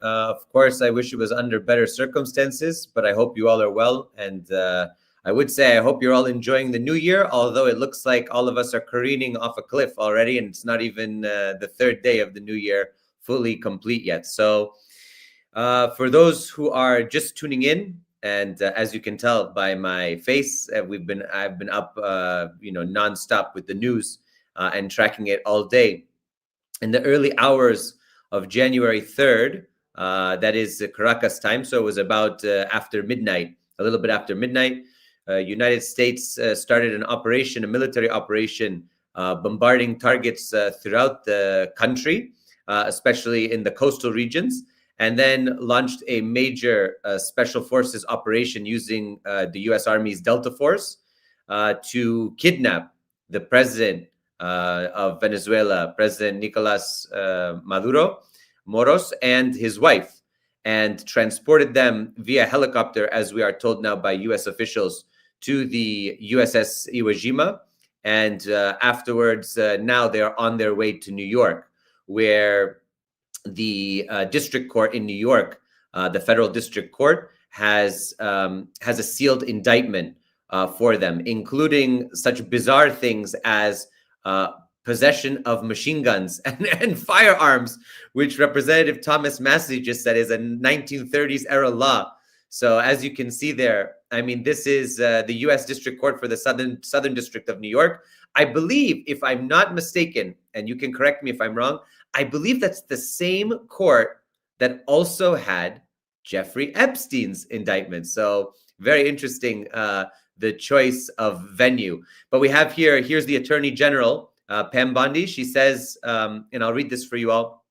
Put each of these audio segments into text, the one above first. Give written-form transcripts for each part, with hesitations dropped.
Of course, I wish it was under better circumstances, but I hope you all are well. And I would say I hope you're all enjoying the new year, although it looks like all of us are careening off a cliff already, and it's not even the third day of the new year fully complete yet. So for those who are just tuning in, and as you can tell by my face, I've been up, nonstop with the news and tracking it all day. In the early hours of January 3rd, that is Caracas time, so it was about after midnight, a little bit after midnight. United States started a military operation, bombarding targets throughout the country, especially in the coastal regions, and then launched a major special forces operation using the U.S. Army's Delta Force to kidnap the president of Venezuela, President Nicolas Maduro Moros, and his wife, and transported them via helicopter, as we are told now by U.S. officials, to the USS Iwo Jima. And afterwards, now they're on their way to New York, where the district court in New York, the federal district court, has a sealed indictment for them, including such bizarre things as possession of machine guns and firearms, which Representative Thomas Massie just said is a 1930s era law. So as you can see there, I mean, this is the U.S. District Court for the Southern District of New York. I believe, if I'm not mistaken, and you can correct me if I'm wrong, I believe that's the same court that also had Jeffrey Epstein's indictment. So very interesting, the choice of venue. But we have here's the Attorney General, Pam Bondi. She says, and I'll read this for you all,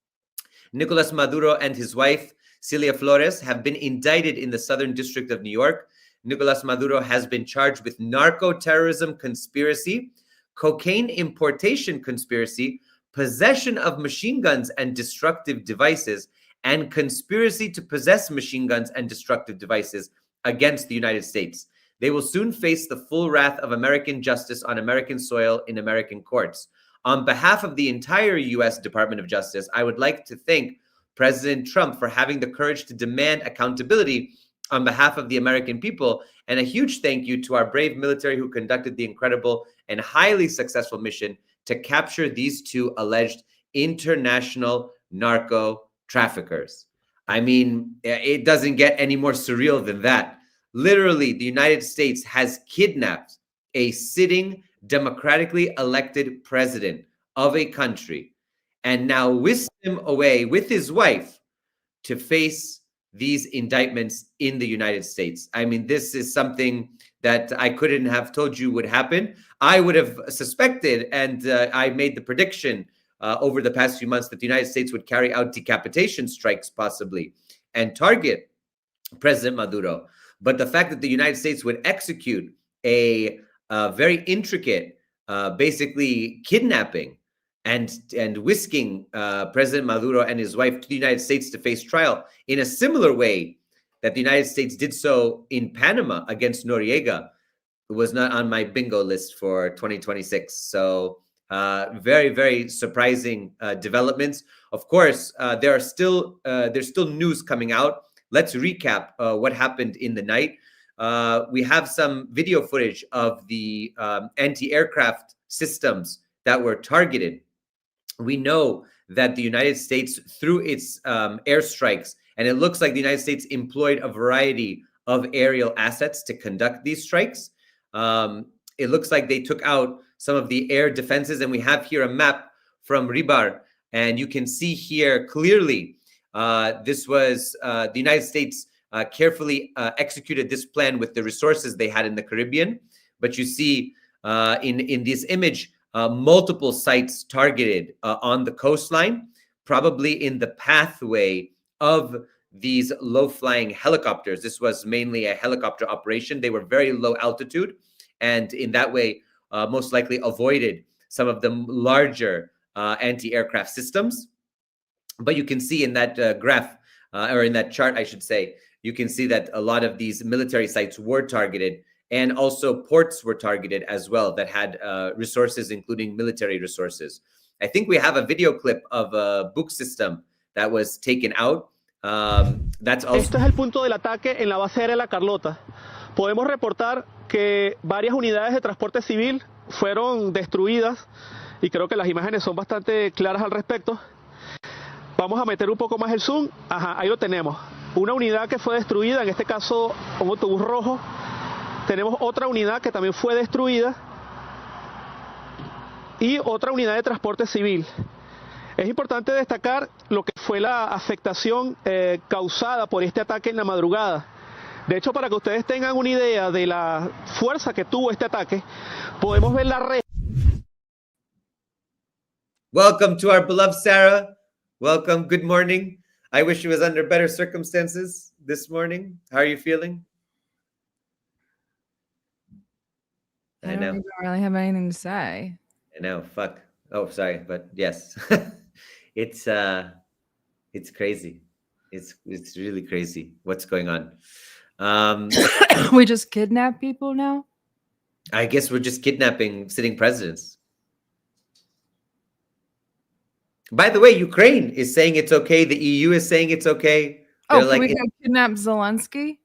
Nicolas Maduro and his wife, Celia Flores, have been indicted in the Southern District of New York. Nicolas Maduro has been charged with narco-terrorism conspiracy, cocaine importation conspiracy, possession of machine guns and destructive devices, and conspiracy to possess machine guns and destructive devices against the United States. They will soon face the full wrath of American justice on American soil in American courts. On behalf of the entire U.S. Department of Justice, I would like to thank President Trump for having the courage to demand accountability on behalf of the American people, and a huge thank you to our brave military who conducted the incredible and highly successful mission to capture these two alleged international narco traffickers. I mean, it doesn't get any more surreal than that. Literally, the United States has kidnapped a sitting democratically elected president of a country and now whisked him away with his wife to face these indictments in the United States. I mean, this is something that I couldn't have told you would happen. I would have suspected, and I made the prediction over the past few months that the United States would carry out decapitation strikes possibly and target President Maduro. But the fact that the United States would execute a very intricate, basically kidnapping and whisking President Maduro and his wife to the United States to face trial in a similar way that the United States did so in Panama against Noriega was not on my bingo list for 2026. So very, very surprising developments. Of course, there's still news coming out. Let's recap what happened in the night. We have some video footage of the anti-aircraft systems that were targeted. We know that the United States, through its airstrikes, and it looks like the United States employed a variety of aerial assets to conduct these strikes. It looks like they took out some of the air defenses, and we have here a map from Ribar, and you can see here clearly this was the United States carefully executed this plan with the resources they had in the Caribbean. But you see in this image, multiple sites targeted on the coastline, probably in the pathway of these low-flying helicopters. This was mainly a helicopter operation. They were very low altitude, and in that way, most likely avoided some of the larger anti-aircraft systems. But you can see in that graph, or in that chart, I should say, you can see that a lot of these military sites were targeted, and also ports were targeted as well that had resources, including military resources. I think we have a video clip of a book system that was taken out That's also. Este es el punto del ataque en la base aérea de La Carlota. Podemos reportar que varias unidades de transporte civil fueron destruidas y creo que las imágenes son bastante claras al respecto. Vamos a meter un poco más el zoom. Ajá, ahí lo tenemos. Una unidad que fue destruida, en este caso un autobús rojo. Tenemos otra unidad que también fue destruida y otra unidad de transporte civil. Es importante destacar lo que fue la afectación causada por este ataque en la madrugada. De hecho, para que ustedes tengan una idea de la fuerza que tuvo este ataque, podemos ver la red. Welcome to our beloved Sarah. Welcome. Good morning. I wish it was under better circumstances this morning. How are you feeling? I don't really have anything to say. I know. Fuck. Oh, sorry, but yes, it's crazy. It's really crazy. What's going on? We just kidnap people now? I guess we're just kidnapping sitting presidents. By the way, Ukraine is saying it's okay. The EU is saying it's okay. They're can we go kidnap Zelensky?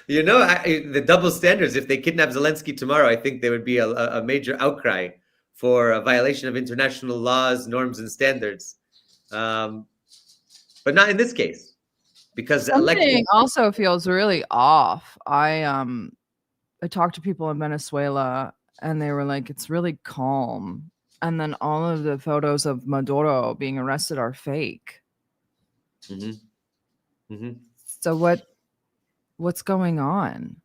You know, the double standards. If they kidnap Zelensky tomorrow, I think there would be a major outcry for a violation of international laws, norms, and standards. But not in this case, because something also feels really off. I talked to people in Venezuela, and they were like, "It's really calm." And then all of the photos of Maduro being arrested are fake. So what's going on?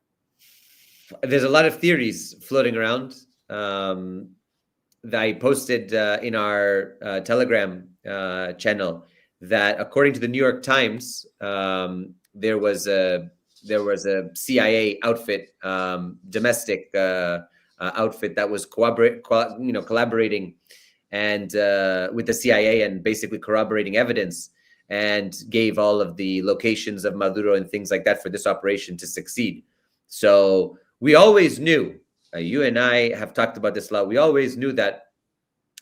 There's a lot of theories floating around that I posted in our Telegram channel. That according to the New York Times, there was a CIA outfit, domestic outfit that was collaborating and with the CIA and basically corroborating evidence, and gave all of the locations of Maduro and things like that for this operation to succeed. So we always knew, you and I have talked about this a lot, we always knew that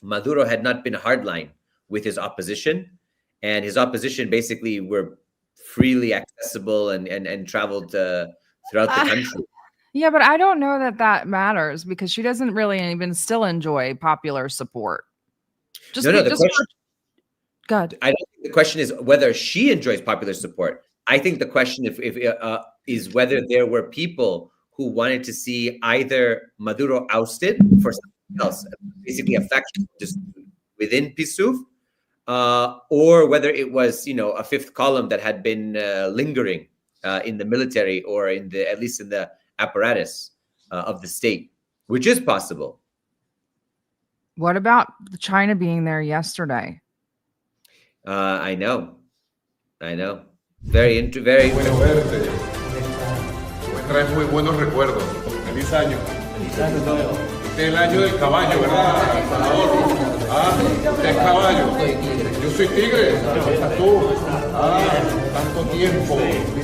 Maduro had not been hardline with his opposition, and his opposition basically were freely accessible and traveled throughout the country. Yeah, but I don't know that matters, because she doesn't really even still enjoy popular support. God. I don't think the question is whether she enjoys popular support. I think the question is whether there were people who wanted to see either Maduro ousted for something else, basically a faction dispute within PSUV, or whether it was, a fifth column that had been lingering in the military or at least in the apparatus of the state, which is possible. What about China being there yesterday? I know. Very. Bueno verte. Me traes muy buenos recuerdos. Feliz año. Este es el año del caballo, ¿verdad, Salvador? Usted es caballo. Yo soy tigre. Tú. Tanto tiempo.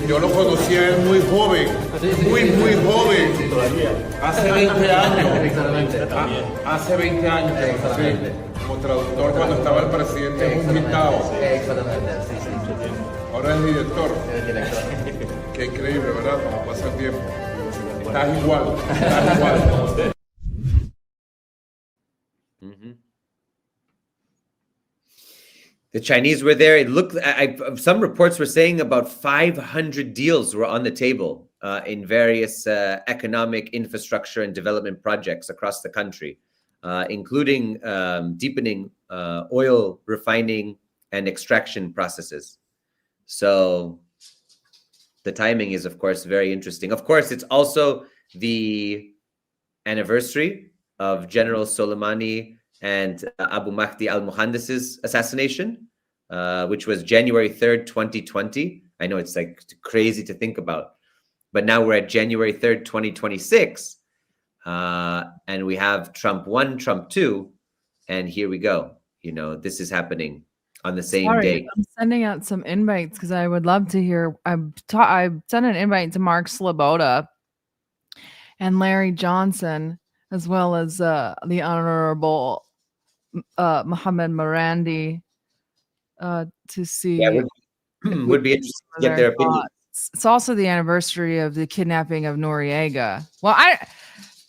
Yo lo conocí a él muy joven. Muy joven. Hace 20 años. Hace 20 años. Sí. Como traductor cuando estaba el presidente Juntao. Ahora es director. Qué increíble, ¿verdad? Como pasa el tiempo. Estás igual. The Chinese were there. It looked. Some reports were saying about 500 deals were on the table in various economic infrastructure and development projects across the country. Including deepening oil refining and extraction processes. So the timing is, of course, very interesting. Of course, it's also the anniversary of General Soleimani and Abu Mahdi al-Muhandis's assassination, which was January 3rd, 2020. I know it's like crazy to think about, but now we're at January 3rd, 2026. And we have Trump 1, Trump 2, and here we go. This is happening on the same day. I'm sending out some invites because I would love to hear. I sent an invite to Mark Sloboda and Larry Johnson, as well as the Honorable Mohammed Marandi to see Yeah, would be interesting to get their opinion. thoughts. It's also the anniversary of the kidnapping of Noriega. Well,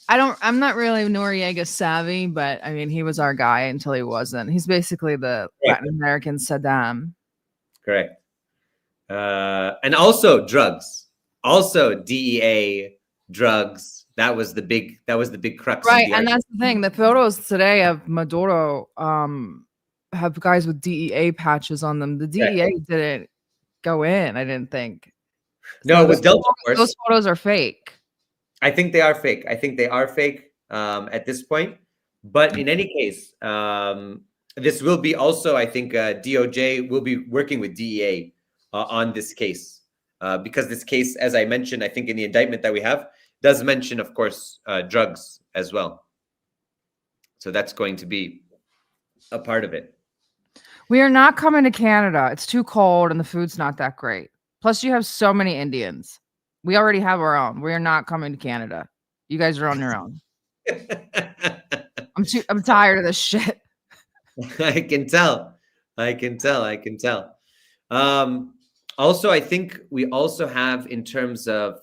I'm not really Noriega savvy, but I mean, he was our guy until he wasn't. He's basically the Latin American Saddam. Correct. And also drugs, also DEA drugs. That was the big crux. Right, of the and that's the thing. The photos today of Maduro have guys with DEA patches on them. The DEA didn't go in, I didn't think. No, it was Delta Force. Those photos are fake. I think they are fake. At this point. But in any case, this will be also, I think, DOJ will be working with DEA on this case because this case, as I mentioned, I think in the indictment that we have, does mention, of course, drugs as well. So that's going to be a part of it. We are not coming to Canada. It's too cold and the food's not that great. Plus, you have so many Indians. We already have our own. We are not coming to Canada. You guys are on your own. I'm tired of this shit. I can tell. Also, I think we also have in terms of,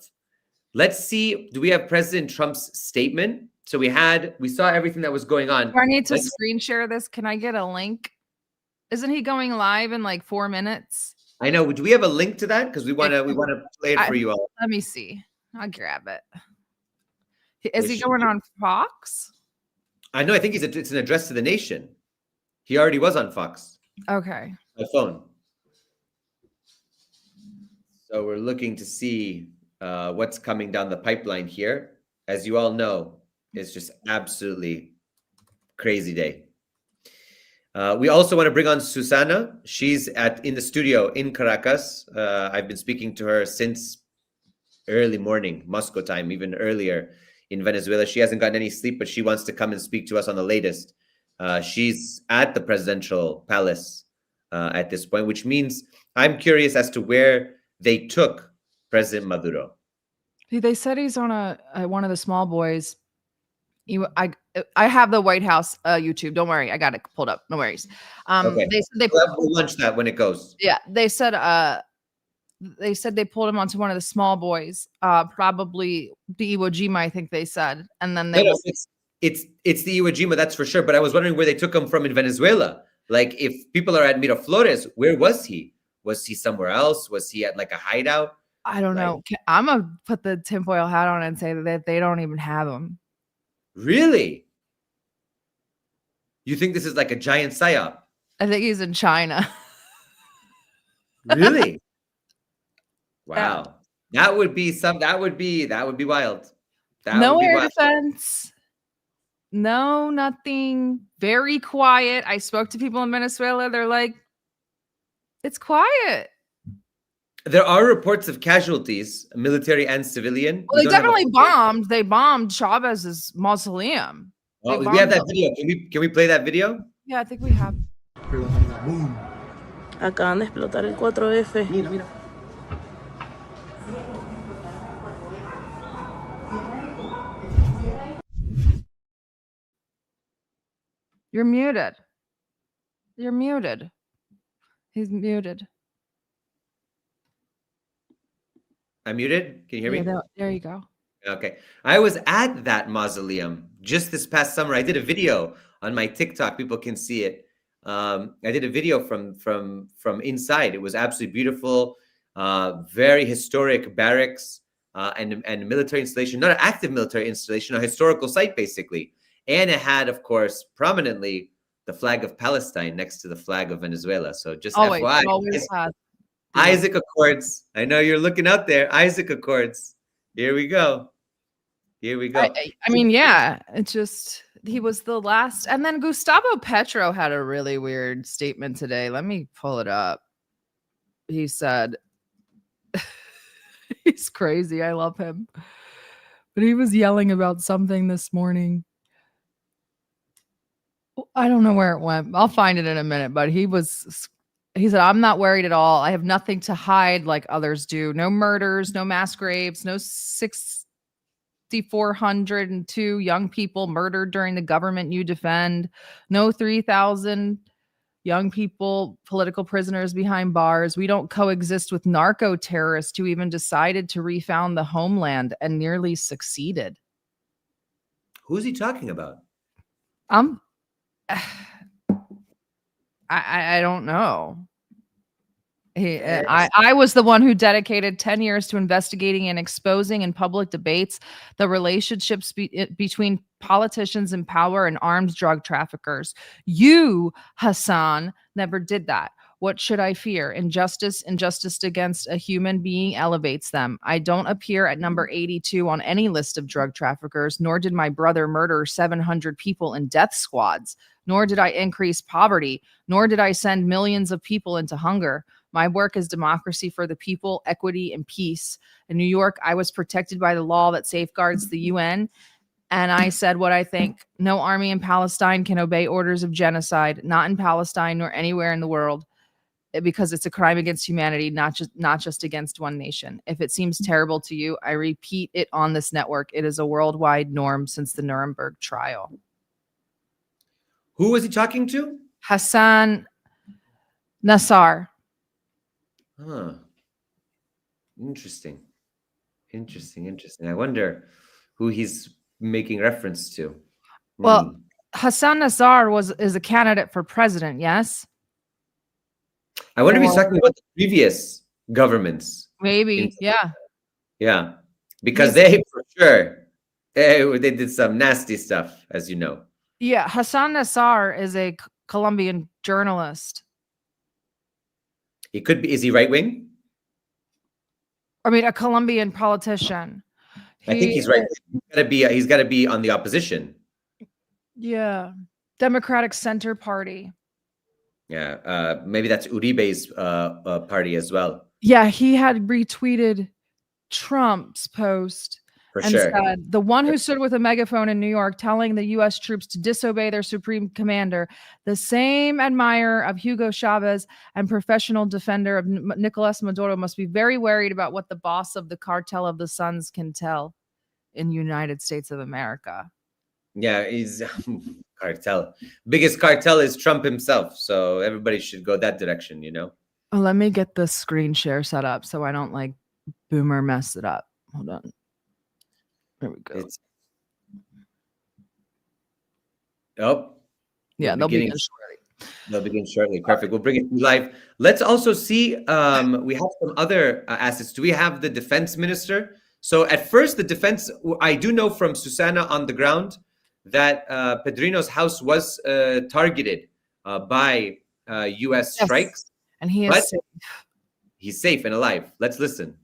let's see, do we have President Trump's statement? So we saw everything that was going on. Do I need to screen share this? Can I get a link? Isn't he going live in like 4 minutes? I know. Do we have a link to that? Because we want to play it for you all. Let me see. I'll grab it. Is he going on Fox? I know. I think it's an address to the nation. He already was on Fox. Okay. My phone. So we're looking to see what's coming down the pipeline here. As you all know, it's just absolutely crazy day. We also want to bring on Susana. She's in the studio in Caracas. I've been speaking to her since early morning, Moscow time, even earlier in Venezuela. She hasn't gotten any sleep, but she wants to come and speak to us on the latest. She's at the presidential palace at this point, which means I'm curious as to where they took President Maduro. They said he's on one of the small boys. I have the White House YouTube. Don't worry, I got it pulled up. No worries. Okay. We'll launch that when it goes. Yeah, they said they pulled him onto one of the small boys, probably the Iwo Jima, I think they said, and then it's the Iwo Jima, that's for sure. But I was wondering where they took him from in Venezuela. Like, if people are at Miraflores, where was he? Was he somewhere else? Was he at like a hideout? I don't know. I'm gonna put the tinfoil hat on and say that they don't even have him. Really? You think this is like a giant psyop? I think he's in China. Really? Wow. That would be wild. No air defense. No, nothing. Very quiet. I spoke to people in Venezuela. They're like, it's quiet. There are reports of casualties, military and civilian. Well, they definitely bombed. They bombed Chavez's mausoleum. Oh, we have that video. Can we play that video? Yeah, I think we have. Acaban de explotar el 4F. Mira. You're muted. He's muted. I'm muted. Can you hear me? There you go. Okay. I was at that mausoleum just this past summer. I did a video on my TikTok. People can see it. I did a video from inside. It was absolutely beautiful. Very historic barracks and military installation. Not an active military installation, a historical site basically. And it had, of course, prominently the flag of Palestine next to the flag of Venezuela. So just FYI. Always had. Isaac Accords. I know you're looking out there. Isaac Accords. Here we go. I mean, yeah, it's just, he was the last. And then Gustavo Petro had a really weird statement today. Let me pull it up. He said, he's crazy. I love him. But he was yelling about something this morning. I don't know where it went. I'll find it in a minute. But he said, I'm not worried at all. I have nothing to hide like others do. No murders, no mass graves, no 6,402 young people murdered during the government you defend. No 3,000 young people, political prisoners behind bars. We don't coexist with narco terrorists who even decided to refound the homeland and nearly succeeded. Who's he talking about? I don't know. I was the one who dedicated 10 years to investigating and exposing in public debates the relationships between politicians in power and armed drug traffickers. You, Hassan, never did that. What should I fear? Injustice against a human being elevates them. I don't appear at number 82 on any list of drug traffickers, nor did my brother murder 700 people in death squads, nor did I increase poverty, nor did I send millions of people into hunger. My work is democracy for the people, equity, and peace. In New York, I was protected by the law that safeguards the UN. And I said what I think. No army in Palestine can obey orders of genocide, not in Palestine nor anywhere in the world, because it's a crime against humanity, not just against one nation. If it seems terrible to you, I repeat it on this network. It is a worldwide norm since the Nuremberg trial. Who was he talking to? Hassan Nassar. Huh. Interesting. I wonder who he's making reference to. Well, Hassan Nassar is a candidate for president, yes? I wonder if he's talking about the previous governments. Maybe, yeah. Yeah, because they, for sure, they did some nasty stuff, as you know. Yeah, Hassan Nassar is a Colombian journalist. He could be. Is he right wing? I mean, a Colombian politician. I think he's right. He's got to be on the opposition. Yeah, Democratic Center Party. Yeah, maybe that's Uribe's party as well. Yeah, he had retweeted Trump's post For and sure. said, the one who stood with a megaphone in New York telling the U.S. troops to disobey their supreme commander, the same admirer of Hugo Chavez and professional defender of Nicolas Maduro, must be very worried about what the boss of the cartel of the Suns can tell in the United States of America. Yeah, he's cartel. Biggest cartel is Trump himself. So everybody should go that direction, you know? Oh, let me get the screen share set up so I don't like boomer mess it up. Hold on. There we go. Yeah, they'll begin shortly. They'll begin shortly. Perfect. We'll bring it live. Let's also see, we have some other assets. Do we have the defense minister? So at first, the defense, I do know from Susana on the ground that Pedrino's house was targeted by U.S. strikes. And he is safe. He's safe and alive. Let's listen.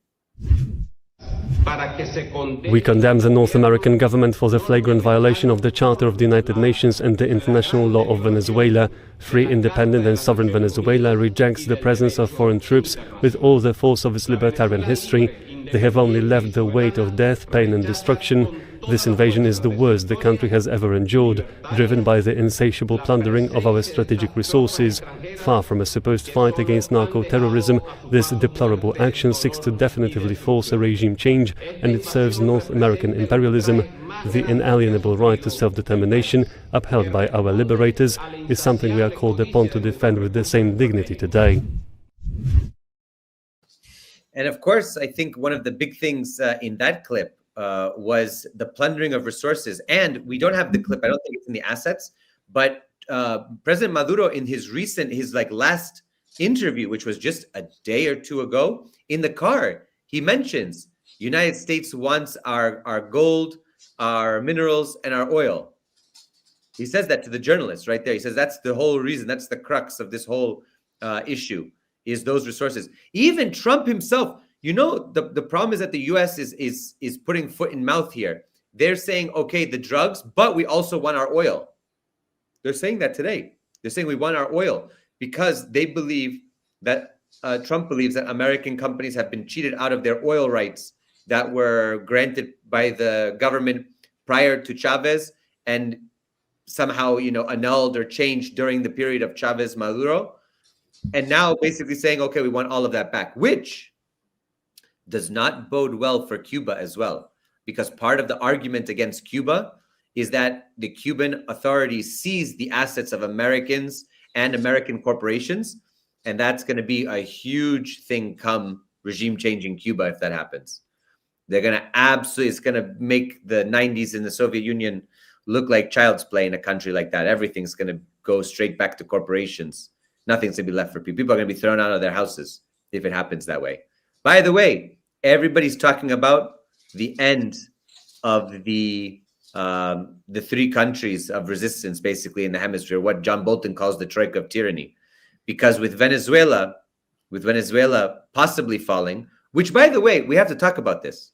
We condemn the North American government for the flagrant violation of the Charter of the United Nations and the international law of Venezuela. Free, independent and sovereign Venezuela rejects the presence of foreign troops with all the force of its libertarian history. They have only left the weight of death, pain and destruction. This invasion is the worst the country has ever endured, driven by the insatiable plundering of our strategic resources. Far from a supposed fight against narco-terrorism, this deplorable action seeks to definitively force a regime change, and it serves North American imperialism. The inalienable right to self-determination, upheld by our liberators, is something we are called upon to defend with the same dignity today. And of course, I think one of the big things in that clip was the plundering of resources. And we don't have the clip. I don't think it's in the assets. But President Maduro, in his last interview, which was just a day or two ago, in the car, he mentions United States wants our gold, our minerals, and our oil. He says that to the journalists right there. He says that's the whole reason. That's the crux of this whole issue, is those resources. Even Trump himself, you know, the problem is that the U.S. is putting foot in mouth here. They're saying, okay, the drugs, but we also want our oil. They're saying that today. They're saying we want our oil because they believe that Trump believes that American companies have been cheated out of their oil rights that were granted by the government prior to Chavez and somehow, you know, annulled or changed during the period of Chavez Maduro. And now basically saying, okay, we want all of that back, which does not bode well for Cuba as well, because part of the argument against Cuba is that the Cuban authorities seized the assets of Americans and American corporations. And that's going to be a huge thing come regime change in Cuba if that happens. They're going to absolutely, it's going to make the 90s in the Soviet Union look like child's play in a country like that. Everything's going to go straight back to corporations. Nothing's going to be left for people. People are going to be thrown out of their houses if it happens that way. By the way, everybody's talking about the end of the 3 countries of resistance, basically, in the hemisphere, what John Bolton calls the troika of tyranny. Because with Venezuela possibly falling, which, by the way, we have to talk about this.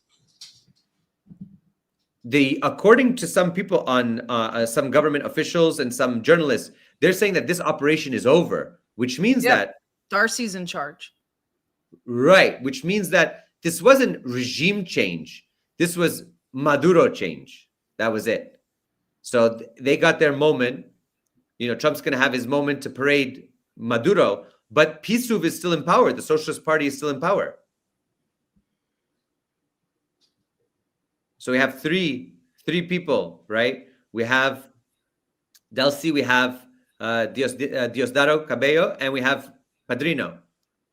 According to some people on some government officials and some journalists, they're saying that this operation is over, which means that Darcy's in charge. Right, which means that this wasn't regime change. This was Maduro change. That was it. So they got their moment. Trump's going to have his moment to parade Maduro, but PSUV is still in power. The Socialist Party is still in power. So we have three people, right? We have Delcy, we have Diosdado Cabello, and we have Padrino.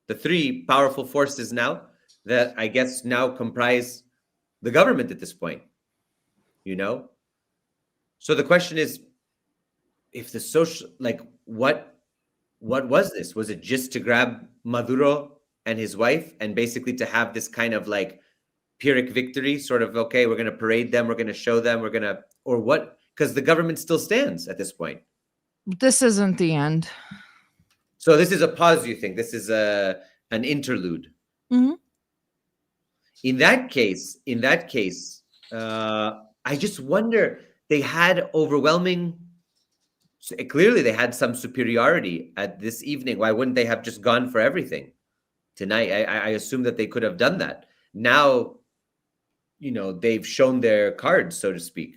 The 3 powerful forces now that I guess now comprise the government at this point. So the question is, if the social, what was this? Was it just to grab Maduro and his wife and basically to have this kind of Pyrrhic victory, sort of, okay, we're going to parade them, we're going to show them, or what? Because the government still stands at this point. This isn't the end. So this is a pause, you think? This is an interlude? Mm-hmm. In that case, I just wonder, they had overwhelming, clearly they had some superiority at this evening. Why wouldn't they have just gone for everything tonight? I assume that they could have done that. Now, they've shown their cards, so to speak.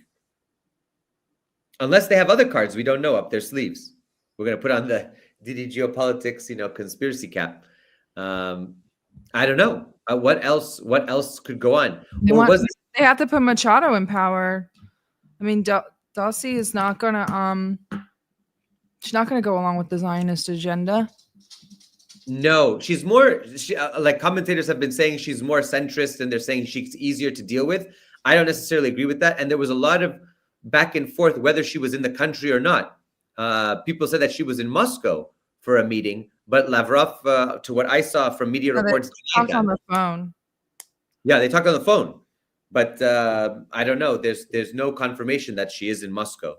Unless they have other cards we don't know up their sleeves. We're going to put on the DD Geopolitics, conspiracy cap. I don't know. What else could go on? They have to put Machado in power. I mean, Dossi is not gonna she's not gonna go along with the Zionist agenda. No, she's more. Like commentators have been saying, she's more centrist, and they're saying she's easier to deal with. I don't necessarily agree with that. And there was a lot of back and forth whether she was in the country or not. People said that she was in Moscow for a meeting, but Lavrov, to what I saw from media reports, they talked on the phone. Yeah, they talked on the phone, but I don't know. There's no confirmation that she is in Moscow.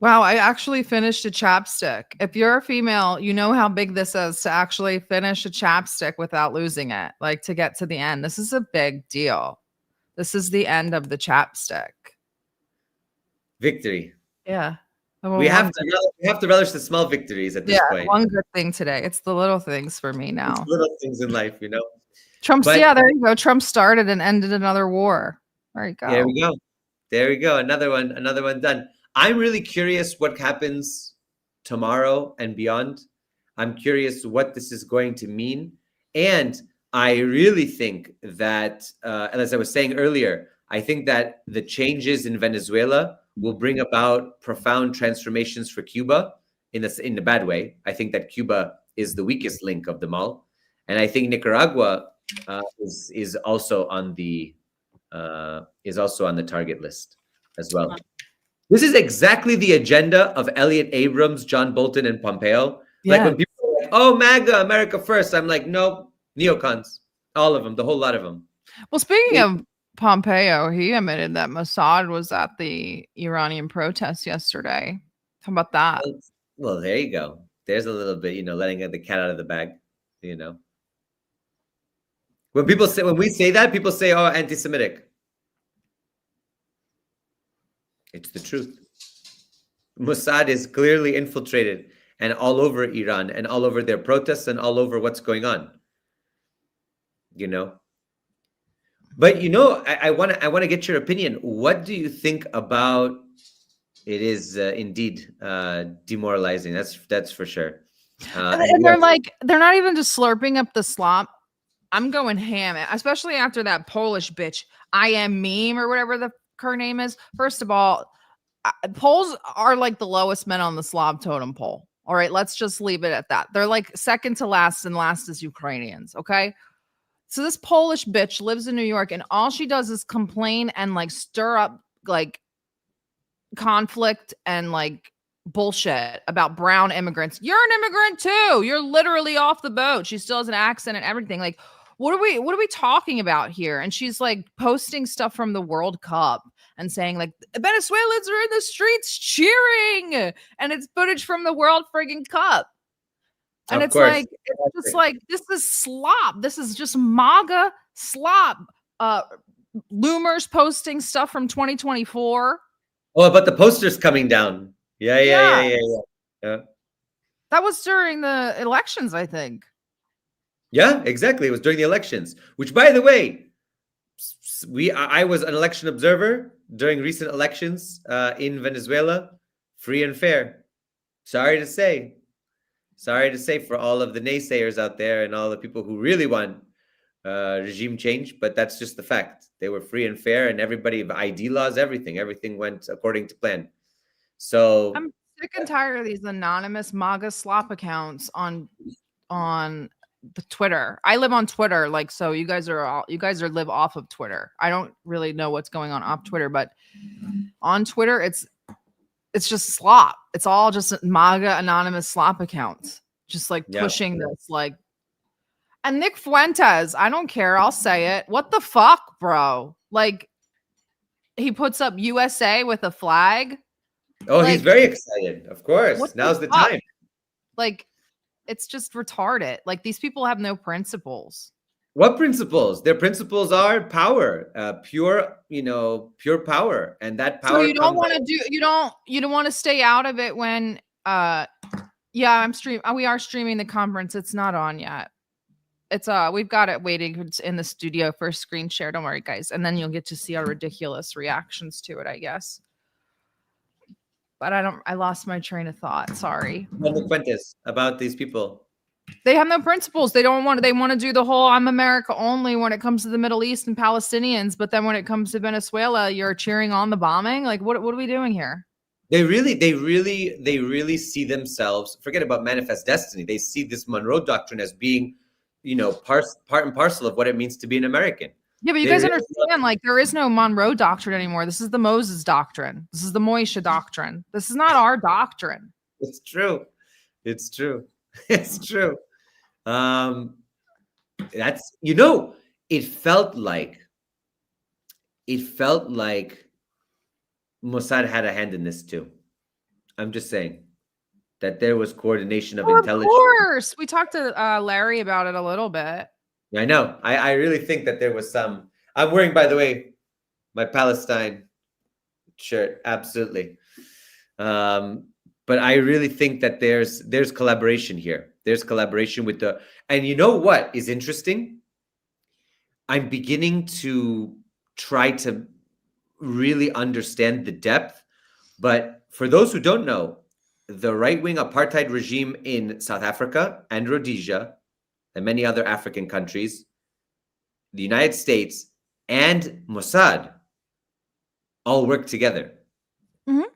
Wow, I actually finished a chapstick. If you're a female, you know how big this is to actually finish a chapstick without losing it, to get to the end. This is a big deal. This is the end of the chapstick. Victory. Yeah. We have to relish the small victories at this point. One good thing today. It's the little things for me now. It's little things in life, there you go. Trump started and ended another war. There you go. There we go. Another one done. I'm really curious what happens tomorrow and beyond. I'm curious what this is going to mean. And I really think that, as I was saying earlier, I think that the changes in Venezuela will bring about profound transformations for Cuba in the bad way. I think that Cuba is the weakest link of them all. And I think Nicaragua is also on the target list as well. This is exactly the agenda of Elliot Abrams, John Bolton, and Pompeo. Yeah. When people are like, "Oh, MAGA, America first," I'm like, no, neocons, all of them, the whole lot of them. Well, speaking of Pompeo, he admitted that Mossad was at the Iranian protests yesterday. How about that? Well, there you go. There's a little bit, letting the cat out of the bag. When we say that, people say, "Oh, anti-Semitic." It's the truth. Mossad is clearly infiltrated and all over Iran and all over their protests and all over what's going on. But I want to get your opinion. What do you think about it? Is indeed demoralizing. That's for sure. And they're not even just slurping up the slop. I'm going ham, especially after that Polish bitch I am meme or whatever her name is. First of all, Poles are like the lowest men on the Slav totem pole. All right, let's just leave it at that. They're like second to last, and last is Ukrainians. Okay. So this Polish bitch lives in New York, and all she does is complain and like stir up like conflict and like bullshit about brown immigrants. You're an immigrant too. You're literally off the boat. She still has an accent and everything. Like, what are we talking about here? And she's like posting stuff from the World Cup and saying like Venezuelans are in the streets cheering, and it's footage from the World friggin' Cup. And it's like, it's just like, this is slop. This is just MAGA slop. Loomers posting stuff from 2024. Oh, but the posters coming down. Yeah. That was during the elections, I think. Yeah, exactly. It was during the elections, which, by the way, I was an election observer during recent elections in Venezuela, free and fair. Sorry to say for all of the naysayers out there and all the people who really want regime change, but that's just the fact. They were free and fair, and everybody, ID laws, everything went according to plan. So I'm sick and tired of these anonymous MAGA slop accounts on the Twitter. I live on Twitter, like, so you guys live off of Twitter. I don't really know what's going on off Twitter, but on Twitter, it's just slop. It's all just MAGA anonymous slop accounts, just like pushing this, like. And Nick Fuentes, I don't care. I'll say it. What the fuck, bro? Like, he puts up USA with a flag. Oh, like, he's very excited. Of course. Now's the time. Like, it's just retarded. Like, these people have no principles. What principles? Their principles are power, pure power, and that power. So you don't want to you don't want to stay out of it when, we are streaming the conference. It's not on yet. It's we've got it waiting. It's in the studio for a screen share. Don't worry, guys. And then you'll get to see our ridiculous reactions to it, I guess. But I lost my train of thought. Sorry. Fuentes, about these people. They have no principles. They want to do the whole I'm America only when it comes to the Middle East and Palestinians, but then when it comes to Venezuela, you're cheering on the bombing. Like, what are we doing here? They really see themselves, forget about manifest destiny. They see this Monroe Doctrine as being, part and parcel of what it means to be an American. Yeah, but you guys understand, like, there is no Monroe Doctrine anymore. This is the Moses Doctrine. This is the Moishe Doctrine. This is not our doctrine. It's true. It's true. That's, it felt like Mossad had a hand in this too. I'm just saying that there was coordination of intelligence. Of course. We talked to Larry about it a little bit. I know. I really think that there was some. I'm wearing, by the way, my Palestine shirt. Absolutely. But I really think that there's collaboration here. There's collaboration with and you know what is interesting? I'm beginning to try to really understand the depth. But for those who don't know, the right-wing apartheid regime in South Africa and Rhodesia and many other African countries, the United States and Mossad all work together. Mm-hmm.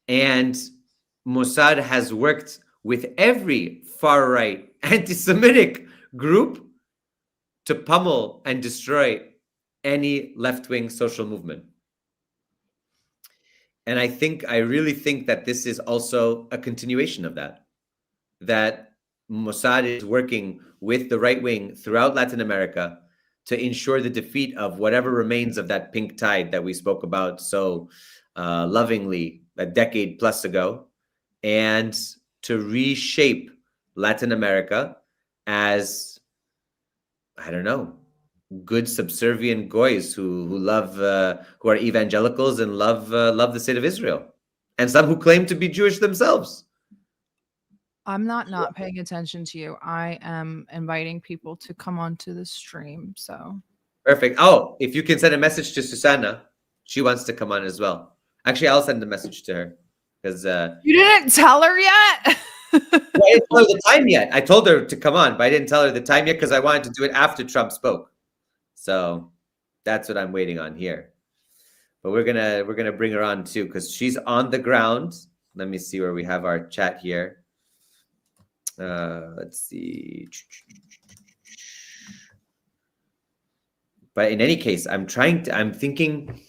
And Mossad has worked with every far-right anti-Semitic group to pummel and destroy any left-wing social movement. And I really think that this is also a continuation of that Mossad is working with the right wing throughout Latin America to ensure the defeat of whatever remains of that pink tide that we spoke about so lovingly a decade plus ago, and to reshape Latin America as, I don't know, good subservient goys who love who are evangelicals and love the state of Israel, and some who claim to be Jewish themselves. I'm not paying attention to you. I am inviting people to come onto the stream. So perfect. Oh, if you can send a message to Susanna, she wants to come on as well. Actually, I'll send a message to her because you didn't tell her yet. Well, I didn't tell her the time yet. I told her to come on, but I didn't tell her the time yet because I wanted to do it after Trump spoke. So that's what I'm waiting on here. but we're gonna bring her on too because she's on the ground. Let me see where we have our chat here. Let's see. But in any case, I'm thinking.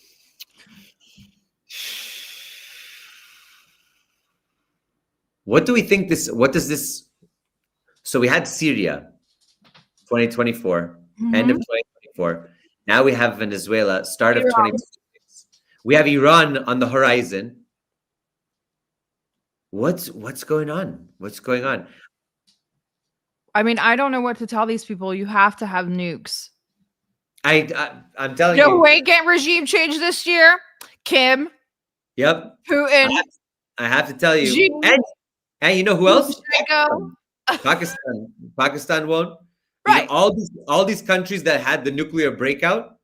What do we think what does this? So we had Syria, 2024, end of 2024. Now we have Venezuela, start of 2026. We have Iran on the horizon. What's going on? What's going on? I mean, I don't know what to tell these people. You have to have nukes. I'm telling You know you. who ain't getting regime change this year? Kim. Yep. Putin. I have to tell you. Xi. And you know who else? Pakistan. Pakistan won't. Right. You know, all these countries that had the nuclear breakout,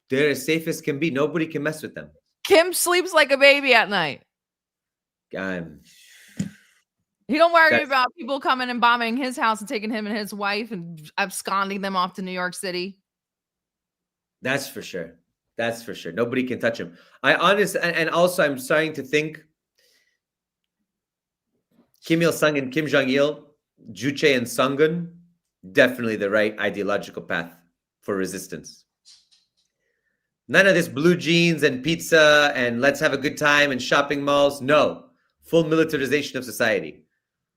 they're as safe as can be. Nobody can mess with them. Kim sleeps like a baby at night. He don't worry about people coming and bombing his house and taking him and his wife and absconding them off to New York City. That's for sure. That's for sure. Nobody can touch him. And also I'm starting to think Kim Il-sung and Kim Jong-il, Juche and Sungun, definitely the right ideological path for resistance. None of this blue jeans and pizza and let's have a good time and shopping malls. No, full militarization of society.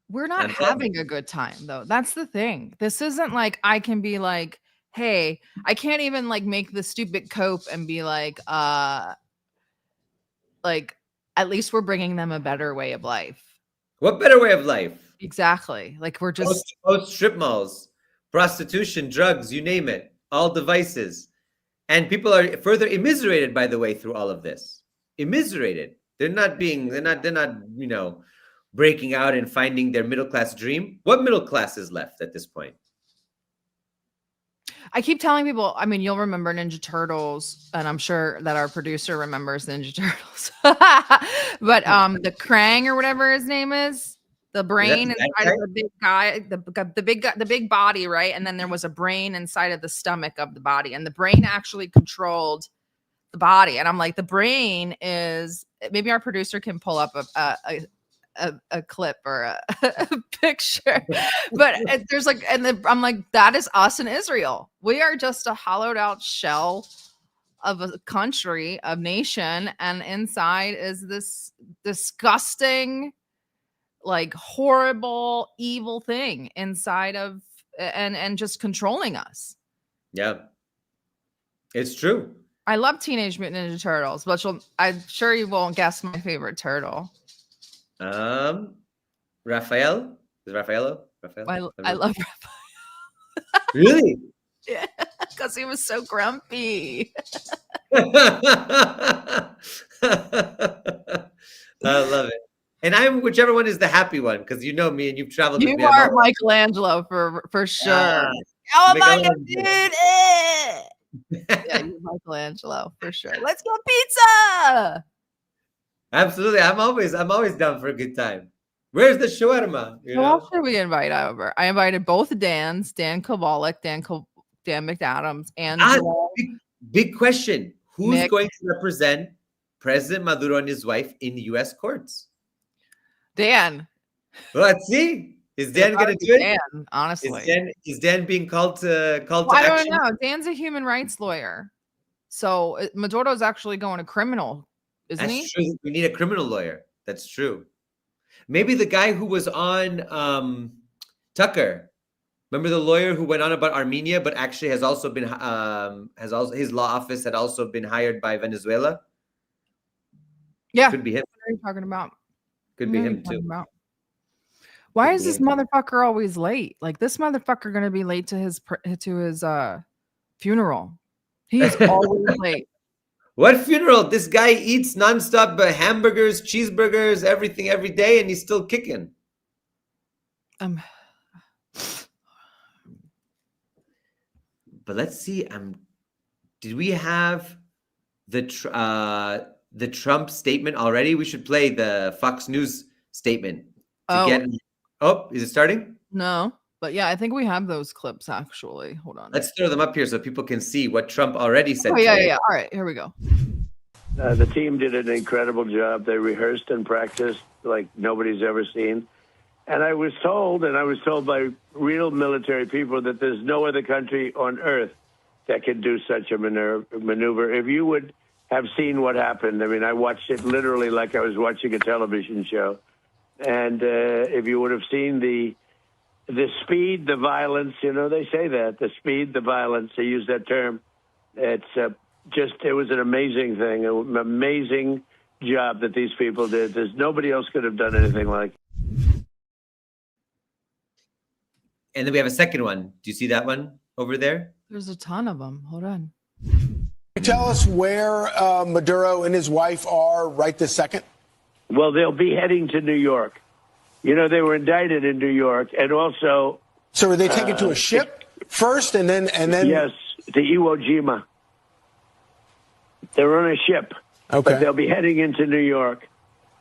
We're not having a good time, though. That's the thing. This isn't like I can be like, hey, I can't even like make the stupid cope and be like at least we're bringing them a better way of life. What better way of life? Exactly. Like we're just most strip malls, prostitution, drugs, you name it, all devices. And people are further immiserated, by the way, through all of this. Immiserated. They're not, you know, breaking out and finding their middle class dream. What middle class is left at this point? I keep telling people, I mean, you'll remember Ninja Turtles, and I'm sure that our producer remembers Ninja Turtles. But the Krang or whatever his name is, the brain inside of the big guy, the big body, right? And then there was a brain inside of the stomach of the body, and the brain actually controlled the body. And I'm like, the brain is, maybe our producer can pull up a clip or a picture, but there's like, I'm like, that is us in Israel. We are just a hollowed out shell of a country, of nation, and inside is this disgusting, like horrible, evil thing inside of and just controlling us. Yeah, it's true. I love Teenage Mutant Ninja Turtles, but I'm sure you won't guess my favorite turtle. Raphael? Is Raphael? I love Raphael. Really? Yeah, because he was so grumpy. I love it. And I'm whichever one is the happy one, because you know me and you've traveled with me. You are Michelangelo for sure. Oh my God, dude! Yeah, you're Michelangelo for sure. Let's go pizza. Absolutely. I'm always down for a good time. Where's the shawarma? Who else should we invite over? I invited both Dans, Dan Kovalik, Dan McAdams, and big question. Who's going to represent President Maduro and his wife in U.S. courts? Dan. Well, let's see. Is Dan going to do it? Dan, honestly. Is Dan being called to I action? don't know. Dan's a human rights lawyer. So Maduro's actually going to criminal, isn't he? That's true. We need a criminal lawyer. That's true. Maybe the guy who was on Tucker. Remember the lawyer who went on about Armenia, but actually has also been his law office had also been hired by Venezuela? Yeah. Could be him. What are you talking about? Could be him too. Why is this motherfucker always late? Like this motherfucker going to be late to his funeral. He's always late. What funeral? This guy eats nonstop hamburgers, cheeseburgers, everything every day, and he's still kicking. But let's see. Did we have the Trump statement already? We should play the Fox News statement. Is it starting? No, but yeah, I think we have those clips actually. Hold on. Let's throw them up here so people can see what Trump already said. Oh, yeah. All right, here we go. The team did an incredible job. They rehearsed and practiced like nobody's ever seen. And I was told by real military people that there's no other country on earth that can do such a maneuver. If you would have seen what happened, I mean, I watched it literally like I was watching a television show. And if you would have seen the speed, the violence, you know, they say that, the speed, the violence, they use that term. It's it was an amazing thing, an amazing job that these people did. There's nobody else could have done anything like it. And then we have a second one. Do you see that one over there? There's a ton of them. Hold on. Tell us where Maduro and his wife are right this second. Well, they'll be heading to New York. You know, they were indicted in New York, and also. So are they taken to a ship first, and then? Yes, the Iwo Jima. They're on a ship, but they'll be heading into New York.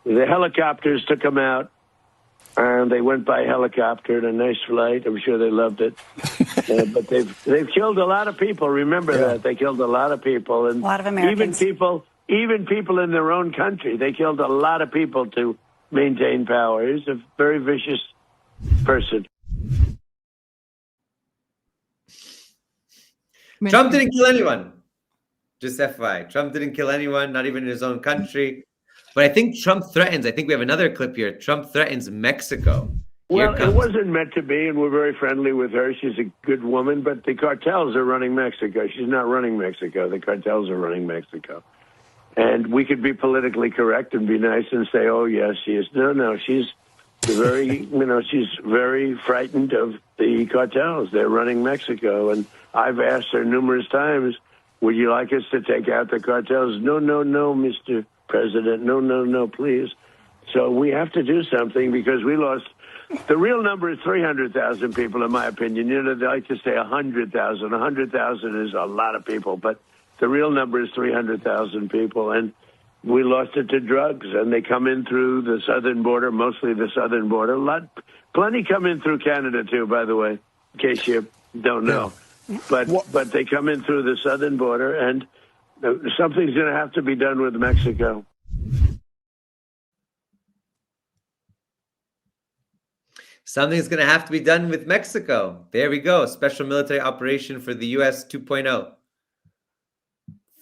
The helicopters took them out, and they went by helicopter in a nice flight. I'm sure they loved it. But they've killed a lot of people. Remember that they killed a lot of people, and a lot of Americans. Even people in their own country. They killed a lot of people to maintain power. He's a very vicious person. Trump didn't kill anyone. Just FYI. Trump didn't kill anyone, not even in his own country. But I think Trump threatens, I think we have another clip here. Trump threatens Mexico. Well, it wasn't meant to be, and we're very friendly with her. She's a good woman, but the cartels are running Mexico. She's not running Mexico. The cartels are running Mexico. And we could be politically correct and be nice and say, oh, yes, she is. No, she's very, she's very frightened of the cartels. They're running Mexico. And I've asked her numerous times, would you like us to take out the cartels? No, Mr. President. No, please. So we have to do something because we lost. The real number is 300,000 people, in my opinion. You know, they like to say 100,000. 100,000 is a lot of people, but the real number is 300,000 people. And we lost it to drugs, and they come in through the southern border, mostly the southern border. Plenty come in through Canada, too, by the way, in case you don't know. But they come in through the southern border, and something's going to have to be done with Mexico. Something's going to have to be done with Mexico. There we go. Special military operation for the U.S. 2.0.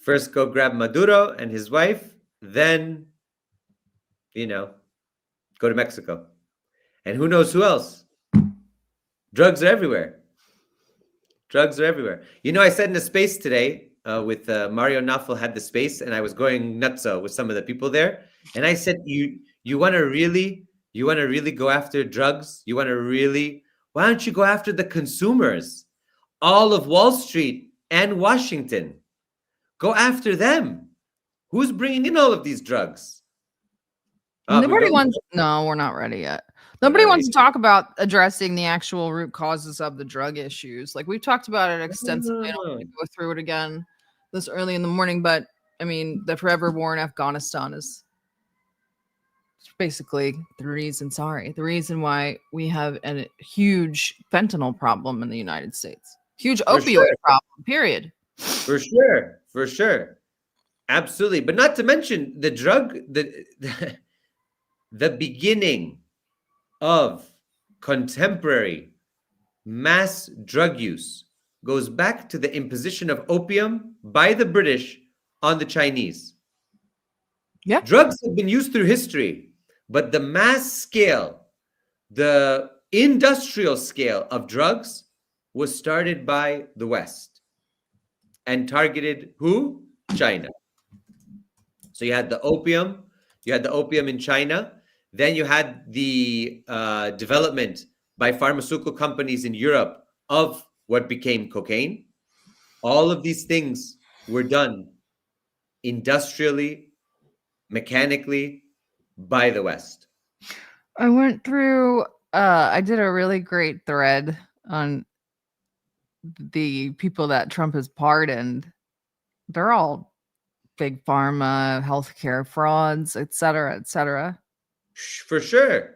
First, go grab Maduro and his wife. Then, go to Mexico. And who knows who else? Drugs are everywhere. Drugs are everywhere. I said in a space today with Mario Naffel had the space, and I was going nutso with some of the people there. And I said, you want to really go after drugs? Why don't you go after the consumers? All of Wall Street and Washington. Go after them. Who's bringing in all of these drugs? Nobody wants. No, we're not ready yet. Nobody wants to talk about addressing the actual root causes of the drug issues. Like we've talked about it extensively. I don't want to go through it again this early in the morning, but I mean, the forever war in Afghanistan is basically the reason why we have a huge fentanyl problem in the United States. Huge opioid problem, period. For sure. Absolutely. But not to mention the drug, the beginning of contemporary mass drug use goes back to the imposition of opium by the British on the Chinese. Yeah. Drugs have been used through history, but the mass scale, the industrial scale of drugs was started by the West and targeted who? China. So you had the opium in China. Then you had the development by pharmaceutical companies in Europe of what became cocaine. All of these things were done industrially, mechanically by the West. I went through, I did a really great thread on the people that Trump has pardoned. They're all big pharma, healthcare frauds, et cetera. For sure.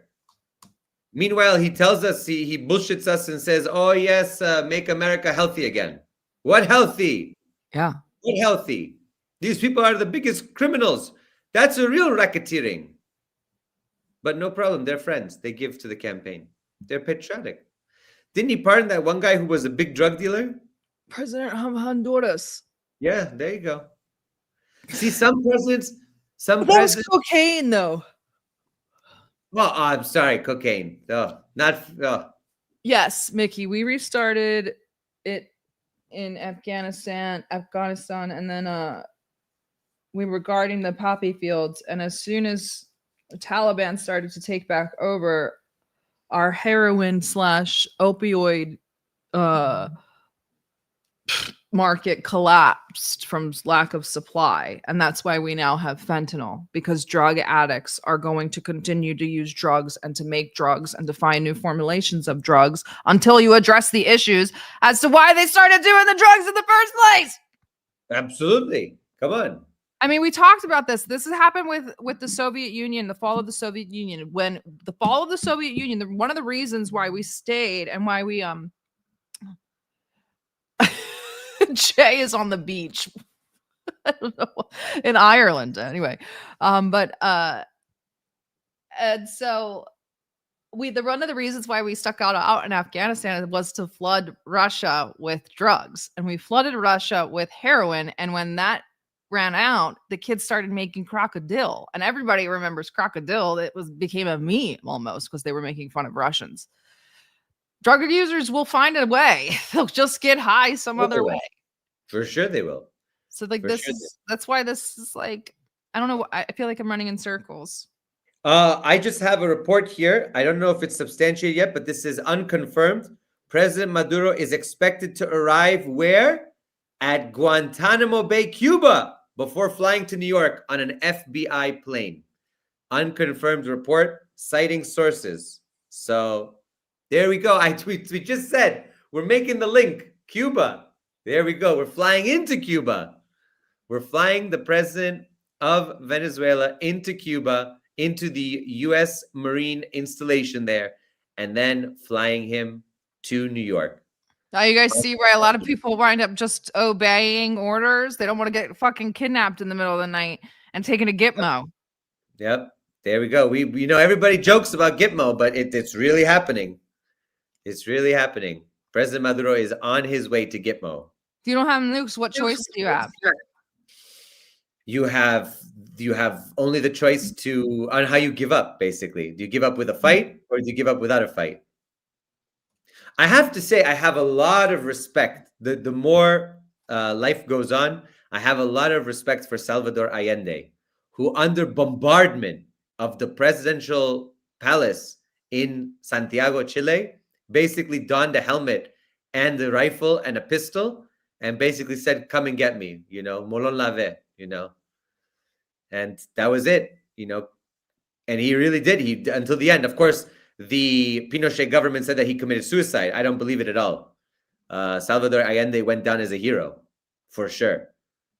Meanwhile, he tells us, he bullshits us and says, oh, yes, make America healthy again. What healthy? Yeah. What healthy? These people are the biggest criminals. That's a real racketeering. But no problem. They're friends. They give to the campaign. They're patriotic. Didn't he pardon that one guy who was a big drug dealer? President of Honduras. Yeah, there you go. See, some presidents, But that was cocaine, though. Well, I'm sorry, cocaine. Oh, not. Oh. Yes, Mickey. We restarted it in Afghanistan, and then we were guarding the poppy fields. And as soon as the Taliban started to take back over, our heroin / opioid market collapsed from lack of supply. And that's why we now have fentanyl, because drug addicts are going to continue to use drugs and to make drugs and to find new formulations of drugs until you address the issues as to why they started doing the drugs in the first place. Absolutely. Come on. I mean, we talked about this. This has happened with the Soviet Union, the fall of the Soviet Union. When the fall of the Soviet Union, one of the reasons why we stayed and why we Jay is on the beach. I don't know, in Ireland anyway. And so one of the reasons why we stuck out in Afghanistan was to flood Russia with drugs, and we flooded Russia with heroin. And when that ran out, the kids started making crocodile, and everybody remembers crocodile. It became a meme almost because they were making fun of Russians. Drug users will find a way. They'll just get high some other way. For sure they will. So like that's why this is like, I don't know. I feel like I'm running in circles. I just have a report here. I don't know if it's substantiated yet, but this is unconfirmed. President Maduro is expected to arrive where? At Guantanamo Bay, Cuba, before flying to New York on an FBI plane. Unconfirmed report, citing sources. So there we go. We just said we're making the link. Cuba. There we go. We're flying into Cuba. We're flying the president of Venezuela into Cuba, into the U.S. Marine installation there, and then flying him to New York. Now you guys see why a lot of people wind up just obeying orders. They don't want to get fucking kidnapped in the middle of the night and taken to Gitmo. Yep. There we go. We know everybody jokes about Gitmo, but it's really happening. It's really happening. President Maduro is on his way to Gitmo. If you don't have nukes, what choice do you have? You have only the choice on how you give up, basically. Do you give up with a fight, or do you give up without a fight? I have to say, I have a lot of respect. The more life goes on, I have a lot of respect for Salvador Allende, who under bombardment of the presidential palace in Santiago, Chile, basically donned a helmet and a rifle and a pistol and basically said, come and get me, molon lave, and that was it, and he really did. Until the end. Of course, the Pinochet government said that he committed suicide. I don't believe it at all. Salvador Allende went down as a hero, for sure.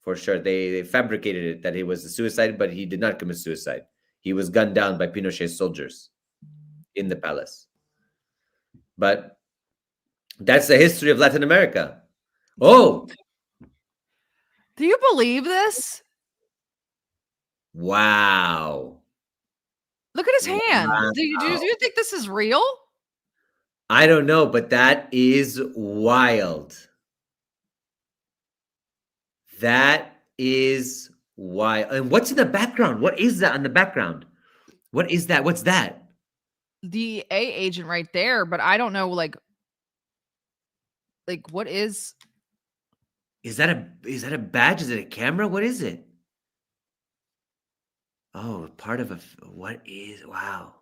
For sure. They fabricated it that he was a suicide, but he did not commit suicide. He was gunned down by Pinochet's soldiers in the palace. But that's the history of Latin America. Oh! Do you believe this? Wow. Look at his hand. Wow. Do you think this is real? I don't know, but that is wild. That is wild. And what's in the background? What is that in the background? What is that? What's that? The A agent right there, but I don't know, like what is? Is that a badge? Is it a camera? What is it? Oh, part of what is? Wow.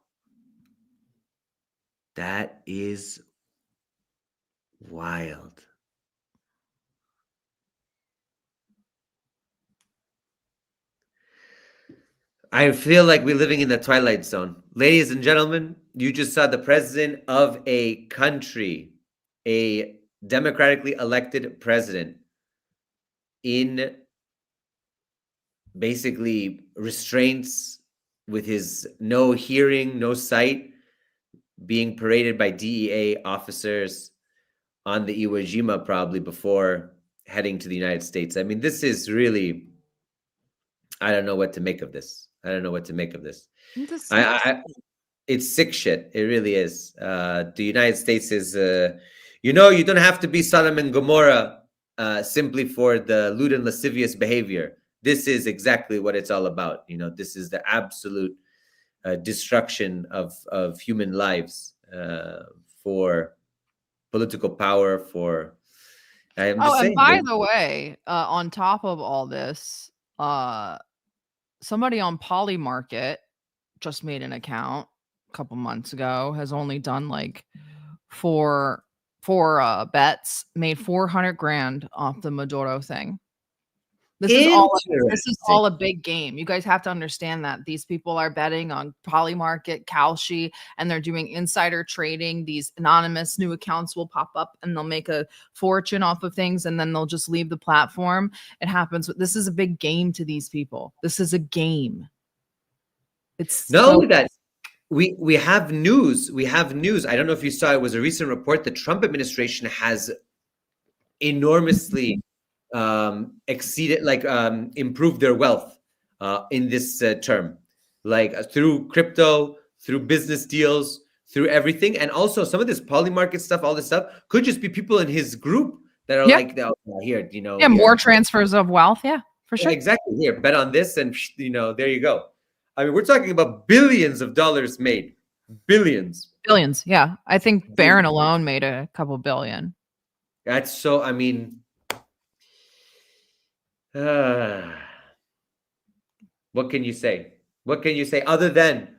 That is wild. I feel like we're living in the Twilight Zone. Ladies and gentlemen, you just saw the president of a country, a democratically elected president, in basically restraints with his no hearing, no sight, being paraded by DEA officers on the Iwo Jima probably before heading to the United States. I mean, this is really I don't know what to make of this. I don't know what to make of this. This It's sick shit. It really is. The United States is, you know, you don't have to be Sodom and Gomorrah simply for the lewd and lascivious behavior. This is exactly what it's all about. You know, this is the absolute destruction of human lives for political power. I'm just saying. And by the way, on top of all this, somebody on Polymarket just made an account a couple months ago, has only done like four bets, made 400 grand off the Maduro thing. This is all a big game. You guys have to understand that these people are betting on Polymarket, Kalshi, and they're doing insider trading. These anonymous new accounts will pop up and they'll make a fortune off of things and then they'll just leave the platform. It happens. This is a big game to these people. This is a game. It's not only that, we have news. We have news. I don't know if you saw, it was a recent report. The Trump administration has enormously improved their wealth in this term, like through crypto, through business deals, through everything. And also some of this Polymarket stuff, all this stuff could just be people in his group that are like, oh, here, you know. Yeah, more transfers of wealth. Yeah, for sure. Exactly. Here, bet on this and, you know, there you go. I mean, we're talking about billions of dollars made. Billions. Yeah. I think Barron alone made a couple billion. That's so, I mean, what can you say? What can you say other than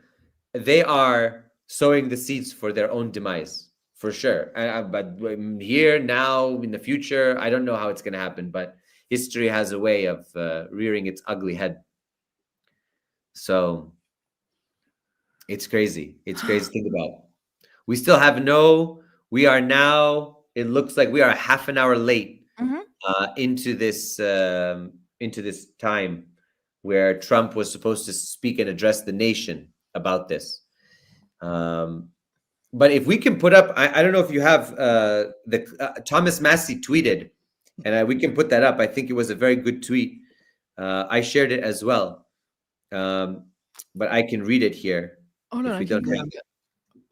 they are sowing the seeds for their own demise, for sure. But here, now, in the future, I don't know how it's going to happen, but history has a way of rearing its ugly head. So it's crazy. It's crazy to think about. We still have we are now, it looks like we are half an hour late into this time where Trump was supposed to speak and address the nation about this. But if we can put up, I don't know if you have Thomas Massey tweeted, and we can put that up. I think it was a very good tweet. I shared it as well. But I can read it here. Oh no, I can grab it.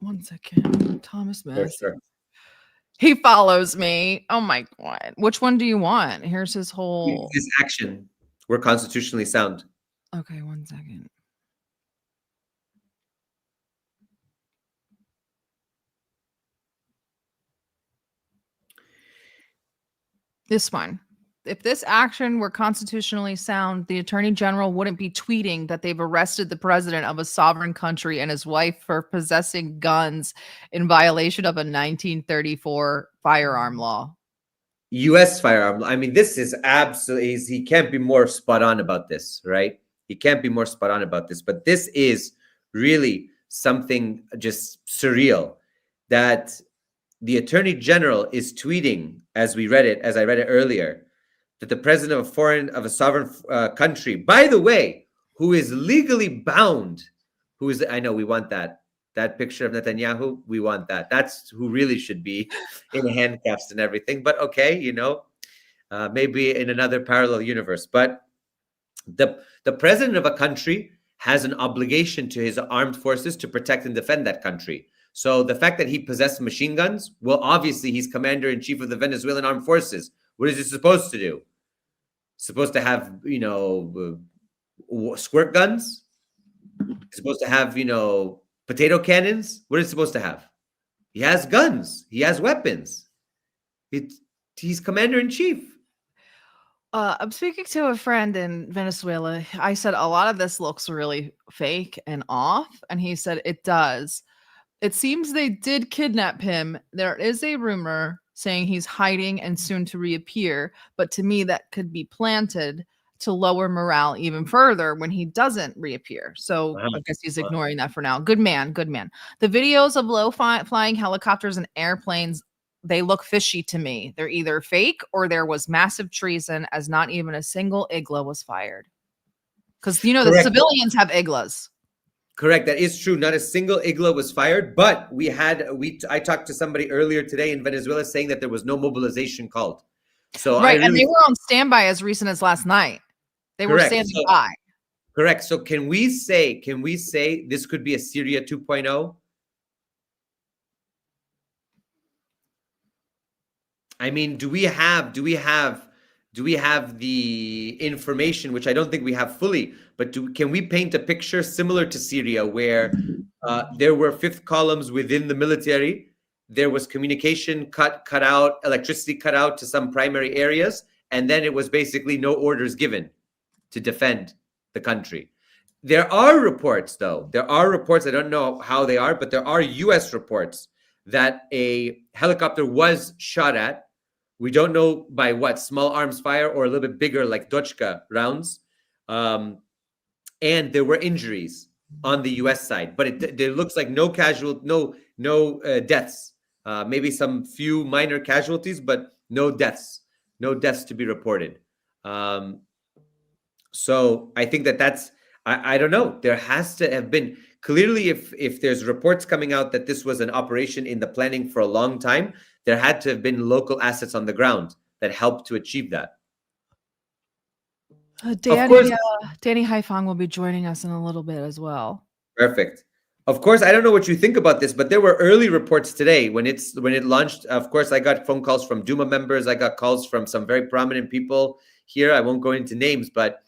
1 second. Thomas Massey. Sure. He follows me. Oh my God. Which one do you want? Here's his whole this action. We're constitutionally sound. Okay, 1 second. This one. If this action were constitutionally sound, the attorney general wouldn't be tweeting that they've arrested the president of a sovereign country and his wife for possessing guns in violation of a 1934 firearm law. U.S. firearm. I mean, this is absolutely, he can't be more spot on about this, right? He can't be more spot on about this. But this is really something just surreal that the attorney general is tweeting, as I read it earlier, that the president of a sovereign country, by the way, who is legally bound, I know we want that picture of Netanyahu, we want that. That's who really should be in handcuffs and everything. But okay, you know, maybe in another parallel universe. But the president of a country has an obligation to his armed forces to protect and defend that country. So the fact that he possessed machine guns, well, obviously he's commander-in-chief of the Venezuelan armed forces. What is he supposed to do? Supposed to have, you know, squirt guns? Supposed to have, you know, potato cannons? What is he supposed to have? He has guns. He has weapons. He's commander-in-chief. I'm speaking to a friend in Venezuela. I said, a lot of this looks really fake and off. And he said, it does. It seems they did kidnap him. There is a rumor saying he's hiding and soon to reappear. But to me, that could be planted to lower morale even further when he doesn't reappear. So I guess he's ignoring that for now. Good man. Good man. The videos of low-flying helicopters and airplanes, they look fishy to me. They're either fake or there was massive treason, as not even a single igla was fired. Because, you know, the civilians have iglas. Correct. That is true. Not a single igla was fired, but I talked to somebody earlier today in Venezuela saying that there was no mobilization called. So right, and they were on standby as recent as last night. They were standing by. Correct. So can we say this could be a Syria 2.0? I mean, do we have the information, which I don't think we have fully, but can we paint a picture similar to Syria where there were fifth columns within the military, there was communication cut out, electricity cut out to some primary areas, and then it was basically no orders given to defend the country. There are reports, though. There are reports, I don't know how they are, but there are US reports that a helicopter was shot at. We don't know by what, small arms fire or a little bit bigger like Dochka rounds. And there were injuries on the US side, but it looks like no deaths. Maybe some few minor casualties, but no deaths to be reported. So I think that's, I don't know. There has to have been, clearly, if there's reports coming out that this was an operation in the planning for a long time, there had to have been local assets on the ground that helped to achieve that. Danny Haifang will be joining us in a little bit as well. Perfect. Of course, I don't know what you think about this, but there were early reports today when it launched. Of course, I got phone calls from Duma members. I got calls from some very prominent people here. I won't go into names, but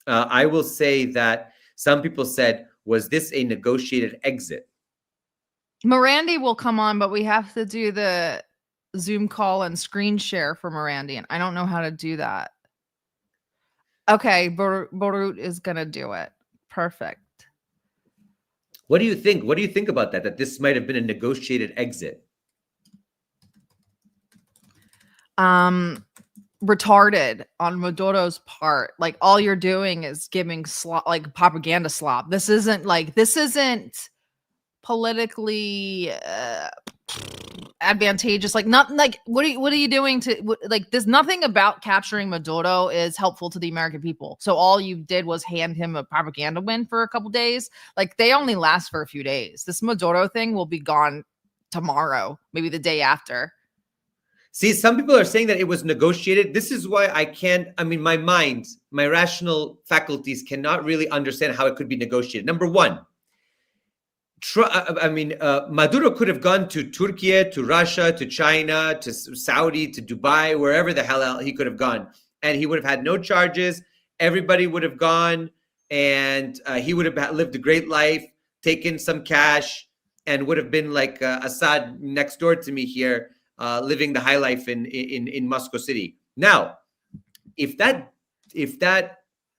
I will say that some people said, was this a negotiated exit? Morandi will come on, but we have to do the Zoom call and screen share for Morandi, and I don't know how to do that. Okay, Borut is going to do it. Perfect. What do you think? What do you think about that? That this might have been a negotiated exit? Retarded on Maduro's part. Like, all you're doing is giving like propaganda slop. This isn't politically advantageous. Like, not like what are you doing to like? There's nothing about capturing Maduro is helpful to the American people. So all you did was hand him a propaganda win for a couple days. Like, they only last for a few days. This Maduro thing will be gone tomorrow, maybe the day after. See, some people are saying that it was negotiated. This is why my mind, my rational faculties cannot really understand how it could be negotiated. Number one, Maduro could have gone to Turkey, to Russia, to China, to Saudi, to Dubai, wherever the hell he could have gone. And he would have had no charges. Everybody would have gone, and he would have lived a great life, taken some cash, and would have been like Assad next door to me here, living the high life in Moscow City. Now, if that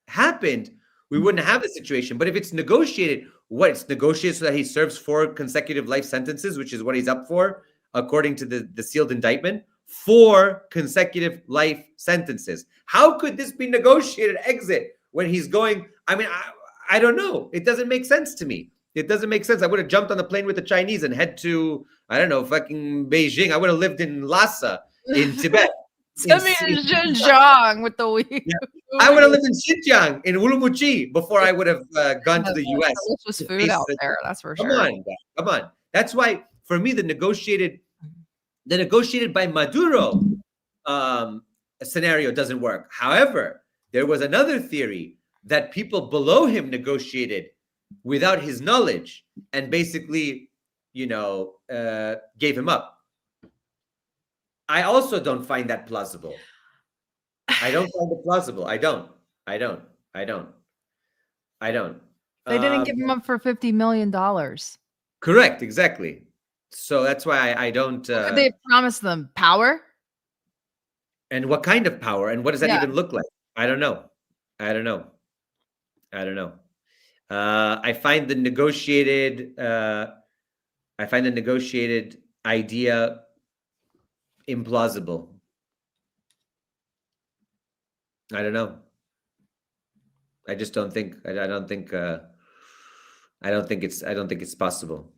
happened, we wouldn't have the situation. But if it's negotiated, it's negotiated so that he serves 4 consecutive life sentences, which is what he's up for, according to the sealed indictment. 4 consecutive life sentences. How could this be negotiated exit when he's going? I don't know. It doesn't make sense to me. It doesn't make sense. I would have jumped on the plane with the Chinese and head to, I don't know, fucking Beijing. I would have lived in Lhasa in Tibet. Send me to Xinjiang with the week. Yeah. I would have lived in Xinjiang, in Urumqi, before I would have gone to the U.S. Delicious food out there, that's for sure. Come on. That's why, for me, the negotiated by Maduro scenario doesn't work. However, there was another theory that people below him negotiated without his knowledge and basically, gave him up. I also don't find that plausible. I don't find it plausible. I don't. They didn't give him up for $50 million. Correct, exactly. So that's why I don't. They promised them power. And what kind of power? And what does that even look like? I don't know. I find the negotiated idea implausible. I don't know. I just don't think. I don't think it's possible.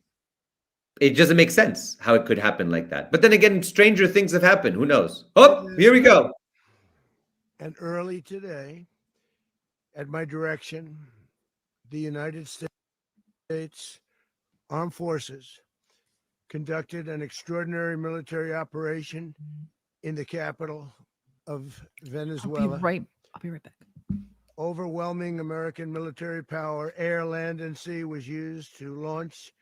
It doesn't make sense how it could happen like that. But then again, stranger things have happened. Who knows? Oh, here we go. And early today, at my direction, the United States Armed Forces conducted an extraordinary military operation in the capital of Venezuela. I'll be right back. overwhelming American military power, air, land, and sea, was used to launch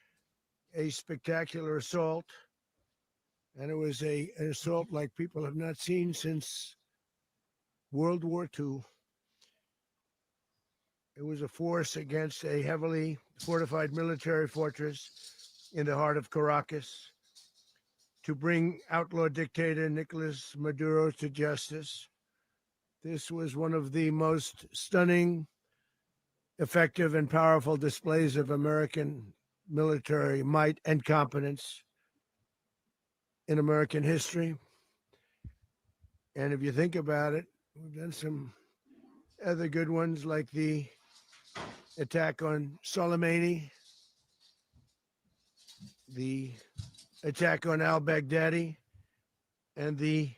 a spectacular assault. And it was an assault like people have not seen since World War II. It was a force against a heavily fortified military fortress in the heart of Caracas to bring outlaw dictator Nicolas Maduro to justice. This was one of the most stunning, effective, and powerful displays of American military might and competence in American history. And if you think about it, we've done some other good ones like the attack on Soleimani, the attack on al-Baghdadi, and the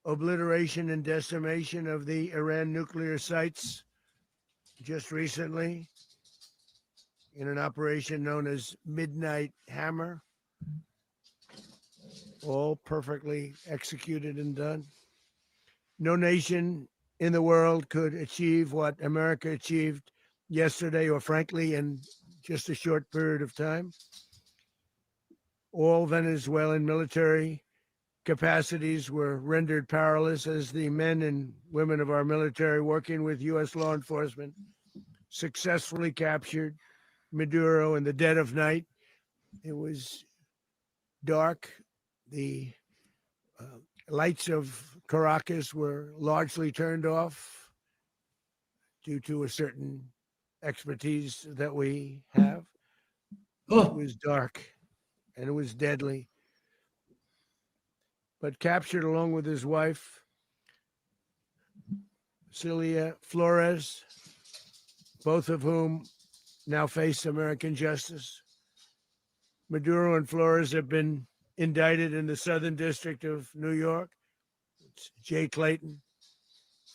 obliteration and decimation of the Iran nuclear sites just recently in an operation known as Midnight Hammer, all perfectly executed and done. No nation in the world could achieve what America achieved yesterday, or frankly, in just a short period of time. All Venezuelan military capacities were rendered powerless as the men and women of our military, working with U.S. law enforcement, successfully captured Maduro in the dead of night. It was dark. The lights of Caracas were largely turned off due to a certain expertise that we have. It was dark and it was deadly. But captured along with his wife, Celia Flores, both of whom now face American justice. Maduro and Flores have been indicted in the Southern District of New York. It's Jay Clayton,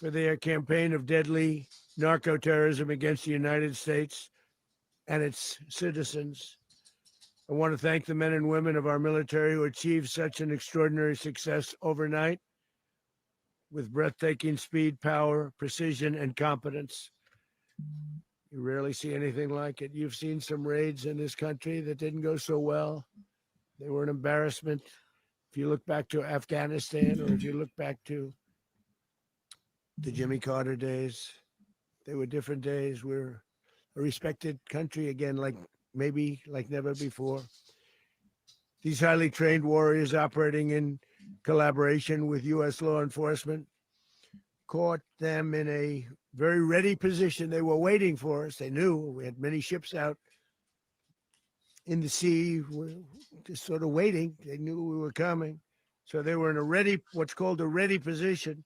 for their campaign of deadly narco-terrorism against the United States and its citizens. I want to thank the men and women of our military who achieved such an extraordinary success overnight with breathtaking speed, power, precision, and competence. You rarely see anything like it. You've seen some raids in this country that didn't go so well. They were an embarrassment. If you look back to Afghanistan, or if you look back to the Jimmy Carter days, they were different days. We're a respected country again, like never before. These highly trained warriors, operating in collaboration with U.S. law enforcement, caught them in a very ready position. They were waiting for us. They knew we had many ships out in the sea, just sort of waiting. They knew we were coming. So they were in what's called a ready position,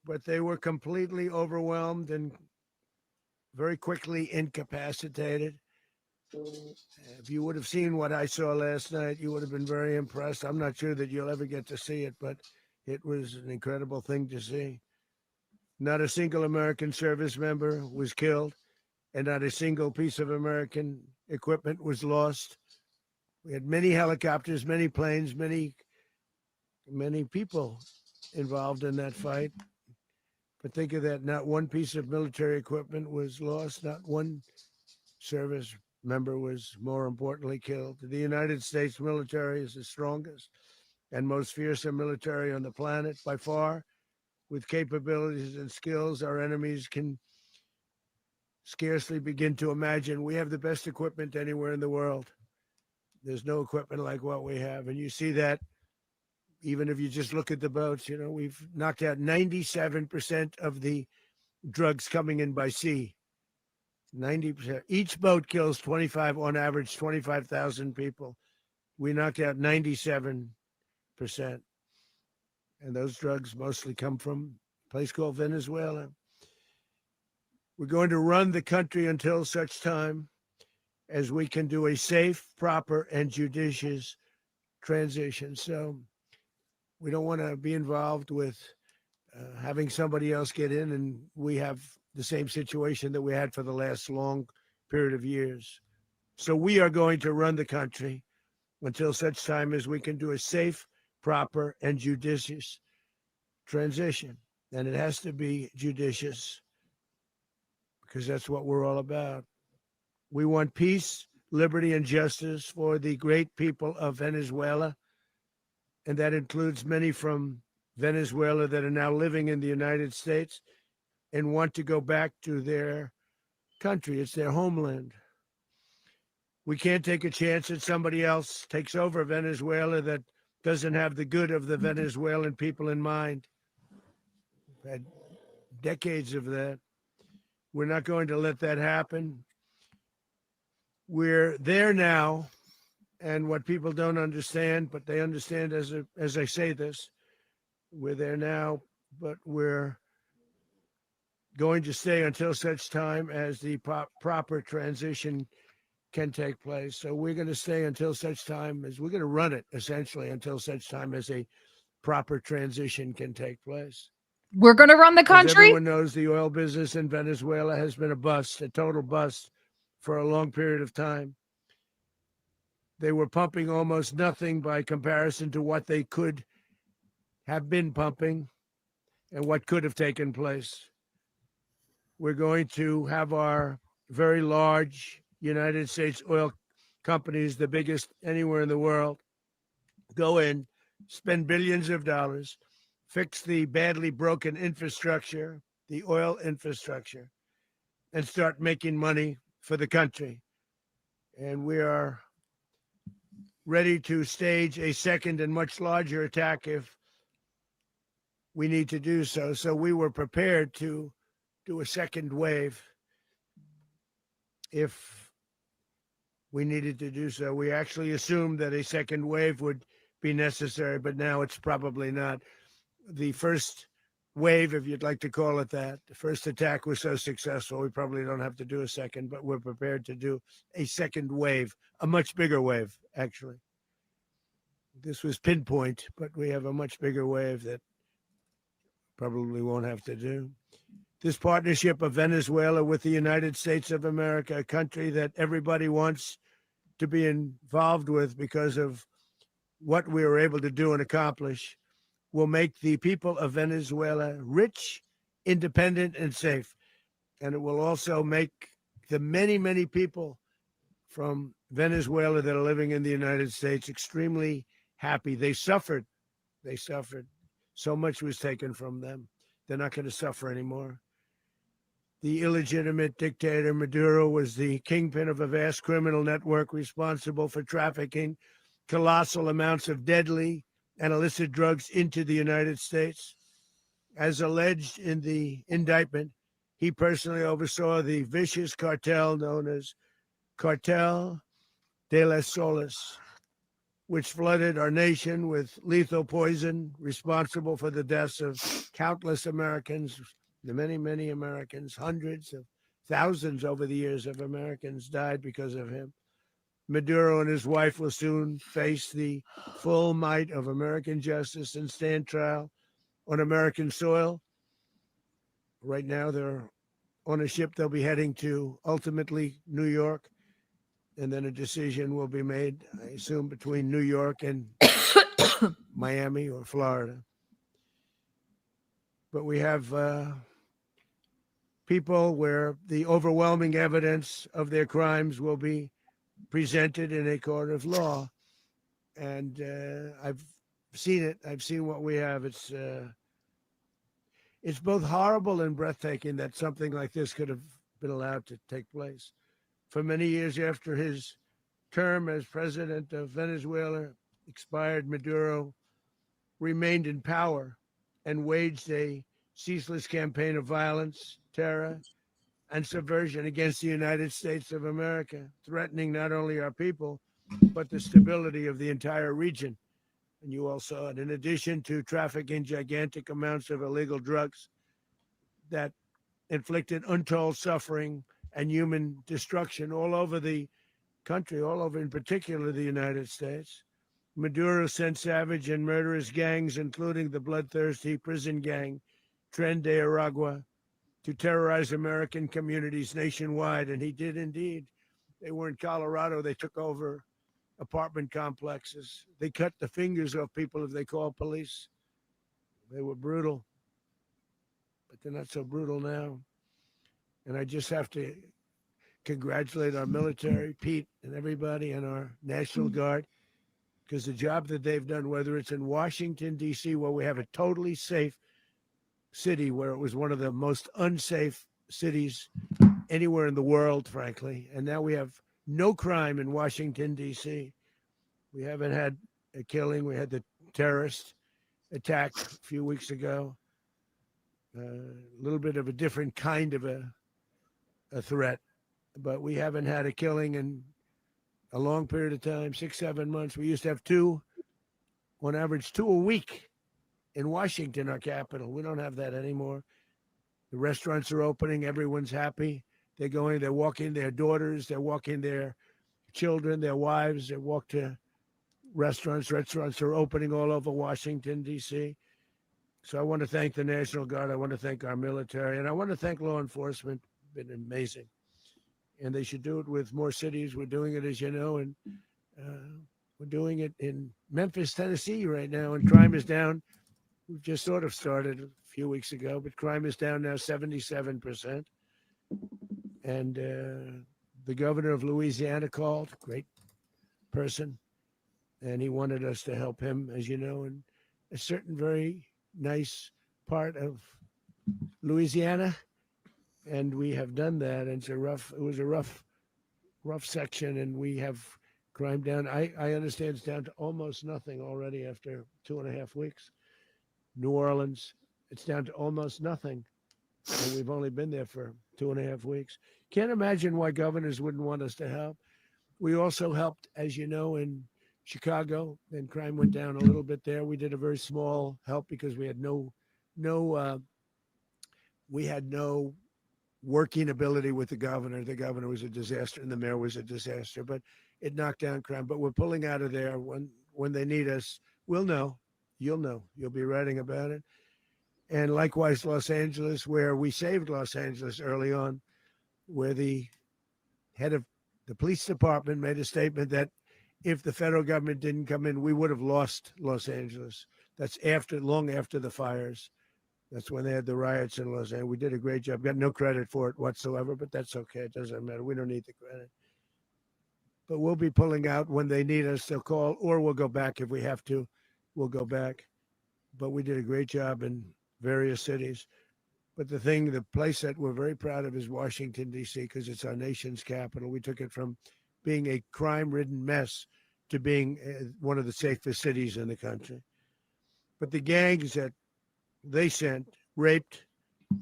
but they were completely overwhelmed and very quickly incapacitated. If you would have seen what I saw last night, you would have been very impressed. I'm not sure that you'll ever get to see it, but it was an incredible thing to see. Not a single American service member was killed, and not a single piece of American equipment was lost. We had many helicopters, many planes, many people involved in that fight. But think of that, not one piece of military equipment was lost, not one service member was, more importantly, killed. The United States military is the strongest and most fearsome military on the planet by far, with capabilities and skills our enemies can scarcely begin to imagine. We have the best equipment anywhere in the world. There's no equipment like what we have. And you see that even if you just look at the boats. We've knocked out 97% of the drugs coming in by sea. 90%. Each boat kills on average, 25,000 people. We knocked out 97%. And those drugs mostly come from a place called Venezuela. We're going to run the country until such time as we can do a safe, proper, and judicious transition. So we don't want to be involved with having somebody else get in, and we have the same situation that we had for the last long period of years. So we are going to run the country until such time as we can do a safe, proper, and judicious transition. and it has to be judicious because that's what we're all about. We want peace, liberty, and justice for the great people of Venezuela, and that includes many from Venezuela that are now living in the United States and want to go back to their country. It's their homeland. We can't take a chance that somebody else takes over Venezuela that doesn't have the good of the Venezuelan people in mind. We've had decades of that. We're not going to let that happen. We're there now, and what people don't understand, but they understand as I say this, we're there now, but we're going to stay until such time as the proper transition can take place. So we're going to stay until such time as we're going to run it essentially until such time as a proper transition can take place. We're going to run the As country. everyone knows, the oil business in Venezuela has been a bust, a total bust for a long period of time. They were pumping almost nothing by comparison to what they could have been pumping and what could have taken place. We're going to have our very large United States oil companies, the biggest anywhere in the world, go in, spend billions of dollars, fix the badly broken infrastructure, the oil infrastructure, and start making money for the country. And we are ready to stage a second and much larger attack if we need to do so. So we were prepared to do a second wave if we needed to do so. We actually assumed that a second wave would be necessary, but now it's probably not. The first wave, if you'd like to call it that, the first attack was so successful, we probably don't have to do a second, but we're prepared to do a second wave, a much bigger wave, actually. This was pinpoint, but we have a much bigger wave that probably won't have to do. This partnership of Venezuela with the United States of America, a country that everybody wants to be involved with because of what we were able to do and accomplish, will make the people of Venezuela rich, independent, and safe. And it will also make the many, many people from Venezuela that are living in the United States extremely happy. They suffered. They suffered. So much was taken from them. They're not going to suffer anymore. The illegitimate dictator Maduro was the kingpin of a vast criminal network responsible for trafficking colossal amounts of deadly and illicit drugs into the United States. As alleged in the indictment, he personally oversaw the vicious cartel known as Cartel de las Solas, which flooded our nation with lethal poison, responsible for the deaths of countless Americans, the many, many Americans, hundreds of thousands over the years of Americans died because of him. Maduro and his wife will soon face the full might of American justice and stand trial on American soil. Right now, they're on a ship they'll be heading to, ultimately, New York. And then a decision will be made, I assume, between New York and Miami or Florida. But we have people where the overwhelming evidence of their crimes will be presented in a court of law. And I've seen it. I've seen what we have. It's both horrible and breathtaking that something like this could have been allowed to take place. For many years after his term as president of Venezuela expired, Maduro remained in power and waged a ceaseless campaign of violence, terror, and subversion against the United States of America, threatening not only our people, but the stability of the entire region. And you all saw it. In addition to trafficking gigantic amounts of illegal drugs that inflicted untold suffering and human destruction all over the country, all over, in particular, the United States, Maduro sent savage and murderous gangs, including the bloodthirsty prison gang, Tren de Aragua, to terrorize American communities nationwide. And he did indeed. They were in Colorado. They took over apartment complexes. They cut the fingers off people if they called police. They were brutal. but they're not so brutal now. And I just have to congratulate our military, Pete, and everybody, and our National Guard, because the job that they've done, whether it's in Washington, D.C., where we have a totally safe city, where it was one of the most unsafe cities anywhere in the world, frankly, and now we have no crime in Washington, D.C. We haven't had a killing. We had the terrorist attack a few weeks ago. A little bit of a different kind of a threat, but we haven't had a killing in a long period of time, 6-7 months. We used to have two, on average, 2 a week in Washington, our capital. We don't have that anymore. The restaurants are opening. Everyone's happy. They're going, they're walking their daughters, they're walking their children, their wives. They walk to restaurants. Restaurants are opening all over Washington, D.C. So I want to thank the National Guard. I want to thank our military. And I want to thank law enforcement. Been amazing. And they should do it with more cities. We're doing it, as you know, and we're doing it in Memphis, Tennessee right now, and crime is down. We've just sort of started a few weeks ago, but crime is down now 77%. And the governor of Louisiana called, great person, and he wanted us to help him, as you know, in a certain very nice part of Louisiana. And we have done that. And it was a rough section, and we have crime down. I understand it's down to almost nothing already after 2.5 weeks. New Orleans, it's down to almost nothing. And we've only been there for 2.5 weeks. Can't imagine why governors wouldn't want us to help. We also helped, as you know, in Chicago, and crime went down a little bit there. We did a very small help because we had no working ability with the governor. The governor was a disaster and the mayor was a disaster, but it knocked down crime. But we're pulling out of there when they need us. We'll know. You'll know. You'll be writing about it. And likewise, Los Angeles, where we saved Los Angeles early on, where the head of the police department made a statement that if the federal government didn't come in, we would have lost Los Angeles. That's long after the fires. That's when they had the riots in Los Angeles. We did a great job. Got no credit for it whatsoever, but that's okay. It doesn't matter. We don't need the credit. But we'll be pulling out when they need us. They'll call, or we'll go back if we have to. We'll go back. But we did a great job in various cities. But the place that we're very proud of is Washington, D.C., because it's our nation's capital. We took it from being a crime-ridden mess to being one of the safest cities in the country. But the gangs that they sent raped,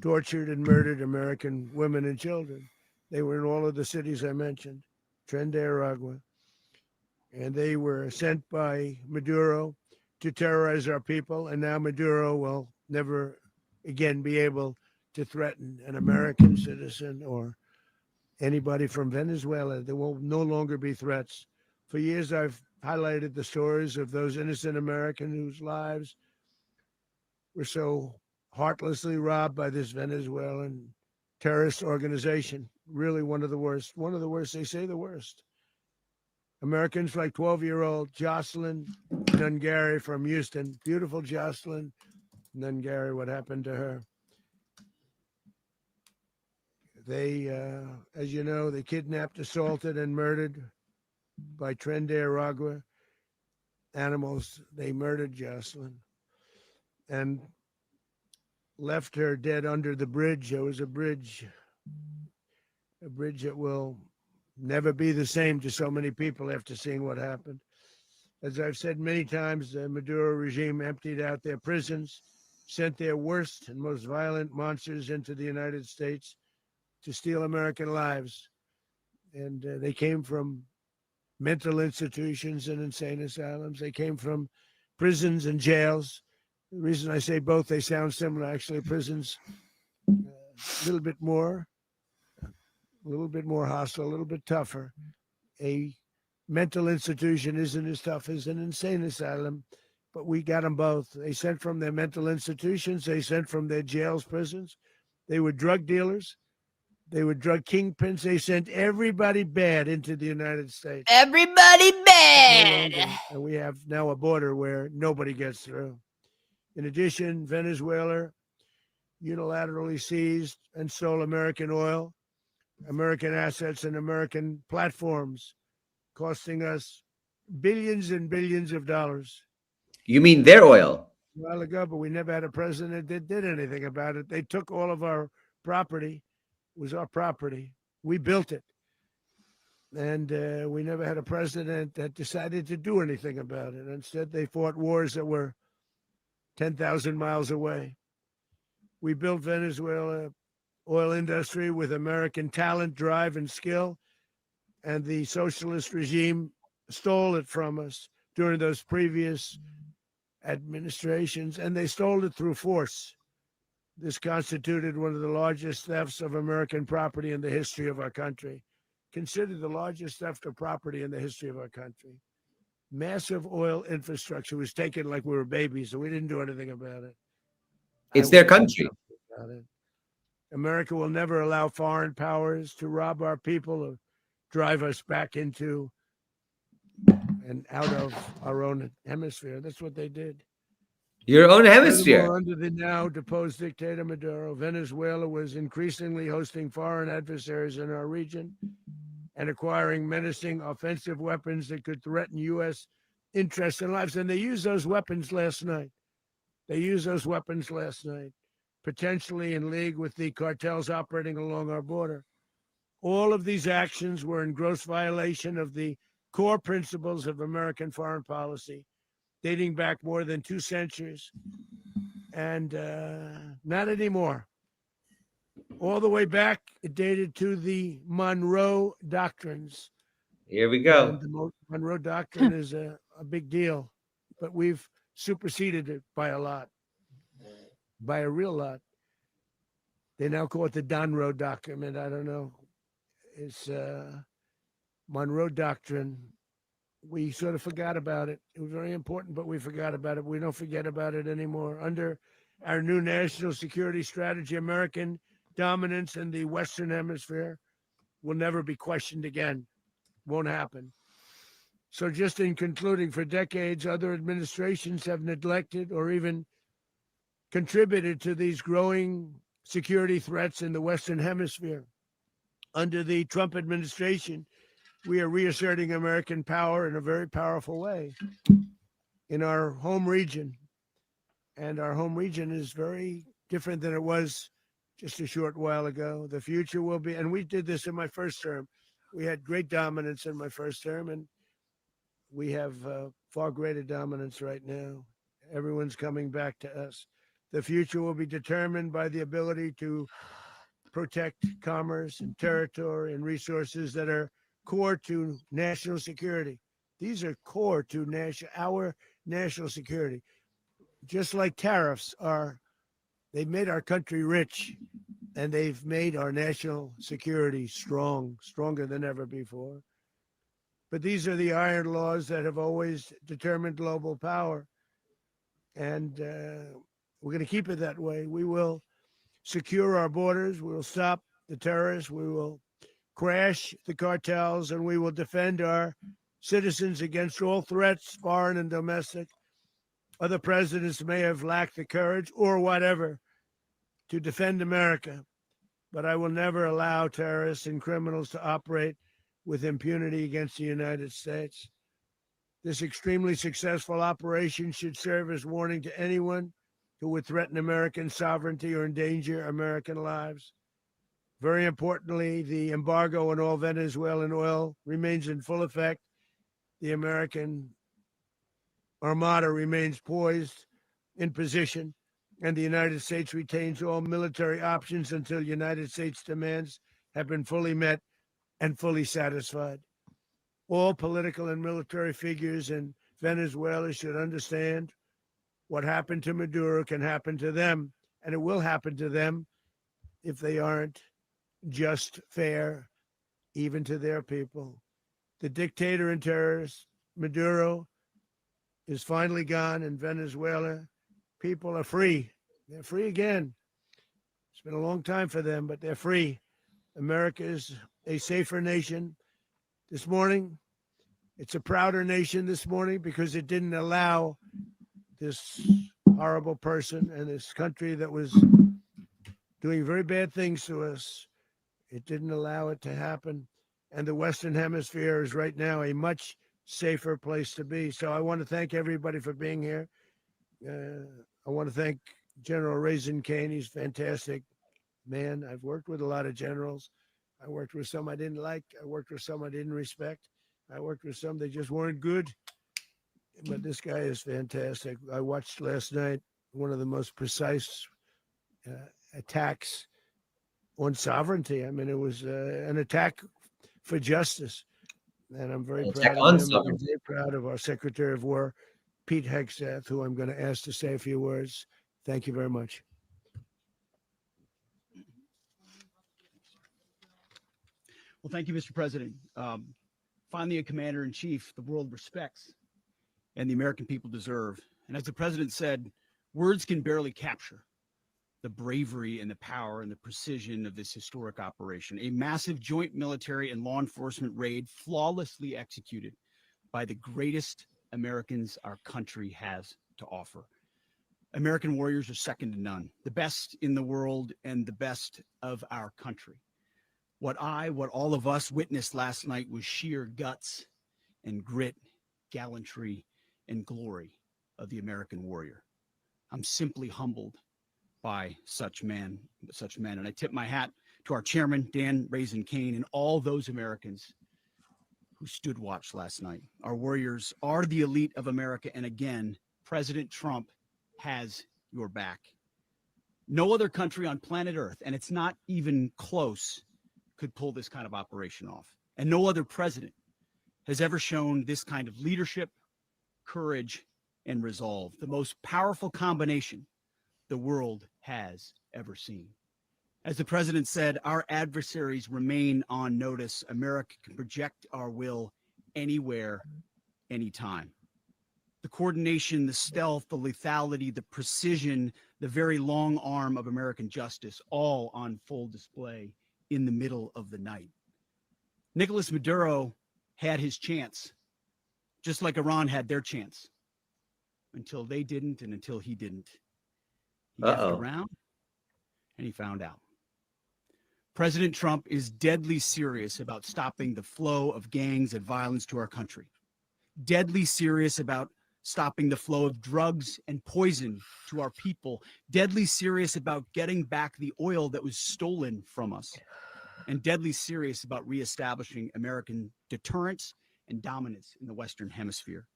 tortured, and murdered American women and children. They were in all of the cities I mentioned, Tren de Aragua. And they were sent by Maduro to terrorize our people. And now Maduro will never again be able to threaten an American citizen or anybody from Venezuela. There will no longer be threats. For years, I've highlighted the stories of those innocent Americans whose lives were so heartlessly robbed by this Venezuelan terrorist organization. Really one of the worst. One of the worst, they say the worst. Americans like 12-year-old Jocelyn Nungari from Houston. Beautiful Jocelyn Nungari, what happened to her? They, as you know, they kidnapped, assaulted, and murdered by Tren de Aragua animals. They murdered Jocelyn and left her dead under the bridge. There was a bridge that will never be the same to so many people after seeing what happened. As I've said many times, the Maduro regime emptied out their prisons, sent their worst and most violent monsters into the United States to steal American lives. And they came from mental institutions and insane asylums. They came from prisons and jails. The reason I say both, they sound similar. Actually, prisons, a little bit more hostile, a little bit tougher. A mental institution isn't as tough as an insane asylum, but we got them both. They sent from their mental institutions. They sent from their jails, prisons. They were drug dealers. They were drug kingpins. They sent everybody bad into the United States. Everybody bad. No longer. And we have now a border where nobody gets through. In addition, Venezuela unilaterally seized and stole American oil, American assets, and American platforms, costing us billions and billions of dollars. You mean their oil? A while ago, but we never had a president that did anything about it. They took all of our property. It was our property. We built it. And we never had a president that decided to do anything about it. Instead, they fought wars that were 10,000 miles away. We built Venezuela oil industry with American talent, drive, and skill. And the socialist regime stole it from us during those previous administrations, and they stole it through force. This constituted one of the largest thefts of American property in the history of our country. Considered the largest theft of property in the history of our country. Massive oil infrastructure was taken like we were babies, and we didn't do anything about it. It's their country. America will never allow foreign powers to rob our people or drive us back into and out of our own hemisphere. That's what they did. Your own hemisphere. Furthermore, under the now deposed dictator Maduro, Venezuela was increasingly hosting foreign adversaries in our region and acquiring menacing offensive weapons that could threaten U.S. interests and lives. And they used those weapons last night. Potentially in league with the cartels operating along our border. All of these actions were in gross violation of the core principles of American foreign policy, dating back more than 2 centuries, and not anymore. All the way back, it dated to the Monroe Doctrines. Here we go. And the Monroe Doctrine is a big deal, but we've superseded it by a lot, by a real lot. They now call it the Monroe Document. I don't know. It's Monroe Doctrine. We sort of forgot about it. It was very important, but we forgot about it. We don't forget about it anymore. Under our new national security strategy, American dominance in the Western Hemisphere will never be questioned again. Won't happen. So just in concluding, for decades, other administrations have neglected or even contributed to these growing security threats in the Western Hemisphere. Under the Trump administration, we are reasserting American power in a very powerful way in our home region. And our home region is very different than it was just a short while ago. The future will be, and we did this in my first term. We had great dominance in my first term, and we have far greater dominance right now. Everyone's coming back to us. The future will be determined by the ability to protect commerce and territory and resources that are core to national security. These are core to our national security. Just like tariffs are, they've made our country rich, and they've made our national security stronger than ever before. But these are the iron laws that have always determined global power. And we're going to keep it that way. We will secure our borders. We will stop the terrorists. We will crash the cartels, and we will defend our citizens against all threats, foreign and domestic. Other presidents may have lacked the courage or whatever to defend America, but I will never allow terrorists and criminals to operate with impunity against the United States. This extremely successful operation should serve as warning to anyone who would threaten American sovereignty or endanger American lives. Very importantly, the embargo on all Venezuelan oil remains in full effect. The American Armada remains poised in position, and the United States retains all military options until United States demands have been fully met and fully satisfied. All political and military figures in Venezuela should understand what happened to Maduro can happen to them, and it will happen to them if they aren't just, fair, even to their people. The dictator and terrorist, Maduro, is finally gone in Venezuela. People are free. They're free again. It's been a long time for them, but they're free. America is a safer nation. This morning, it's a prouder nation this morning because it didn't allow this horrible person and this country that was doing very bad things to us. It didn't allow it to happen. And the Western Hemisphere is right now a much safer place to be. So I want to thank everybody for being here. I want to thank General Raisin Kane. He's fantastic man. I've worked with a lot of generals. I worked with some I didn't like. I worked with some I didn't respect. I worked with some that just weren't good. But this guy is fantastic. I watched last night one of the most precise attacks on sovereignty. I mean, it was an attack for justice. And I'm very proud of him. I'm very proud of our Secretary of War, Pete Hegseth, who I'm going to ask to say a few words. Thank you very much. Well, thank you, Mr. President. Finally, a commander-in-chief the world respects and the American people deserve. And as the president said, words can barely capture the bravery and the power and the precision of this historic operation, a massive joint military and law enforcement raid flawlessly executed by the greatest Americans our country has to offer. American warriors are second to none, the best in the world and the best of our country. What all of us witnessed last night was sheer guts and grit, gallantry, and glory of the American warrior. I'm simply humbled by such men. And I tip my hat to our chairman, Dan Raisin Kane, and all those Americans who stood watch last night. Our warriors are the elite of America. And again, President Trump has your back. No other country on planet Earth, and it's not even close, could pull this kind of operation off. And no other president has ever shown this kind of leadership, courage, and resolve, the most powerful combination the world has ever seen. As the president said, our adversaries remain on notice. America can project our will anywhere, anytime. The coordination, the stealth, the lethality, the precision, the very long arm of American justice, all on full display in the middle of the night. Nicolas Maduro had his chance, just like Iran had their chance, until they didn't and until he didn't. He effed around and he found out. President Trump is deadly serious about stopping the flow of gangs and violence to our country, deadly serious about stopping the flow of drugs and poison to our people, deadly serious about getting back the oil that was stolen from us, and deadly serious about reestablishing American deterrence and dominance in the Western Hemisphere.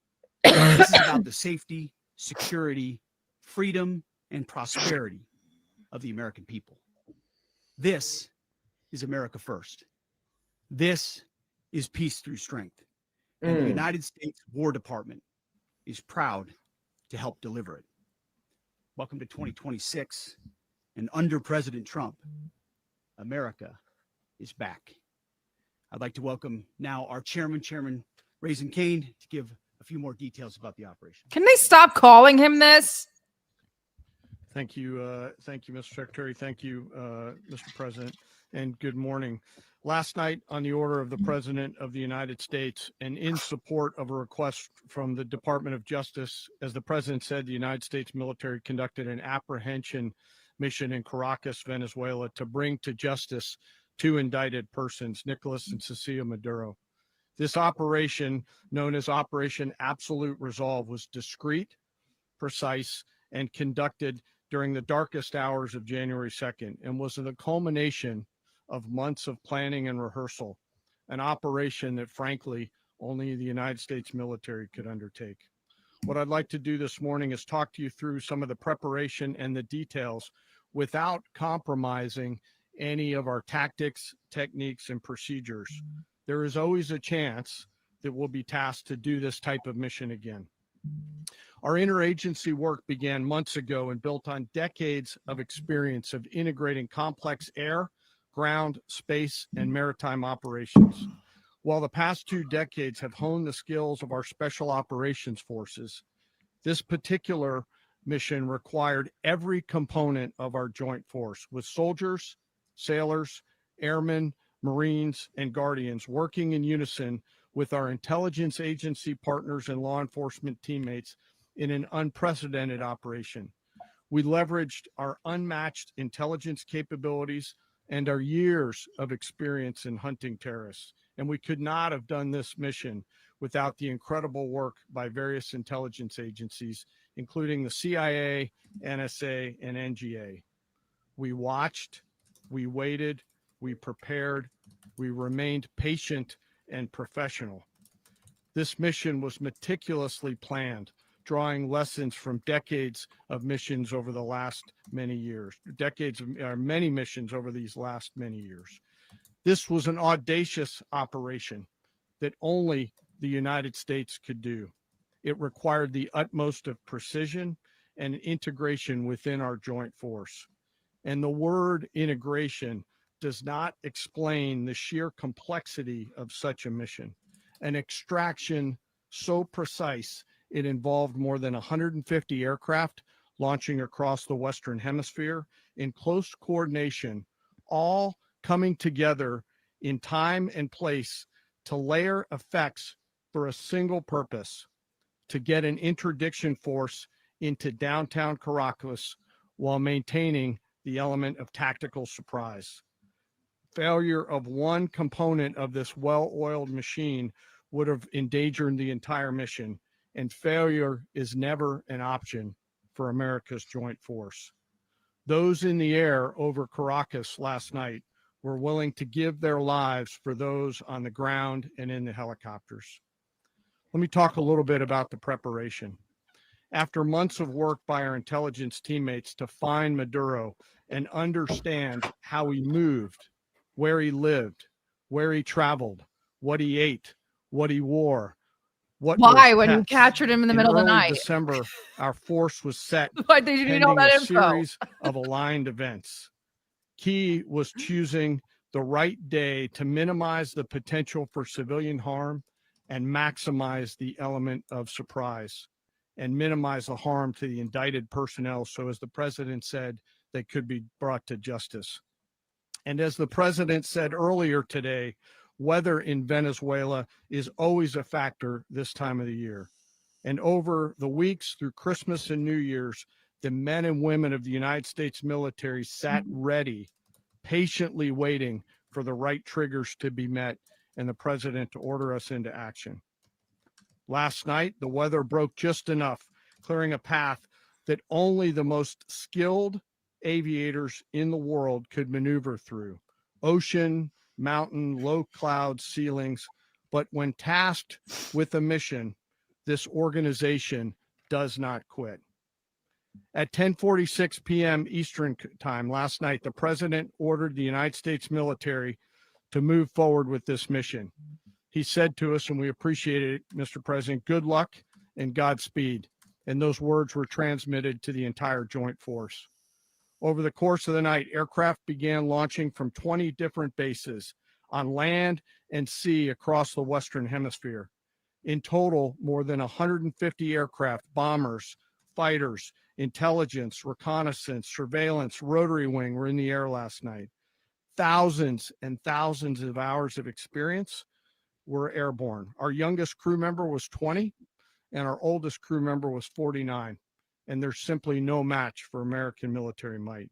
This is about the safety, security, freedom, and prosperity of the American people. This is America first. This is peace through strength. And the United States War Department is proud to help deliver it. Welcome to 2026. And under President Trump, America is back. I'd like to welcome now our Chairman Raisin Kane, to give a few more details about the operation. Can they stop calling him this? Thank you, Mr. Secretary. Thank you, Mr. President, and good morning. Last night, on the order of the President of the United States and in support of a request from the Department of Justice, as the President said, the United States military conducted an apprehension mission in Caracas, Venezuela, to bring to justice two indicted persons, Nicolas and Cecilia Maduro. This operation, known as Operation Absolute Resolve, was discreet, precise, and conducted during the darkest hours of January 2nd, and was the culmination of months of planning and rehearsal, an operation that, frankly, only the United States military could undertake. What I'd like to do this morning is talk to you through some of the preparation and the details without compromising any of our tactics, techniques, and procedures. There is always a chance that we'll be tasked to do this type of mission again. Our interagency work began months ago and built on decades of experience of integrating complex air, ground, space, and maritime operations. While the past 2 decades have honed the skills of our special operations forces, this particular mission required every component of our joint force, with soldiers, sailors, airmen, Marines, and Guardians working in unison with our intelligence agency partners and law enforcement teammates in an unprecedented operation. We leveraged our unmatched intelligence capabilities and our years of experience in hunting terrorists. And we could not have done this mission without the incredible work by various intelligence agencies, including the CIA, NSA, and NGA. We watched, we waited, we prepared, we remained patient and professional. This mission was meticulously planned, drawing lessons from decades of missions over the last many years, many missions over these last many years. This was an audacious operation that only the United States could do. It required the utmost of precision and integration within our joint force. And the word integration does not explain the sheer complexity of such a mission. An extraction so precise, it involved more than 150 aircraft launching across the Western Hemisphere in close coordination, all coming together in time and place to layer effects for a single purpose: to get an interdiction force into downtown Caracas while maintaining the element of tactical surprise. Failure of one component of this well-oiled machine would have endangered the entire mission, and failure is never an option for America's joint force. Those in the air over Caracas last night were willing to give their lives for those on the ground and in the helicopters. Let me talk a little bit about the preparation. After months of work by our intelligence teammates to find Maduro and understand how he moved, where he lived, where he traveled, what he ate, what he wore, why when you captured him in the middle of the night. In early December, our force was set Why did you need all that a info? series of aligned events. Key was choosing the right day to minimize the potential for civilian harm and maximize the element of surprise, and minimize the harm to the indicted personnel, so as the president said, they could be brought to justice. And as the president said earlier today, weather in Venezuela is always a factor this time of the year. And over the weeks through Christmas and New Year's, the men and women of the United States military sat ready, patiently waiting for the right triggers to be met and the president to order us into action. Last night, the weather broke just enough, clearing a path that only the most skilled aviators in the world could maneuver through. Ocean, mountain, low cloud ceilings. But when tasked with a mission, this organization does not quit. At 10:46 p.m. Eastern time last night, the president ordered the United States military to move forward with this mission. He said to us, and we appreciate it, Mr. President, good luck and Godspeed. And those words were transmitted to the entire joint force. Over the course of the night, aircraft began launching from 20 different bases on land and sea across the Western Hemisphere. In total, more than 150 aircraft, bombers, fighters, intelligence, reconnaissance, surveillance, rotary wing were in the air last night. Thousands and thousands of hours of experience were airborne. Our youngest crew member was 20, and our oldest crew member was 49. And there's simply no match for American military might.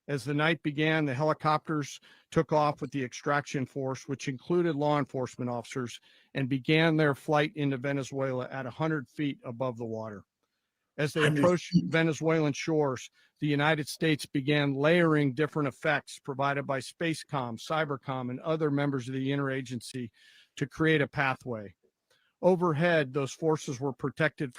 As the night began, the helicopters took off with the extraction force, which included law enforcement officers, and began their flight into Venezuela at 100 feet above the water. As they approached Venezuelan shores, the United States began layering different effects provided by Spacecom, Cybercom, and other members of the interagency to create a pathway. Overhead, those forces were protected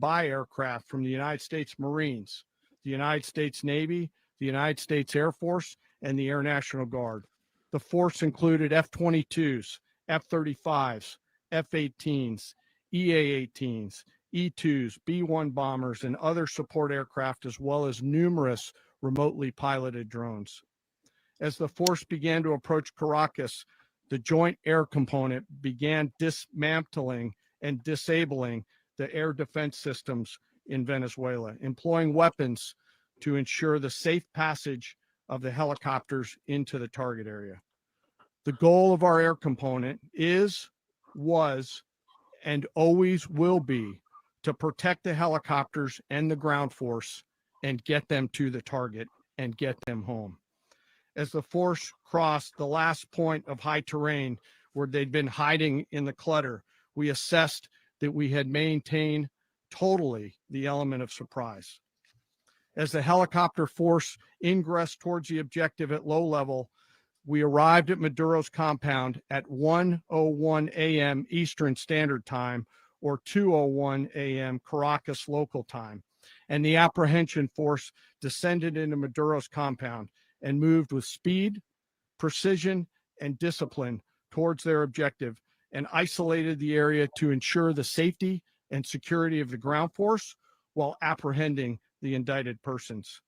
by aircraft from the United States Marines, the United States Navy, the United States Air Force, and the Air National Guard. The force included F-22s, F-35s, F-18s, EA-18s, E-2s, B-1 bombers, and other support aircraft, as well as numerous remotely piloted drones. As the force began to approach Caracas, the Joint Air Component began dismantling and disabling the air defense systems in Venezuela, employing weapons to ensure the safe passage of the helicopters into the target area. The goal of our air component was, and always will be to protect the helicopters and the ground force and get them to the target and get them home. As the force crossed the last point of high terrain where they'd been hiding in the clutter, we assessed that we had maintained totally the element of surprise. As the helicopter force ingressed towards the objective at low level, we arrived at Maduro's compound at 1:01 a.m. Eastern Standard Time, or 2:01 a.m. Caracas local time, and the apprehension force descended into Maduro's compound and moved with speed, precision, and discipline towards their objective and isolated the area to ensure the safety and security of the ground force while apprehending the indicted persons.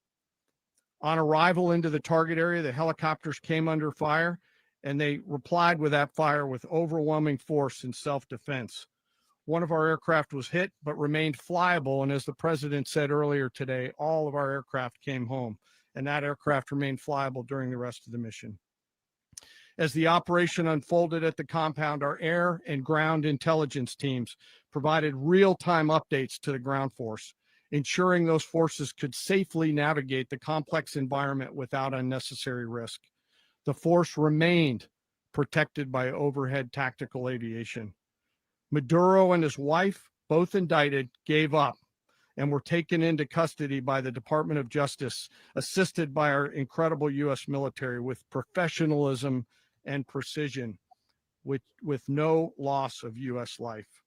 On arrival into the target area, the helicopters came under fire, and they replied with that fire with overwhelming force in self-defense. One of our aircraft was hit, but remained flyable, and as the president said earlier today, all of our aircraft came home, and that aircraft remained flyable during the rest of the mission. As the operation unfolded at the compound, our air and ground intelligence teams provided real-time updates to the ground force, ensuring those forces could safely navigate the complex environment without unnecessary risk. The force remained protected by overhead tactical aviation. Maduro and his wife, both indicted, gave up and were taken into custody by the Department of Justice, assisted by our incredible U.S. military with professionalism and precision, with no loss of U.S. life.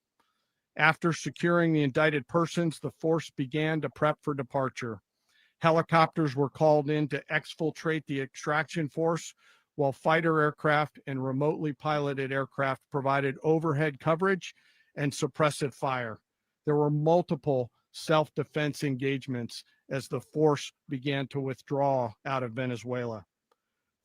After securing the indicted persons, the force began to prep for departure. Helicopters were called in to exfiltrate the extraction force, while fighter aircraft and remotely piloted aircraft provided overhead coverage and suppressive fire. There were multiple self-defense engagements as the force began to withdraw out of Venezuela.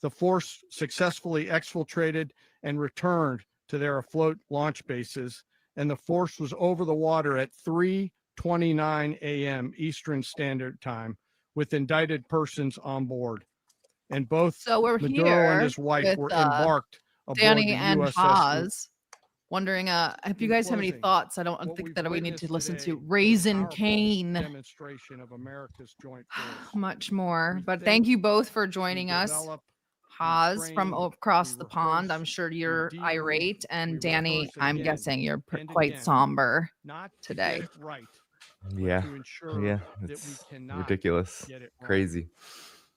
The force successfully exfiltrated and returned to their afloat launch bases, and the force was over the water at 3:29 a.m. Eastern Standard Time with indicted persons on board. And both Maduro and his wife were embarked aboard Danny the and USS. Haas. Wondering, if you guys have any thoughts, I don't think that we need to listen to Raisin Cane Demonstration of America's joint force. much more. But thank you both for joining us. Haas from across the pond, I'm sure you're irate, and Danny, I'm guessing you're quite somber today. Yeah, it's ridiculous, crazy.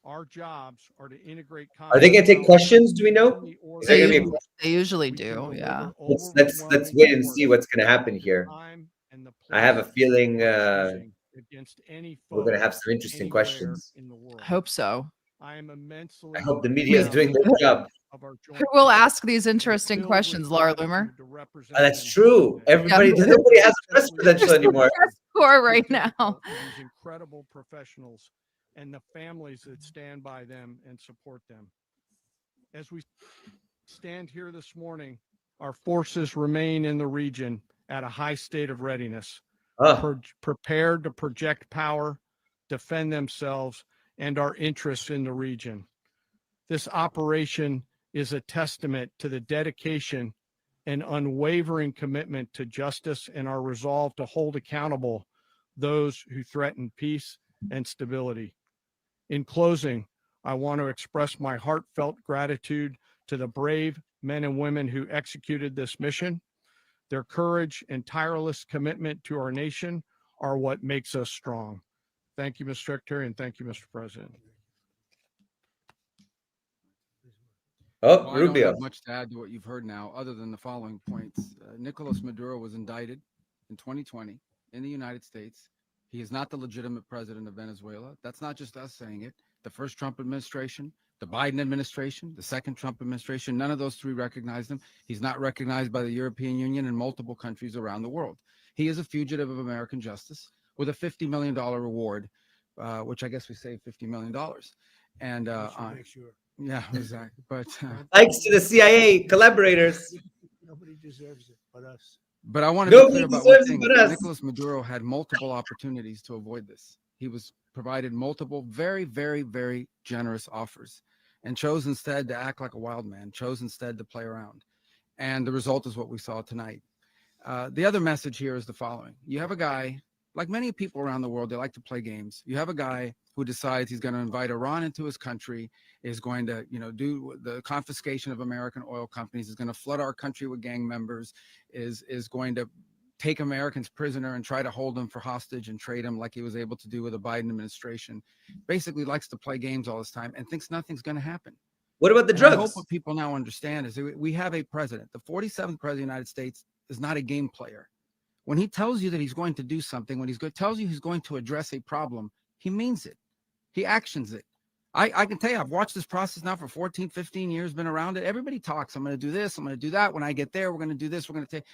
Our jobs are to integrate. Are they going to take questions? Do we know? Is there going to be a question? They usually do, yeah. Let's wait and see what's going to happen here. I have a feeling we're going to have some interesting questions. I hope so. I hope the media is doing their job. Who will ask these interesting questions, Laura Loomer? That's true. Nobody has a press credential anymore. Score right now. These incredible professionals and the families that stand by them and support them. As we stand here this morning, our forces remain in the region at a high state of readiness, prepared to project power, defend themselves, and our interests in the region. This operation is a testament to the dedication and unwavering commitment to justice and our resolve to hold accountable those who threaten peace and stability. In closing, I want to express my heartfelt gratitude to the brave men and women who executed this mission. Their courage and tireless commitment to our nation are what makes us strong. Thank you, Mr. Secretary, and thank you, Mr. President. Well, Rubio. I don't have much to add to what you've heard now, other than the following points. Nicolas Maduro was indicted in 2020 in the United States. He is not the legitimate president of Venezuela. That's not just us saying it. The first Trump administration, the Biden administration, the second Trump administration, none of those three recognized him. He's not recognized by the European Union and multiple countries around the world. He is a fugitive of American justice with a $50 million reward, which I guess we saved $50 million. And yeah, exactly. But thanks to the CIA collaborators. Nobody deserves it but us. But I want to be clear about one thing. Nicolas Maduro had multiple opportunities to avoid this. He was provided multiple very, very, very generous offers and chose instead to act like a wild man, chose instead to play around. And the result is what we saw tonight. The other message here is the following. You have a guy, like many people around the world, they like to play games. You have a guy who decides he's going to invite Iran into his country, is going to, do the confiscation of American oil companies, is going to flood our country with gang members, is going to take Americans prisoner and try to hold them for hostage and trade them like he was able to do with the Biden administration. Basically likes to play games all this time and thinks nothing's going to happen. What about the drugs? drugs? I hope what people now understand is that we have a president. The 47th president of the United States is not a game player. When he tells you that he's going to do something, when tells you he's going to address a problem, he means it. He actions it. I can tell you, I've watched this process now for 14, 15 years, been around it. Everybody talks. I'm going to do this. I'm going to do that. When I get there, we're going to do this. We're going to take.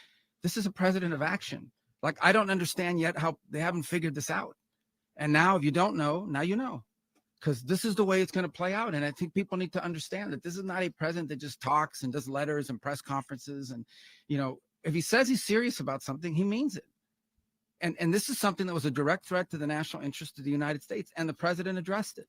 This is a president of action. Like, I don't understand yet how they haven't figured this out. And now, if you don't know, now you know. Because this is the way it's going to play out. And I think people need to understand that this is not a president that just talks and does letters and press conferences. And, if he says he's serious about something, he means it. And this is something that was a direct threat to the national interest of the United States. And the president addressed it.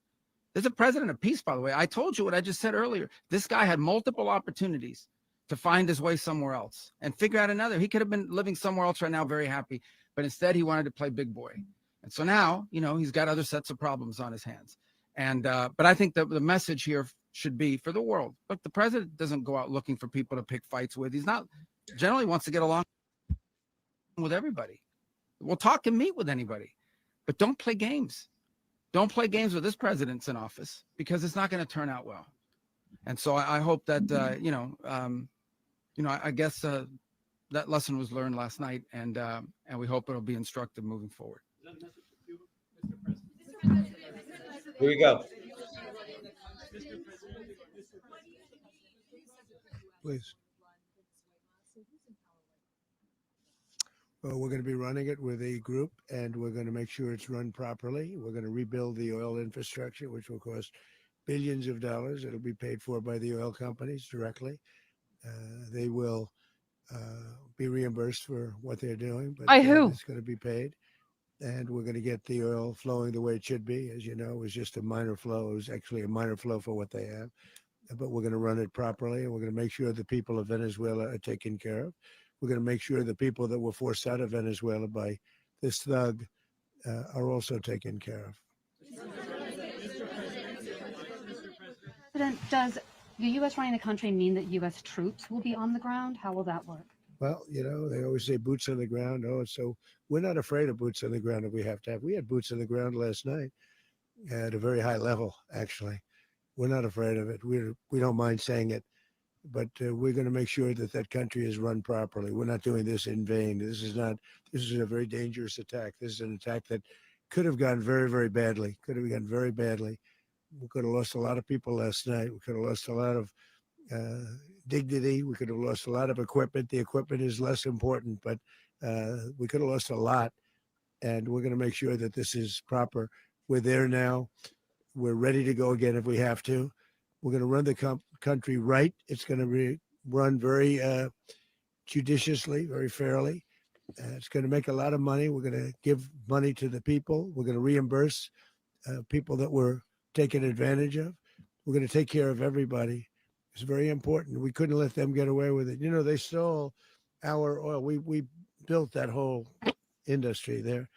There's a president of peace, by the way. I told you what I just said earlier. This guy had multiple opportunities to find his way somewhere else and figure out another. He could have been living somewhere else right now, very happy. But instead, he wanted to play big boy. And so now, he's got other sets of problems on his hands. And but I think the message here should be for the world. Look, the president doesn't go out looking for people to pick fights with. He's not generally wants to get along with everybody. We'll talk and meet with anybody, but don't play games. Don't play games with this president's in office, because it's not going to turn out well. And so I hope that I guess that lesson was learned last night, and we hope it'll be instructive moving forward. Here we go. Please. Well, we're going to be running it with a group, and we're going to make sure it's run properly. We're going to rebuild the oil infrastructure, which will cost billions of dollars. It'll be paid for by the oil companies directly. They will be reimbursed for what they're doing, but it's going to be paid. And we're going to get the oil flowing the way it should be. As you know, it was just a minor flow. It was actually a minor flow for what they have. But we're going to run it properly, and we're going to make sure the people of Venezuela are taken care of. We're going to make sure the people that were forced out of Venezuela by this thug are also taken care of. President, does the U.S. running the country mean that U.S. troops will be on the ground? How will that work? Well, they always say boots on the ground. So we're not afraid of boots on the ground if we have to have. We had boots on the ground last night at a very high level, actually. We're not afraid of it. We don't mind saying it. But we're going to make sure that that country is run properly. We're not doing this in vain. This is a very dangerous attack. This is an attack that could have gone very, very badly. Could have gone very badly. We could have lost a lot of people last night. We could have lost a lot of dignity. We could have lost a lot of equipment. The equipment is less important, but we could have lost a lot. And we're going to make sure that this is proper. We're there now. We're ready to go again if we have to. We're going to run the country right. It's going to be run very judiciously, very fairly. It's going to make a lot of money. We're going to give money to the people. We're going to reimburse people that were taken advantage of. We're going to take care of everybody. It's very important. We couldn't let them get away with it. They stole our oil. We built that whole industry there.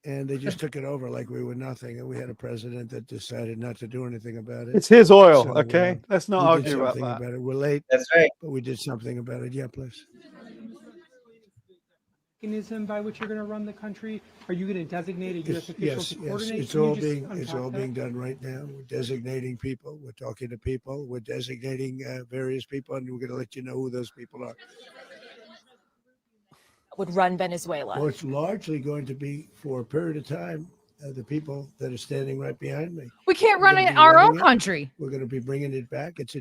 And they just took it over like we were nothing. And we had a president that decided not to do anything about it. It's his oil, okay? Let's not argue about that. About it. We're late. That's right. But we did something about it. Yeah, please. Mechanism by which you're going to run the country? Are you going to designate a U.S. official to coordinate? It's all being done right now. We're designating people. We're talking to people. We're designating various people, and we're going to let you know who those people are. Would run Venezuela? Well, it's largely going to be for a period of time. The people that are standing right behind me. We can't run our own country. We're going to be bringing it back. It's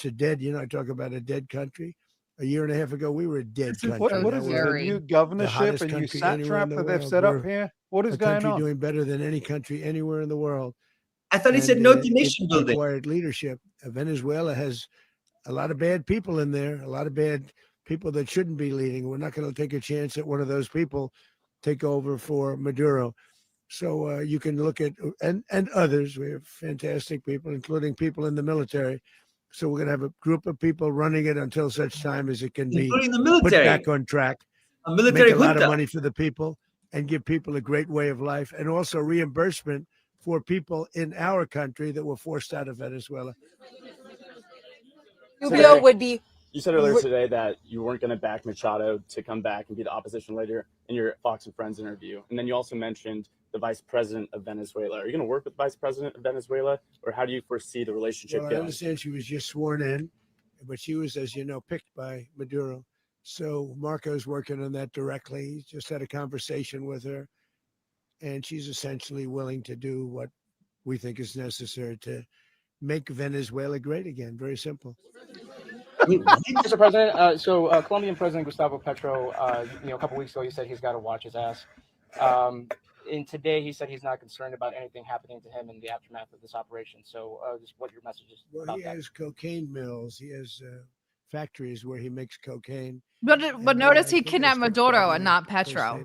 a dead. I talk about a dead country. A year and a half ago, we were a dead country. What is the new governorship and new satrap that they've set up here? What is going on? Country doing better than any country anywhere in the world. I thought he said no to nation building. Required leadership. Venezuela has a lot of bad people in there. A lot of bad people that shouldn't be leading. We're not going to take a chance that one of those people take over for Maduro. So you can look at and others. We have fantastic people, including people in the military. So we're going to have a group of people running it until such time as it can be put back on track. A military make a lot of junta. money for the people and give people a great way of life, and also reimbursement for people in our country that were forced out of Venezuela. Rubio would be. You said earlier today that you weren't going to back Machado to come back and be the opposition leader in your Fox and Friends interview. And then you also mentioned the vice president of Venezuela. Are you going to work with the vice president of Venezuela, or how do you foresee the relationship Well, I understand she was just sworn in, but she was, as you know, picked by Maduro. So Marco's working on that directly. He just had a conversation with her, and she's essentially willing to do what we think is necessary to make Venezuela great again. Very simple. Mr. President, Colombian President Gustavo Petro, a couple weeks ago, he said he's got to watch his ass. And today, he said he's not concerned about anything happening to him in the aftermath of this operation. So, just what your message is about he has cocaine mills. He has factories where he makes cocaine. But notice he kidnapped Maduro and not Petro.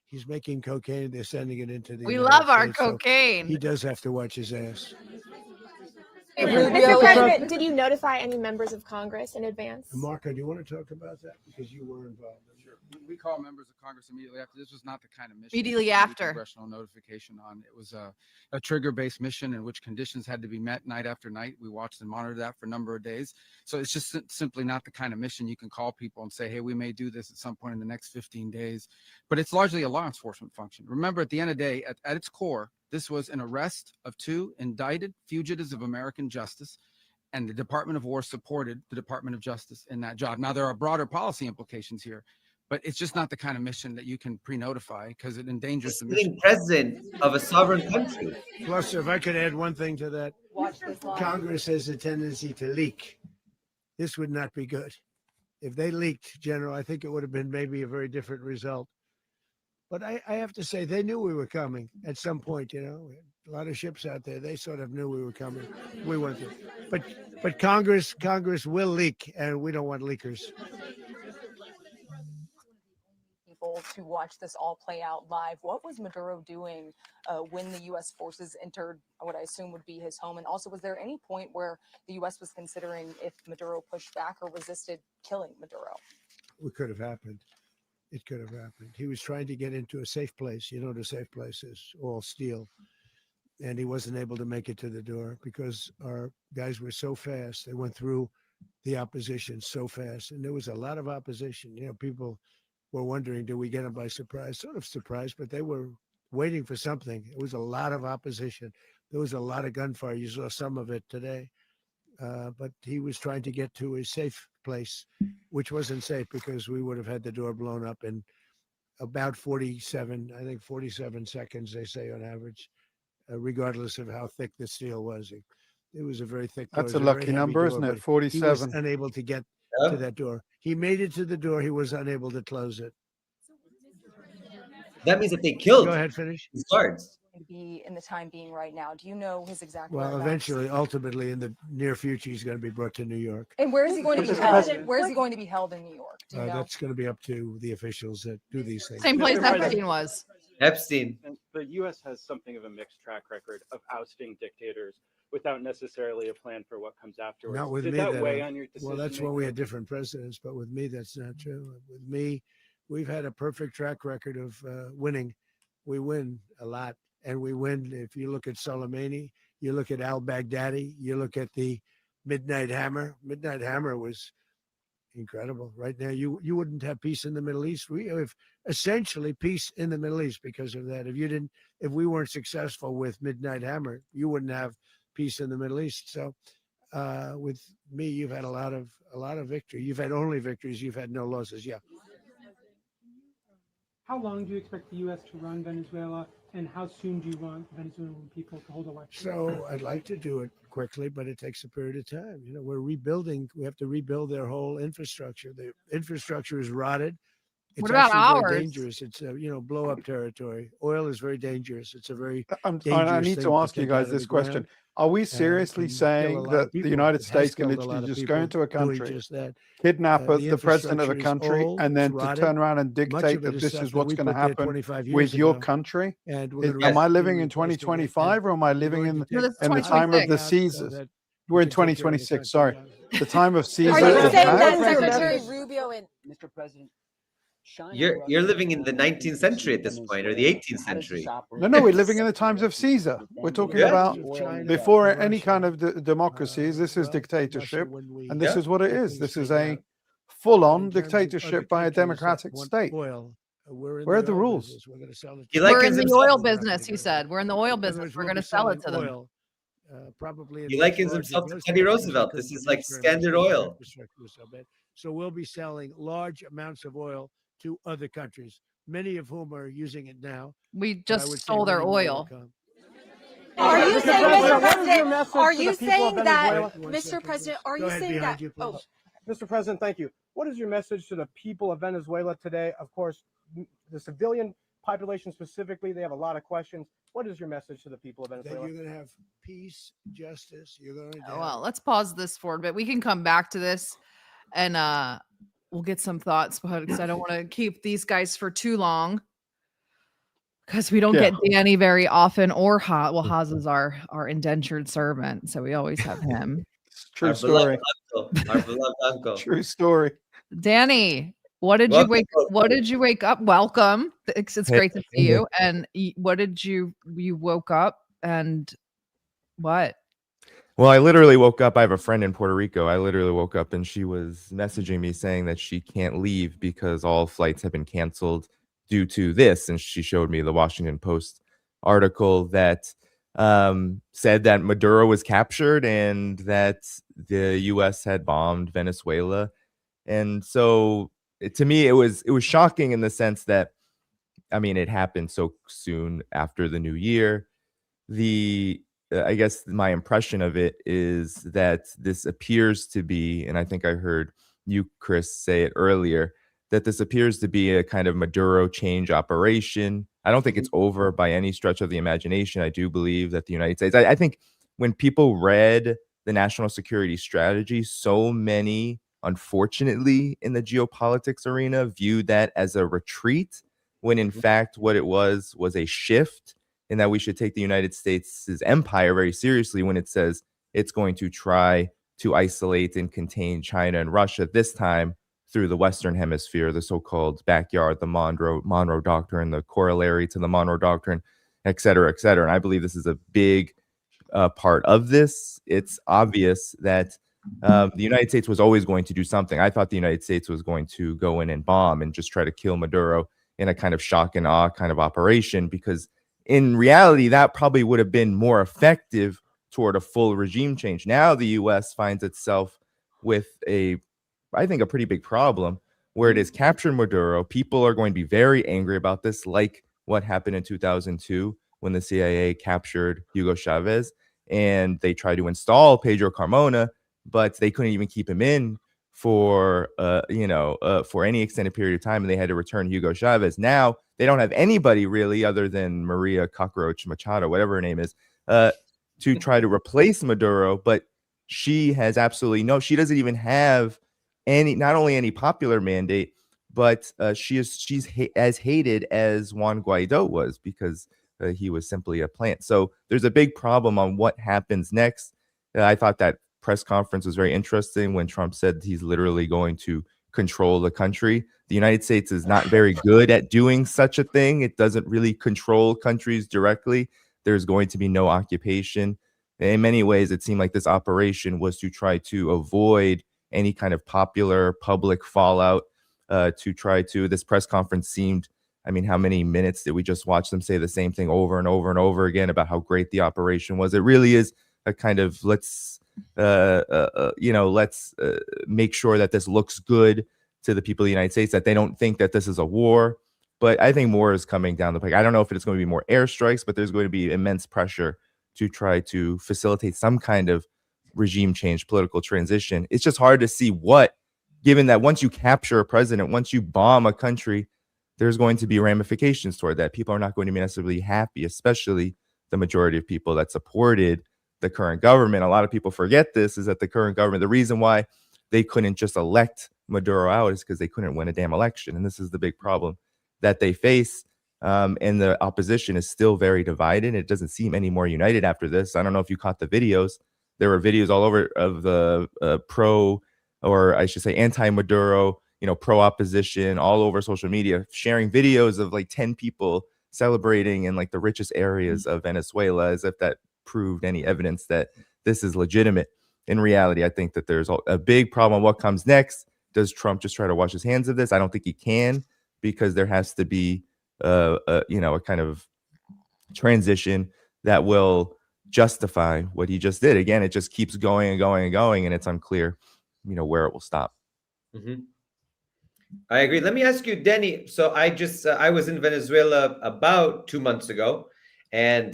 He's making cocaine. They're sending it into the. We United love our States, so cocaine. he does have to watch his ass. Mr. President, did you notify any members of Congress in advance? Marco, do you want to talk about that? Because you were involved. Sure. We call members of Congress immediately after. This was not the kind of mission. Immediately after. Congressional notification on. It was a trigger-based mission in which conditions had to be met night after night. We watched and monitored that for a number of days. So it's just simply not the kind of mission you can call people and say, hey, we may do this at some point in the next 15 days. But it's largely a law enforcement function. Remember, at the end of the day, at its core, this was an arrest of 2 indicted fugitives of American justice, and the Department of War supported the Department of Justice in that job. Now, there are broader policy implications here, but it's just not the kind of mission that you can pre-notify because it endangers the mission. President of a sovereign country. Plus, if I could add one thing to that, Congress has a tendency to leak. This would not be good. If they leaked, General, I think it would have been maybe a very different result. But I have to say, they knew we were coming at some point, a lot of ships out there. They sort of knew we were coming. We went there. But Congress will leak, and we don't want leakers. People to watch this all play out live. What was Maduro doing when the U.S. forces entered what I assume would be his home? And also, was there any point where the U.S. was considering if Maduro pushed back or resisted killing Maduro? It could have happened. It could have happened. He was trying to get into a safe place. You know what a safe place is, all steel. And he wasn't able to make it to the door because our guys were so fast. They went through the opposition so fast. And there was a lot of opposition. People were wondering, do we get him by surprise? Sort of surprised, but they were waiting for something. It was a lot of opposition. There was a lot of gunfire. You saw some of it today. But he was trying to get to a safe place, which wasn't safe because we would have had the door blown up in about 47 seconds, they say on average, regardless of how thick the steel was. It was a very thick door. That's a lucky number, isn't it? 47. He was unable to get to that door. He made it to the door. He was unable to close it. That means that they killed. Go ahead, finish. His guards. Be in the time being right now. Do you know his exact Well, whereabouts? eventually, ultimately, in the near future, he's going to be brought to New York. And where is he going to be held? Where is he going to be held in New York? Do you know? That's going to be up to the officials that do these things. Same place Epstein was. Epstein. The U.S. has something of a mixed track record of ousting dictators without necessarily a plan for what comes afterwards. Not with Did me. that weigh on your decision? Well, that's when we had different presidents, but with me, that's not true. With me, we've had a perfect track record of winning. We win a lot. And we win. If you look at Soleimani, you look at al-Baghdadi, you look at the Midnight Hammer. Midnight Hammer was incredible. Right now, you wouldn't have peace in the Middle East. We have essentially peace in the Middle East because of that. If we weren't successful with Midnight Hammer, you wouldn't have peace in the Middle East. So, with me, you've had a lot of victory. You've had only victories. You've had no losses. Yeah. How long do you expect the U.S. to run Venezuela, and how soon do you want Venezuelan people to hold elections? So I'd like to do it quickly, but it takes a period of time. We're rebuilding. We have to rebuild their whole infrastructure. The infrastructure is rotted. It's What about actually very ours? dangerous. It's blow up territory. Oil is very dangerous. It's a very I dangerous need thing to ask you take out guys of this the question. ground. Are we seriously Can kill a saying lot of that the people. United It has States can killed a lot literally of just people go into a doing country, just that. kidnap The the president of a infrastructure is country, old, and it's then to rotted. turn around and Much dictate of it that is this stuff is that what's we going to put there happen 25 years with your ago, country? and we're gonna Am I be living in replacing it. 2025 or am I living in No, that's the time of the 2026. Caesars? that We're in can take care of the 2026. country. Sorry, the time of Caesar Are you is saying past. that Secretary Rubio and Mr. President, You're living in the 19th century at this point, or the 18th century. No, we're living in the times of Caesar. We're talking about before any kind of democracies. This is dictatorship, and this is what it is. This is a full-on dictatorship by a democratic state. Where are the rules? We're in the oil business, he said. We're in the oil business. We're going to sell it to them. Probably He likens himself to Teddy Roosevelt. This is like Standard Oil. So we'll be selling large amounts of oil to other countries, many of whom are using it now. We just stole their oil. Are you saying, Mr. President, are to you the people of saying that, Venezuela? Mr. President, are you saying that, oh, Mr. President, thank you. What is your message to the people of Venezuela today? Of course, the civilian population specifically, they have a lot of questions. What is your message to the people of Venezuela? That you're going to have peace, justice. You're going to Well, let's pause this for a bit. We can come back to this and we'll get some thoughts because I don't want to keep these guys for too long because we don't get Danny very often or Haas. Well, Haas is our indentured servant, so we always have him. True story. Our beloved uncle. True story. Danny, what did you wake up? Welcome. It's great to see you. And what did you woke up and what? Well, I literally woke up. I have a friend in Puerto Rico. I literally woke up and she was messaging me saying that she can't leave because all flights have been canceled due to this. And she showed me the Washington Post article that said that Maduro was captured and that the U.S. had bombed Venezuela. And so to me, it was shocking in the sense that, I mean, it happened so soon after the new year. I guess my impression of it is that this appears to be, and I think I heard you, Chris, say it earlier, that this appears to be a kind of Maduro change operation. I don't think it's over by any stretch of the imagination. I do believe that the United States, I think when people read the national security strategy, so many, unfortunately, in the geopolitics arena viewed that as a retreat, when in fact what it was a shift, and that we should take the United States' empire very seriously when it says it's going to try to isolate and contain China and Russia, this time through the Western Hemisphere, the so-called backyard, the Monroe Doctrine, the corollary to the Monroe Doctrine, et cetera, et cetera. And I believe this is a big part of this. It's obvious that the United States was always going to do something. I thought the United States was going to go in and bomb and just try to kill Maduro in a kind of shock and awe kind of operation, because in reality, that probably would have been more effective toward a full regime change. Now the U.S. finds itself with I think, a pretty big problem where it is captured Maduro. People are going to be very angry about this, like what happened in 2002 when the CIA captured Hugo Chavez and they tried to install Pedro Carmona, but they couldn't even keep him in for any extended period of time, and they had to return Hugo Chavez. Now they don't have anybody really other than Maria Cockroach Machado, whatever her name is, to try to replace Maduro. But she has absolutely she doesn't even have not only any popular mandate, but she's as hated as Juan Guaido was, because he was simply a plant. So there's a big problem on what happens next. I thought that press conference was very interesting when Trump said he's literally going to control the country. The United States is not very good at doing such a thing. It doesn't really control countries directly. There's going to be no occupation. In many ways, it seemed like this operation was to try to avoid any kind of popular public fallout, this press conference seemed, I mean, how many minutes did we just watch them say the same thing over and over and over again about how great the operation was? It really is a kind of let's make sure that this looks good to the people of the United States, that they don't think that this is a war. But I think more is coming down the pike. I don't know if it's going to be more airstrikes, but there's going to be immense pressure to try to facilitate some kind of regime change, political transition. It's just hard to see given that once you capture a president, once you bomb a country, there's going to be ramifications toward that. People are not going to be necessarily happy, especially the majority of people that supported the current government. A lot of people forget this, is that the current government, the reason why they couldn't just elect Maduro out is because they couldn't win a damn election. And this is the big problem that they face. And the opposition is still very divided. It doesn't seem any more united after this. I don't know if you caught the videos. There were videos all over of the pro, or I should say anti-Maduro pro-opposition all over social media, sharing videos of like 10 people celebrating in like the richest areas of Venezuela, as if that proved any evidence that this is legitimate. In reality, I think that there's a big problem on what comes next. Does Trump just try to wash his hands of this? I don't think he can, because there has to be a kind of transition that will justify what he just did. Again, it just keeps going and going and going, and it's unclear, where it will stop. Mm-hmm. I agree. Let me ask you, Denny. So I was in Venezuela about 2 months ago, and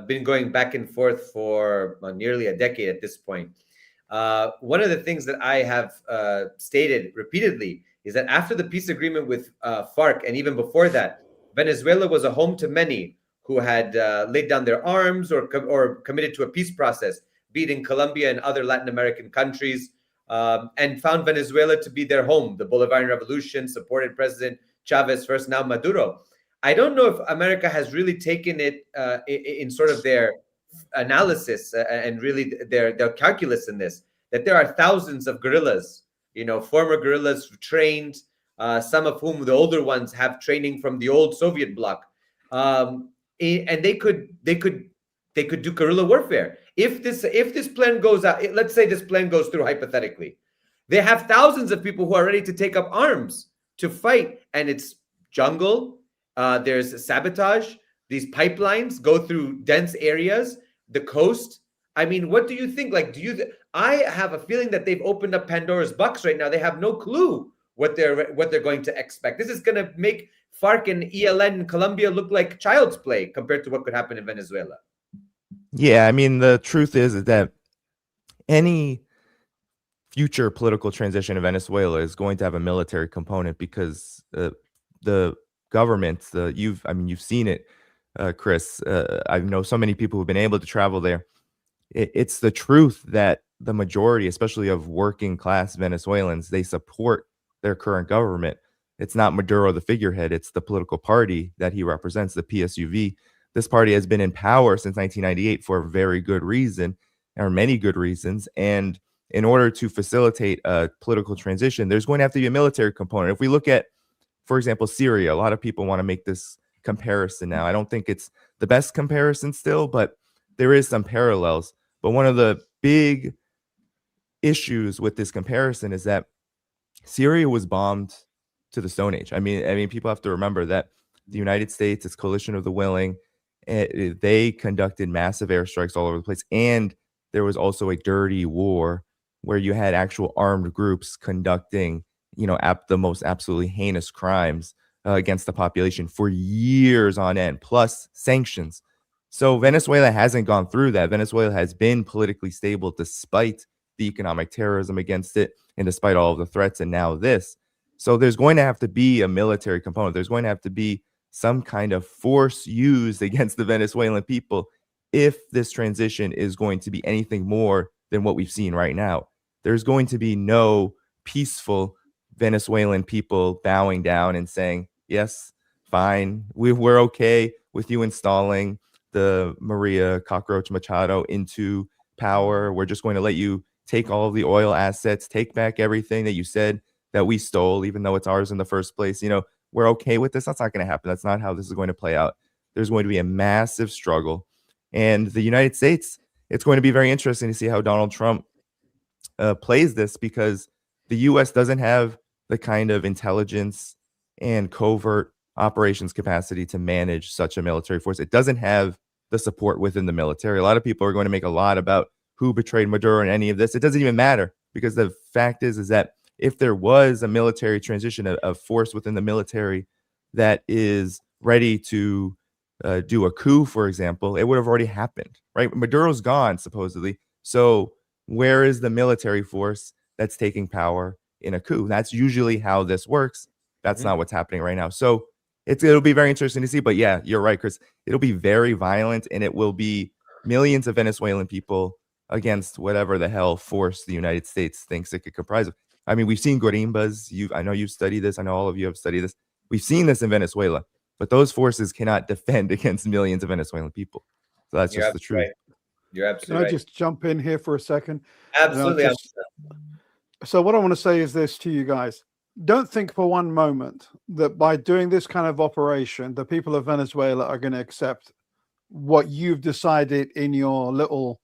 been going back and forth for nearly a decade at this point. One of the things that I have stated repeatedly is that after the peace agreement with FARC, and even before that, Venezuela was a home to many who had laid down their arms or committed to a peace process, be it in Colombia and other Latin American countries, and found Venezuela to be their home. The Bolivarian Revolution supported President Chavez first, now Maduro. I don't know if America has really taken it in sort of their analysis and really their calculus in this, that there are thousands of guerrillas, former guerrillas trained, some of whom, the older ones, have training from the old Soviet bloc, and they could do guerrilla warfare. If this plan goes out, let's say this plan goes through hypothetically, they have thousands of people who are ready to take up arms to fight, and it's jungle. There's sabotage. These pipelines go through dense areas, the coast. I mean, what do you think? Like, I have a feeling that they've opened up Pandora's box right now. They have no clue what they're going to expect. This is going to make FARC and ELN in Colombia look like child's play compared to what could happen in Venezuela. Yeah, I mean, the truth is that any future political transition in Venezuela is going to have a military component, because the government, you've seen it, Chris. I know so many people who've been able to travel there. It's the truth that the majority, especially of working class Venezuelans, they support their current government. It's not Maduro, the figurehead. It's the political party that he represents, the PSUV. This party has been in power since 1998 for a very good reason, or many good reasons. And in order to facilitate a political transition, there's going to have to be a military component. If we look at, for example, Syria, a lot of people want to make this comparison now. I don't think it's the best comparison still, but there is some parallels. But one of the big issues with this comparison is that Syria was bombed to the Stone Age. I mean, people have to remember that the United States, its coalition of the willing, they conducted massive airstrikes all over the place. And there was also a dirty war where you had actual armed groups conducting, the most absolutely heinous crimes against the population for years on end, plus sanctions. So Venezuela hasn't gone through that. Venezuela has been politically stable despite the economic terrorism against it and despite all of the threats, and now this. So there's going to have to be a military component. There's going to have to be some kind of force used against the Venezuelan people if this transition is going to be anything more than what we've seen right now. There's going to be no peaceful Venezuelan people bowing down and saying, yes, fine, we're okay with you installing the Maria Cockroach Machado into power. We're just going to let you take all of the oil assets, take back everything that you said that we stole, even though it's ours in the first place. We're okay with this. That's not going to happen. That's not how this is going to play out. There's going to be a massive struggle. And the United States, it's going to be very interesting to see how Donald Trump plays this, because the U.S. doesn't have the kind of intelligence and covert operations capacity to manage such a military force. It doesn't have the support within the military. A lot of people are going to make a lot about who betrayed Maduro and any of this. It doesn't even matter, because the fact is that if there was a military transition, a force within the military that is ready to do a coup, for example, it would have already happened, right? Maduro's gone, supposedly. So where is the military force that's taking power in a coup? That's usually how this works. That's not what's happening right now. So it'll be very interesting to see. But yeah, you're right, Chris. It'll be very violent, and it will be millions of Venezuelan people against whatever the hell force the United States thinks it could comprise of. I mean, we've seen guarimbas. I know you've studied this. I know all of you have studied this. We've seen this in Venezuela, but those forces cannot defend against millions of Venezuelan people. So that's just the truth. Right. You're absolutely Can right. I just jump in here for a second? Absolutely. So what I want to say is this to you guys. don't think for one moment that by doing this kind of operation, the people of Venezuela are going to accept what you've decided in your little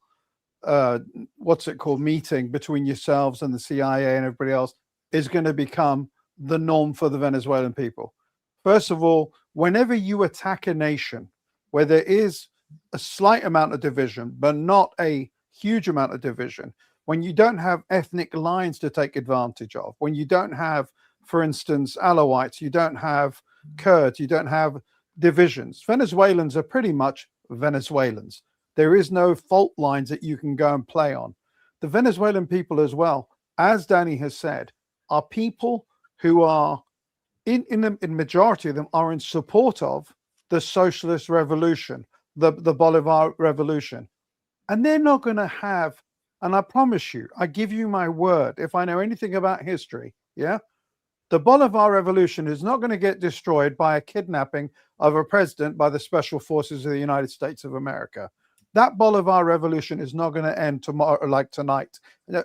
what's it called, meeting between yourselves and the CIA and everybody else is going to become the norm for the Venezuelan people. First of all, whenever you attack a nation where there is a slight amount of division, but not a huge amount of division, when you don't have ethnic lines to take advantage of, when you don't have, for instance, Alawites, you don't have Kurds, you don't have divisions. Venezuelans are pretty much Venezuelans. There is no fault lines that you can go and play on. The Venezuelan people as well, as Danny has said, are people who are, in majority of them, are in support of the socialist revolution, the Bolivar revolution. And they're not going to have, and I promise you, I give you my word, if I know anything about history, yeah, the Bolivar revolution is not going to get destroyed by a kidnapping of a president by the special forces of the United States of America. That Bolivar revolution is not going to end tomorrow, like tonight,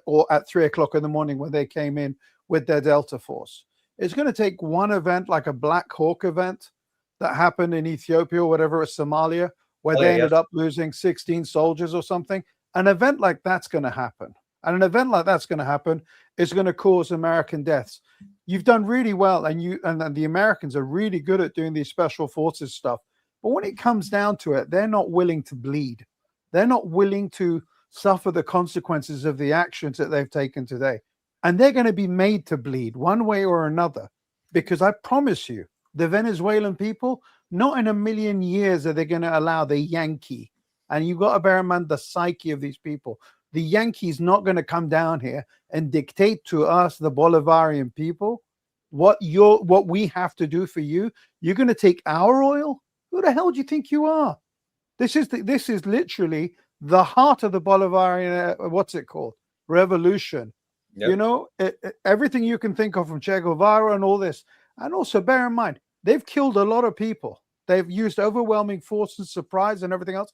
or at 3 o'clock in the morning when they came in with their Delta Force. It's going to take one event, like a Black Hawk event that happened in Ethiopia or whatever, or Somalia, where they ended up losing 16 soldiers or something. An event like that's going to happen. And an event like that's going to happen is going to cause American deaths. You've done really well, and the Americans are really good at doing these special forces stuff. But when it comes down to it, they're not willing to bleed. They're not willing to suffer the consequences of the actions that they've taken today. And they're going to be made to bleed one way or another, because I promise you, the Venezuelan people, not in a million years are they going to allow the Yankee. And you've got to bear in mind the psyche of these people. The Yankees not going to come down here and dictate to us, the Bolivarian people, what we have to do for you. You're going to take our oil? Who the hell do you think you are? This is literally the heart of the Bolivarian, what's it called? Revolution. Yep. You know, everything you can think of from Che Guevara and all this. And also bear in mind, they've killed a lot of people. They've used overwhelming force and surprise and everything else.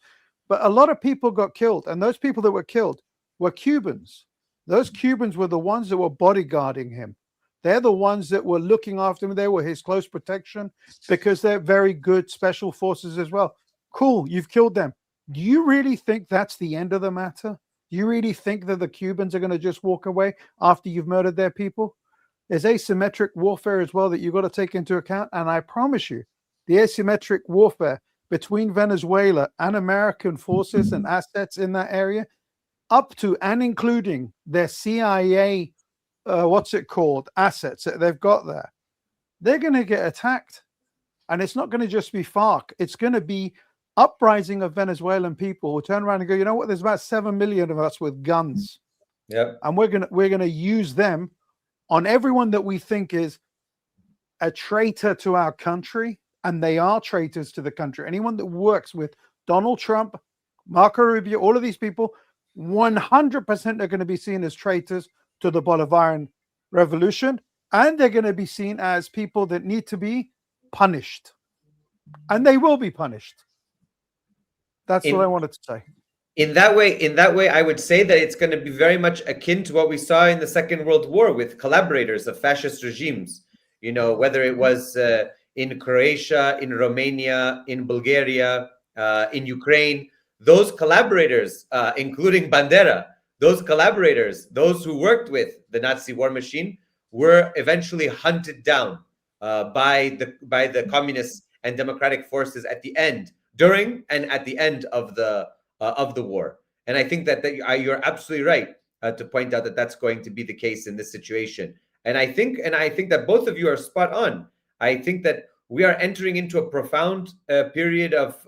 But a lot of people got killed. And those people that were killed were Cubans. Those Cubans were the ones that were bodyguarding him. They're the ones that were looking after him. They were his close protection because they're very good special forces as well. Cool, you've killed them. Do you really think that's the end of the matter? Do you really think that the Cubans are going to just walk away after you've murdered their people? There's asymmetric warfare as well that you've got to take into account. And I promise you, the asymmetric warfare between Venezuela and American forces and assets in that area, up to and including their CIA, assets that they've got there, they're going to get attacked. And it's not going to just be FARC. It's going to be uprising of Venezuelan people who turn around and go, you know what, there's about 7 million of us with guns. Yep. And we're going to use them on everyone that we think is a traitor to our country. And they are traitors to the country. Anyone that works with Donald Trump, Marco Rubio, all of these people, 100% are going to be seen as traitors to the Bolivarian revolution. And they're going to be seen as people that need to be punished. And they will be punished. That's what I wanted to say. In that way, I would say that it's going to be very much akin to what we saw in the Second World War with collaborators of fascist regimes. You know, whether it was in Croatia, in Romania, in Bulgaria, in Ukraine, those collaborators, including Bandera, those collaborators, those who worked with the Nazi war machine, were eventually hunted down by the communists and democratic forces at the end, during and at the end of the war. And I think that you're absolutely right to point out that that's going to be the case in this situation. And I think that both of you are spot on. I think that we are entering into a profound period of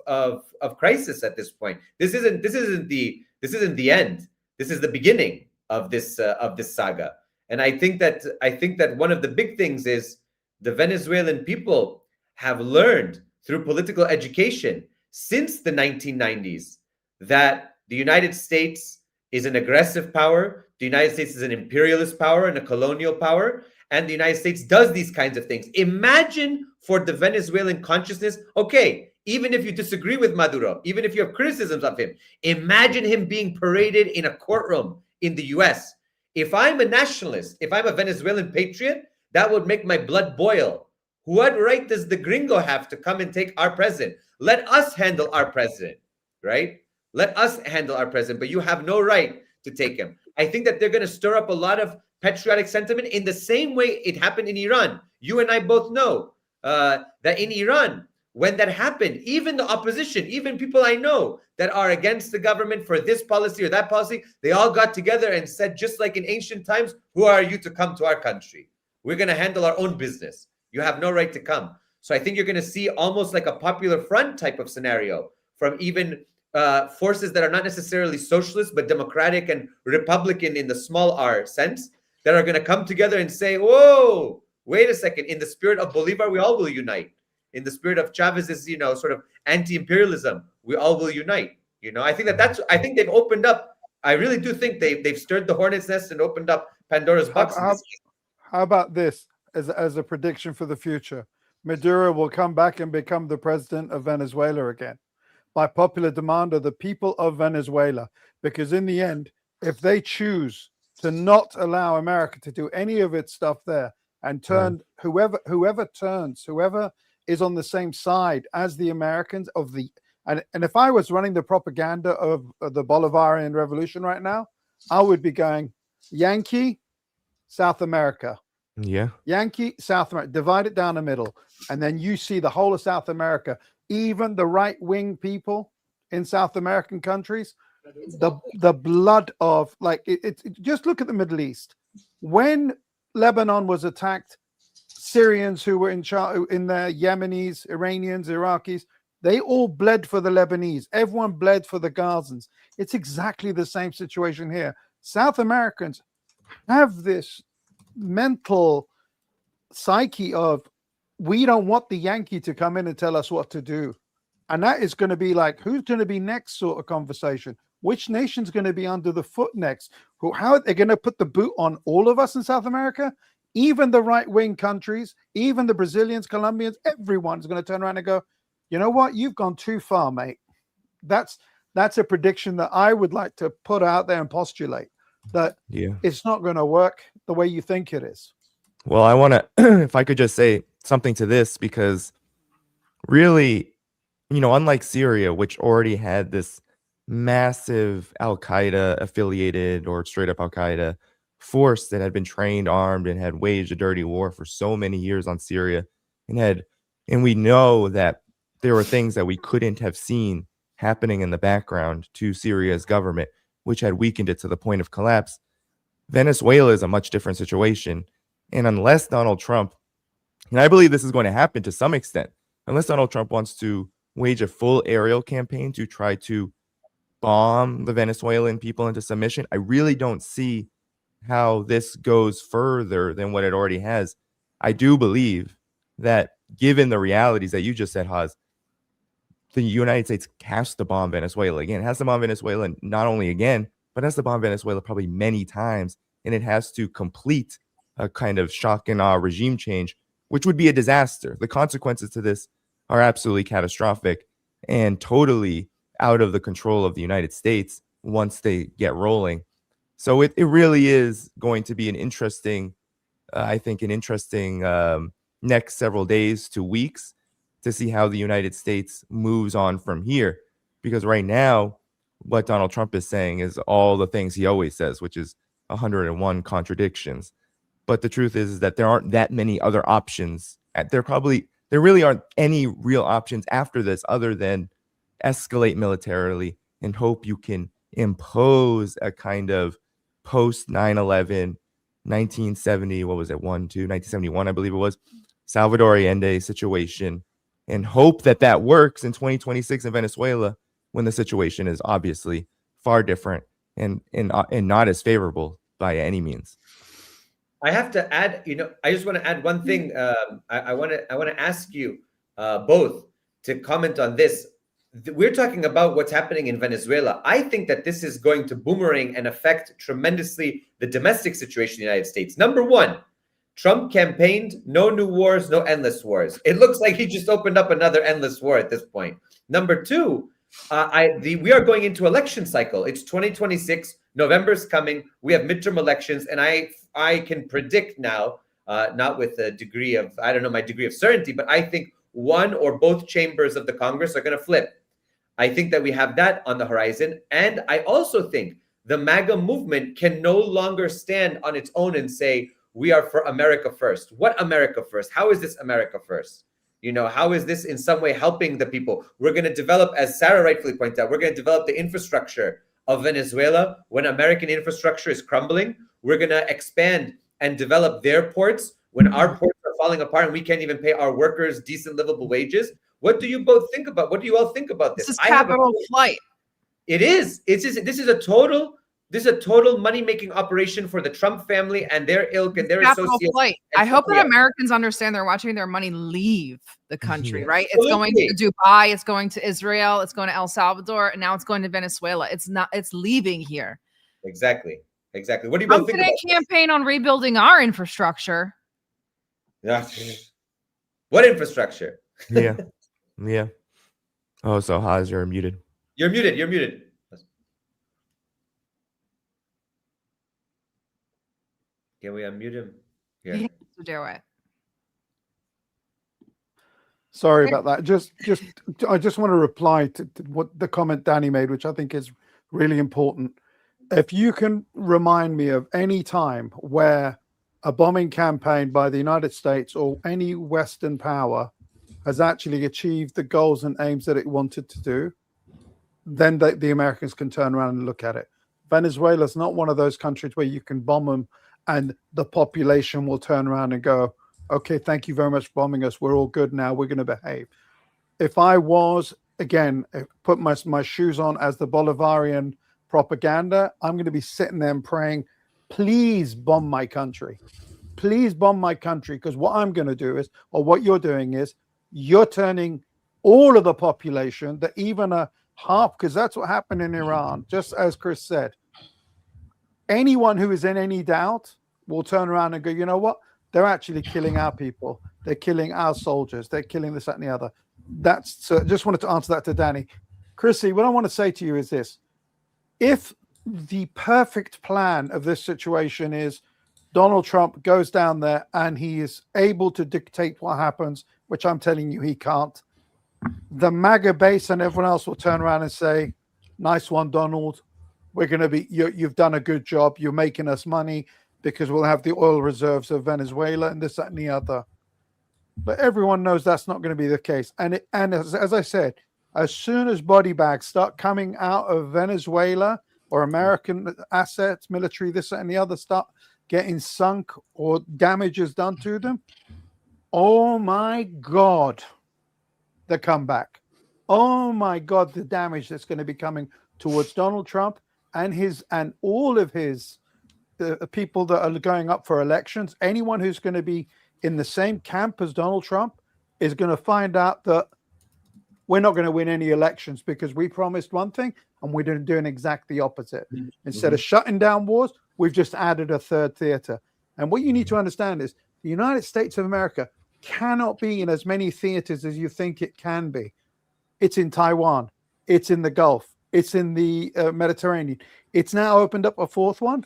crisis at this point. This isn't the end. This is the beginning of this saga. And I think that one of the big things is the Venezuelan people have learned through political education since the 1990s that the United States is an aggressive power, the United States is an imperialist power and a colonial power, and the United States does these kinds of things. Imagine for the Venezuelan consciousness, okay, even if you disagree with Maduro, even if you have criticisms of him, imagine him being paraded in a courtroom in the US. If I'm a nationalist, if I'm a Venezuelan patriot, that would make my blood boil. What right does the gringo have to come and take our president? Let us handle our president, right? Let us handle our president, but you have no right to take him. I think that they're going to stir up a lot of patriotic sentiment in the same way it happened in Iran. You and I both know that in Iran, when that happened, even the opposition, even people I know that are against the government for this policy or that policy, they all got together and said, just like in ancient times, who are you to come to our country? We're going to handle our own business. You have no right to come. So I think you're going to see almost like a popular front type of scenario from even forces that are not necessarily socialist, but democratic and Republican in the small r sense, that are going to come together and say, whoa, wait a second. In the spirit of Bolivar, we all will unite. In the spirit of Chavez's, sort of anti-imperialism, we all will unite. I think I think they've opened up. I really do think they've stirred the hornet's nest and opened up Pandora's box. How about this as a prediction for the future? Maduro will come back and become the president of Venezuela again by popular demand of the people of Venezuela. Because in the end, if they choose to not allow America to do any of its stuff there and turn whoever is on the same side as the Americans and if I was running the propaganda of the Bolivarian Revolution right now, I would be going Yankee, South America. Yeah. Yankee, South America, divide it down the middle. And then you see the whole of South America, even the right-wing people in South American countries, the blood of just look at the Middle East. When Lebanon was attacked, Syrians who were in there, Yemenis, Iranians, Iraqis, they all bled for the Lebanese. Everyone bled for the Gazans. It's exactly the same situation here. South Americans have this mental psyche of, we don't want the Yankee to come in and tell us what to do. And that is going to be like, who's going to be next sort of conversation? Which nation's going to be under the foot next? How are they going to put the boot on all of us in South America? Even the right-wing countries, even the Brazilians, Colombians, everyone's going to turn around and go, you know what? You've gone too far, mate. That's a prediction that I would like to put out there and postulate that it's not going to work the way you think it is. Well, I want to, if I could just say something to this, because really, unlike Syria, which already had this massive Al-Qaeda affiliated or straight up Al-Qaeda force that had been trained, armed, and had waged a dirty war for so many years on Syria, and we know that there were things that we couldn't have seen happening in the background to Syria's government, which had weakened it to the point of collapse. Venezuela is a much different situation. And unless Donald Trump, and I believe this is going to happen to some extent, unless Donald Trump wants to wage a full aerial campaign to try to bomb the Venezuelan people into submission, I really don't see how this goes further than what it already has. I do believe that given the realities that you just said, Haz, the United States has to bomb Venezuela again. It has to bomb Venezuela not only again, but it has to bomb Venezuela probably many times. And it has to complete a kind of shock and awe regime change, which would be a disaster. The consequences to this are absolutely catastrophic and totally out of the control of the United States once they get rolling. So it really is going to be an interesting, next several days to weeks to see how the United States moves on from here. Because right now, what Donald Trump is saying is all the things he always says, which is 101 contradictions. But the truth is that there aren't that many other options. There really aren't any real options after this other than escalate militarily and hope you can impose a kind of post 9/11, 1970, 1971, I believe it was, Salvador Allende situation, and hope that works in 2026 in Venezuela when the situation is obviously far different and not as favorable by any means. I have to add, I just want to add one thing. I want to ask you both to comment on this. We're talking about what's happening in Venezuela. I think that this is going to boomerang and affect tremendously the domestic situation in the United States. Number one, Trump campaigned no new wars, no endless wars. It looks like he just opened up another endless war at this point. Number two, we are going into election cycle. It's 2026. November's coming. We have midterm elections, and I can predict now not with a degree of, I don't know, my degree of certainty, but I think one or both chambers of the Congress are going to flip. I think that we have that on the horizon. And I also think the MAGA movement can no longer stand on its own and say, we are for America first. What America first? How is this America first? How is this in some way helping the people? We're going to develop, as Sarah rightfully pointed out, we're going to develop the infrastructure of Venezuela. When American infrastructure is crumbling, we're going to expand and develop their ports. When our ports are falling apart and we can't even pay our workers decent livable wages. What do you both think about? What do you all think about this? This is capital flight. It is. This is a total money-making operation for the Trump family and their ilk and their associates. Flight. I hope that Americans understand they're watching their money leave the country, right? It's going to Dubai, it's going to Israel, it's going to El Salvador, and now it's going to Venezuela. It's leaving here. Exactly. What do you both think about campaign on rebuilding our infrastructure? Yeah. What infrastructure? Yeah. Oh, so Haz, you're muted. You're muted. Can we unmute him? He has to do it. Sorry about that. I just want to reply to what the comment Danny made, which I think is really important. If you can remind me of any time where a bombing campaign by the United States or any Western power has actually achieved the goals and aims that it wanted to do, then the Americans can turn around and look at it. Venezuela is not one of those countries where you can bomb them and the population will turn around and go, okay, thank you very much for bombing us. We're all good now. We're going to behave. If I was, again, put my shoes on as the Bolivarian propaganda, I'm going to be sitting there and praying, please bomb my country. Please bomb my country. Because what I'm going to do is, or what you're doing is, you're turning all of the population, that even a half, because that's what happened in Iran, just as Chris said. Anyone who is in any doubt will turn around and go, you know what? They're actually killing our people. They're killing our soldiers. They're killing this, that, and the other. So just wanted to answer that to Danny. Chrissy, what I want to say to you is this. If the perfect plan of this situation is Donald Trump goes down there and he is able to dictate what happens, which I'm telling you he can't, the MAGA base and everyone else will turn around and say, nice one, Donald. We're going to be, you've done a good job. You're making us money because we'll have the oil reserves of Venezuela and this, that, and the other. But everyone knows that's not going to be the case. And as I said, as soon as body bags start coming out of Venezuela or American assets, military, this, that, and the other, start getting sunk or damages done to them, oh my God, the comeback. Oh my God, the damage that's going to be coming towards Donald Trump and all of his people that are going up for elections. Anyone who's going to be in the same camp as Donald Trump is going to find out that we're not going to win any elections because we promised one thing and we're doing exactly the opposite. Instead of shutting down wars, we've just added a third theater. And what you need to understand is the United States of America cannot be in as many theaters as you think it can be. It's in Taiwan. It's in the Gulf. It's in the Mediterranean. It's now opened up a fourth one.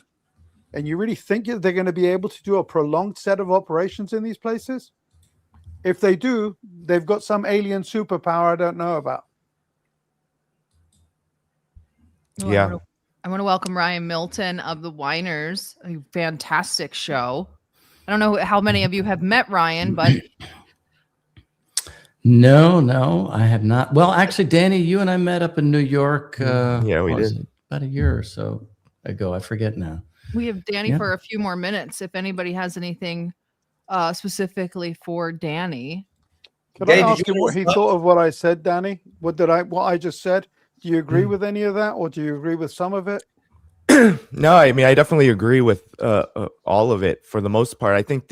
And you really think they're going to be able to do a prolonged set of operations in these places? If they do, they've got some alien superpower I don't know about. Yeah. I want to welcome Ryan Milton of the Whiners, a fantastic show. I don't know how many of you have met Ryan, but No, I have not. Well, actually, Danny, you and I met up in New York. Yeah, we did. About a year or so ago. I forget now. we have Danny for a few more minutes. If anybody has anything specifically for Danny. Could I ask him what he thought of what I said, Danny? What I just said? Do you agree with any of that, or do you agree with some of it? No, I mean, I definitely agree with all of it for the most part. I think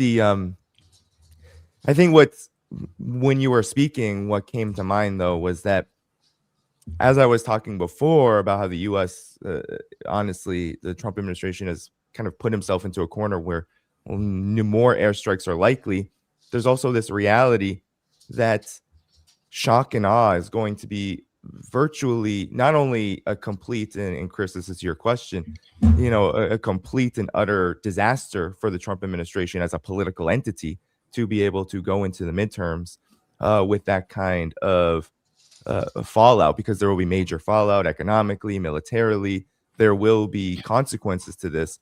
when you were speaking, what came to mind though was that as I was talking before about how the U.S. Honestly, the Trump administration has kind of put himself into a corner where more airstrikes are likely. There's also this reality that shock and awe is going to be virtually not only a complete, and Chris, this is your question, a complete and utter disaster for the Trump administration as a political entity to be able to go into the midterms with that kind of fallout, because there will be major fallout economically, militarily. There will be consequences to this,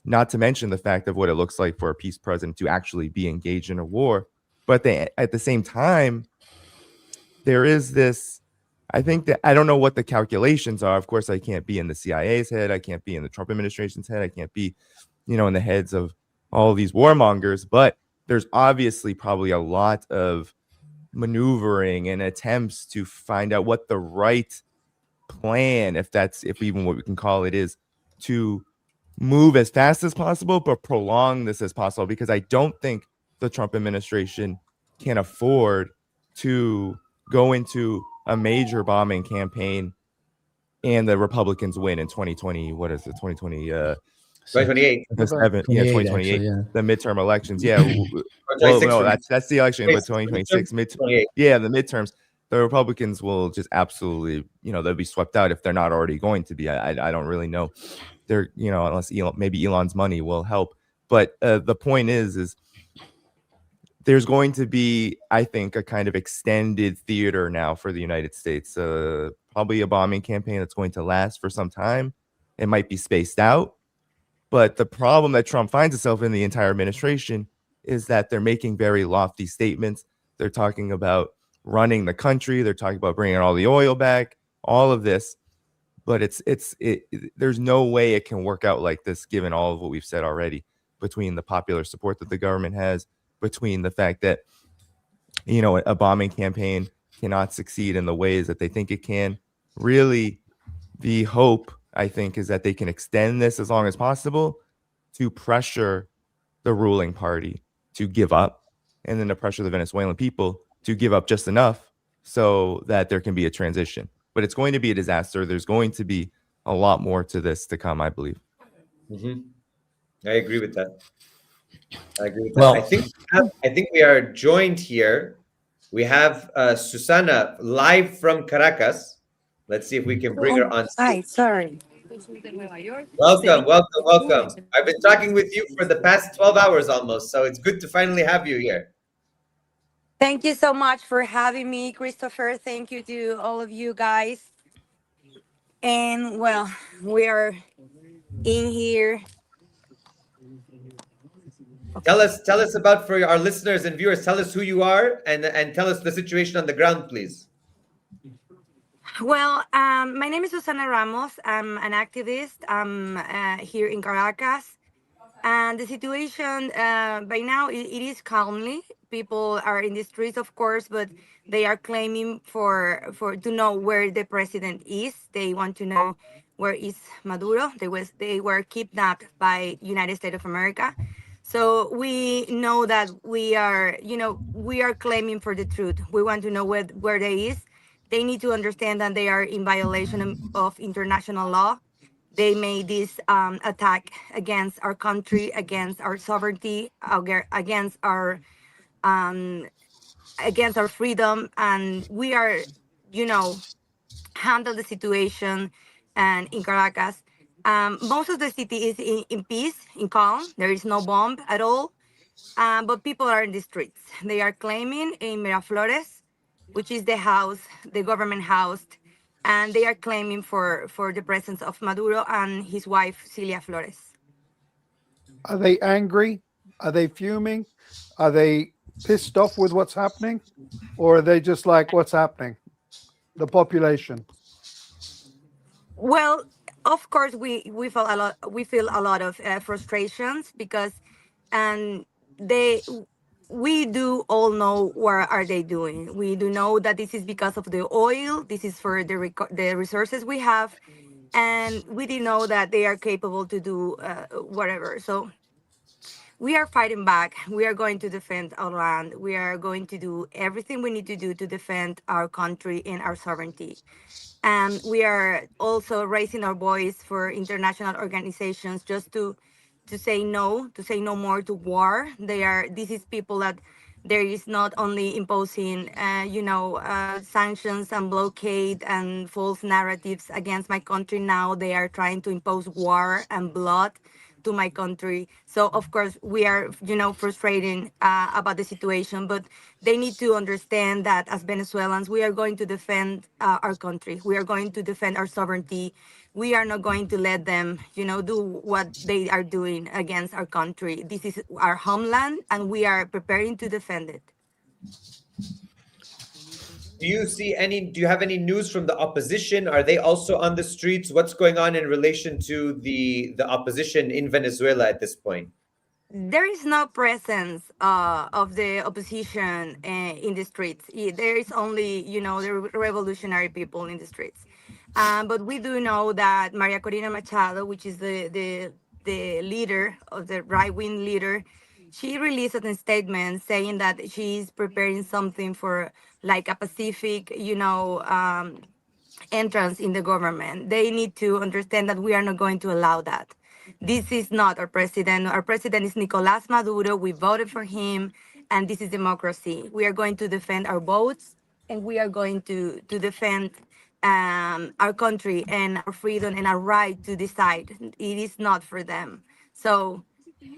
not to mention the fact of what it looks like for a peace president to actually be engaged in a war. But at the same time, there is this, I think that I don't know what the calculations are. Of course, I can't be in the CIA's head. I can't be in the Trump administration's head. I can't be, in the heads of all these warmongers. But there's obviously probably a lot of maneuvering and attempts to find out what the right plan, if even what we can call it, is to move as fast as possible, but prolong this as possible, because I don't think the Trump administration can afford to go into a major bombing campaign and the Republicans win in 2020. What is it? 2020, 2028. 2028, actually, yeah. the midterm elections. Yeah. Well, no, that's the election, but 2026 the midterms. The Republicans will just absolutely, they'll be swept out if they're not already going to be. I don't really know. They're, unless maybe Elon's money will help. But the point is there's going to be, I think, a kind of extended theater now for the United States. Probably a bombing campaign that's going to last for some time. It might be spaced out. But the problem that Trump finds himself in, the entire administration, is that they're making very lofty statements. They're talking about running the country. They're talking about bringing all the oil back, all of this. But there's no way it can work out like this, given all of what we've said already, between the popular support that the government has, between the fact that, a bombing campaign cannot succeed in the ways that they think it can. Really, the hope, I think, is that they can extend this as long as possible to pressure the ruling party to give up, and then to pressure the Venezuelan people to give up just enough so that there can be a transition. But it's going to be a disaster. There's going to be a lot more to this to come, I believe. I agree with that. Well, I think we are joined here. We have Susana live from Caracas. Let's see if we can bring her on stage. Hi, sorry. Welcome. I've been talking with you for the past 12 hours almost, so it's good to finally have you here. Thank you so much for having me, Christopher. Thank you to all of you guys. And well, we are in here. Tell us about, for our listeners and viewers, tell us who you are and tell us the situation on the ground, please. Well, my name is Susana Ramos. I'm an activist. I'm here in Caracas. And the situation by now, it is calmly. People are in the streets, of course, but they are claiming to know where the president is. They want to know where is Maduro. They were kidnapped by United States of America. So we know that we are claiming for the truth. We want to know where they is. They need to understand that they are in violation of international law. They made this attack against our country, against our sovereignty, against our freedom, and we are, handle the situation. And in Caracas, most of the city is in peace, in calm. There is no bomb at all, but people are in the streets. They are claiming in Miraflores, which is the government house, and they are claiming for the presence of Maduro and his wife, Cilia Flores. Are they angry? Are they fuming? Are they pissed off with what's happening? Or are they just like, what's happening? The population. Well, of course, we feel a lot. We feel a lot of frustrations because, we do all know what are they doing. We do know that this is because of the oil. This is for the resources we have, and we do know that they are capable to do whatever. So we are fighting back. We are going to defend our land. We are going to do everything we need to do to defend our country and our sovereignty. And we are also raising our voice for international organizations just to say no more to war. This is people that There is not only imposing, sanctions and blockade and false narratives against my country. Now they are trying to impose war and blood to my country. So of course we are, frustrated about the situation. But they need to understand that as Venezuelans, we are going to defend our country. We are going to defend our sovereignty. We are not going to let them, do what they are doing against our country. This is our homeland, and we are preparing to defend it. Do you have any news from the opposition? Are they also on the streets? What's going on in relation to the opposition in Venezuela at this point? There is no presence of the opposition in the streets. There is only, the revolutionary people in the streets. But we do know that Maria Corina Machado, which is the leader of the right-wing leader, she released a statement saying that she's preparing something for like a Pacific, entrance in the government. They need to understand that we are not going to allow that. This is not our president. Our president is Nicolás Maduro. We voted for him, and this is democracy. We are going to defend our votes, and we are going to defend our country and our freedom and our right to decide. It is not for them. So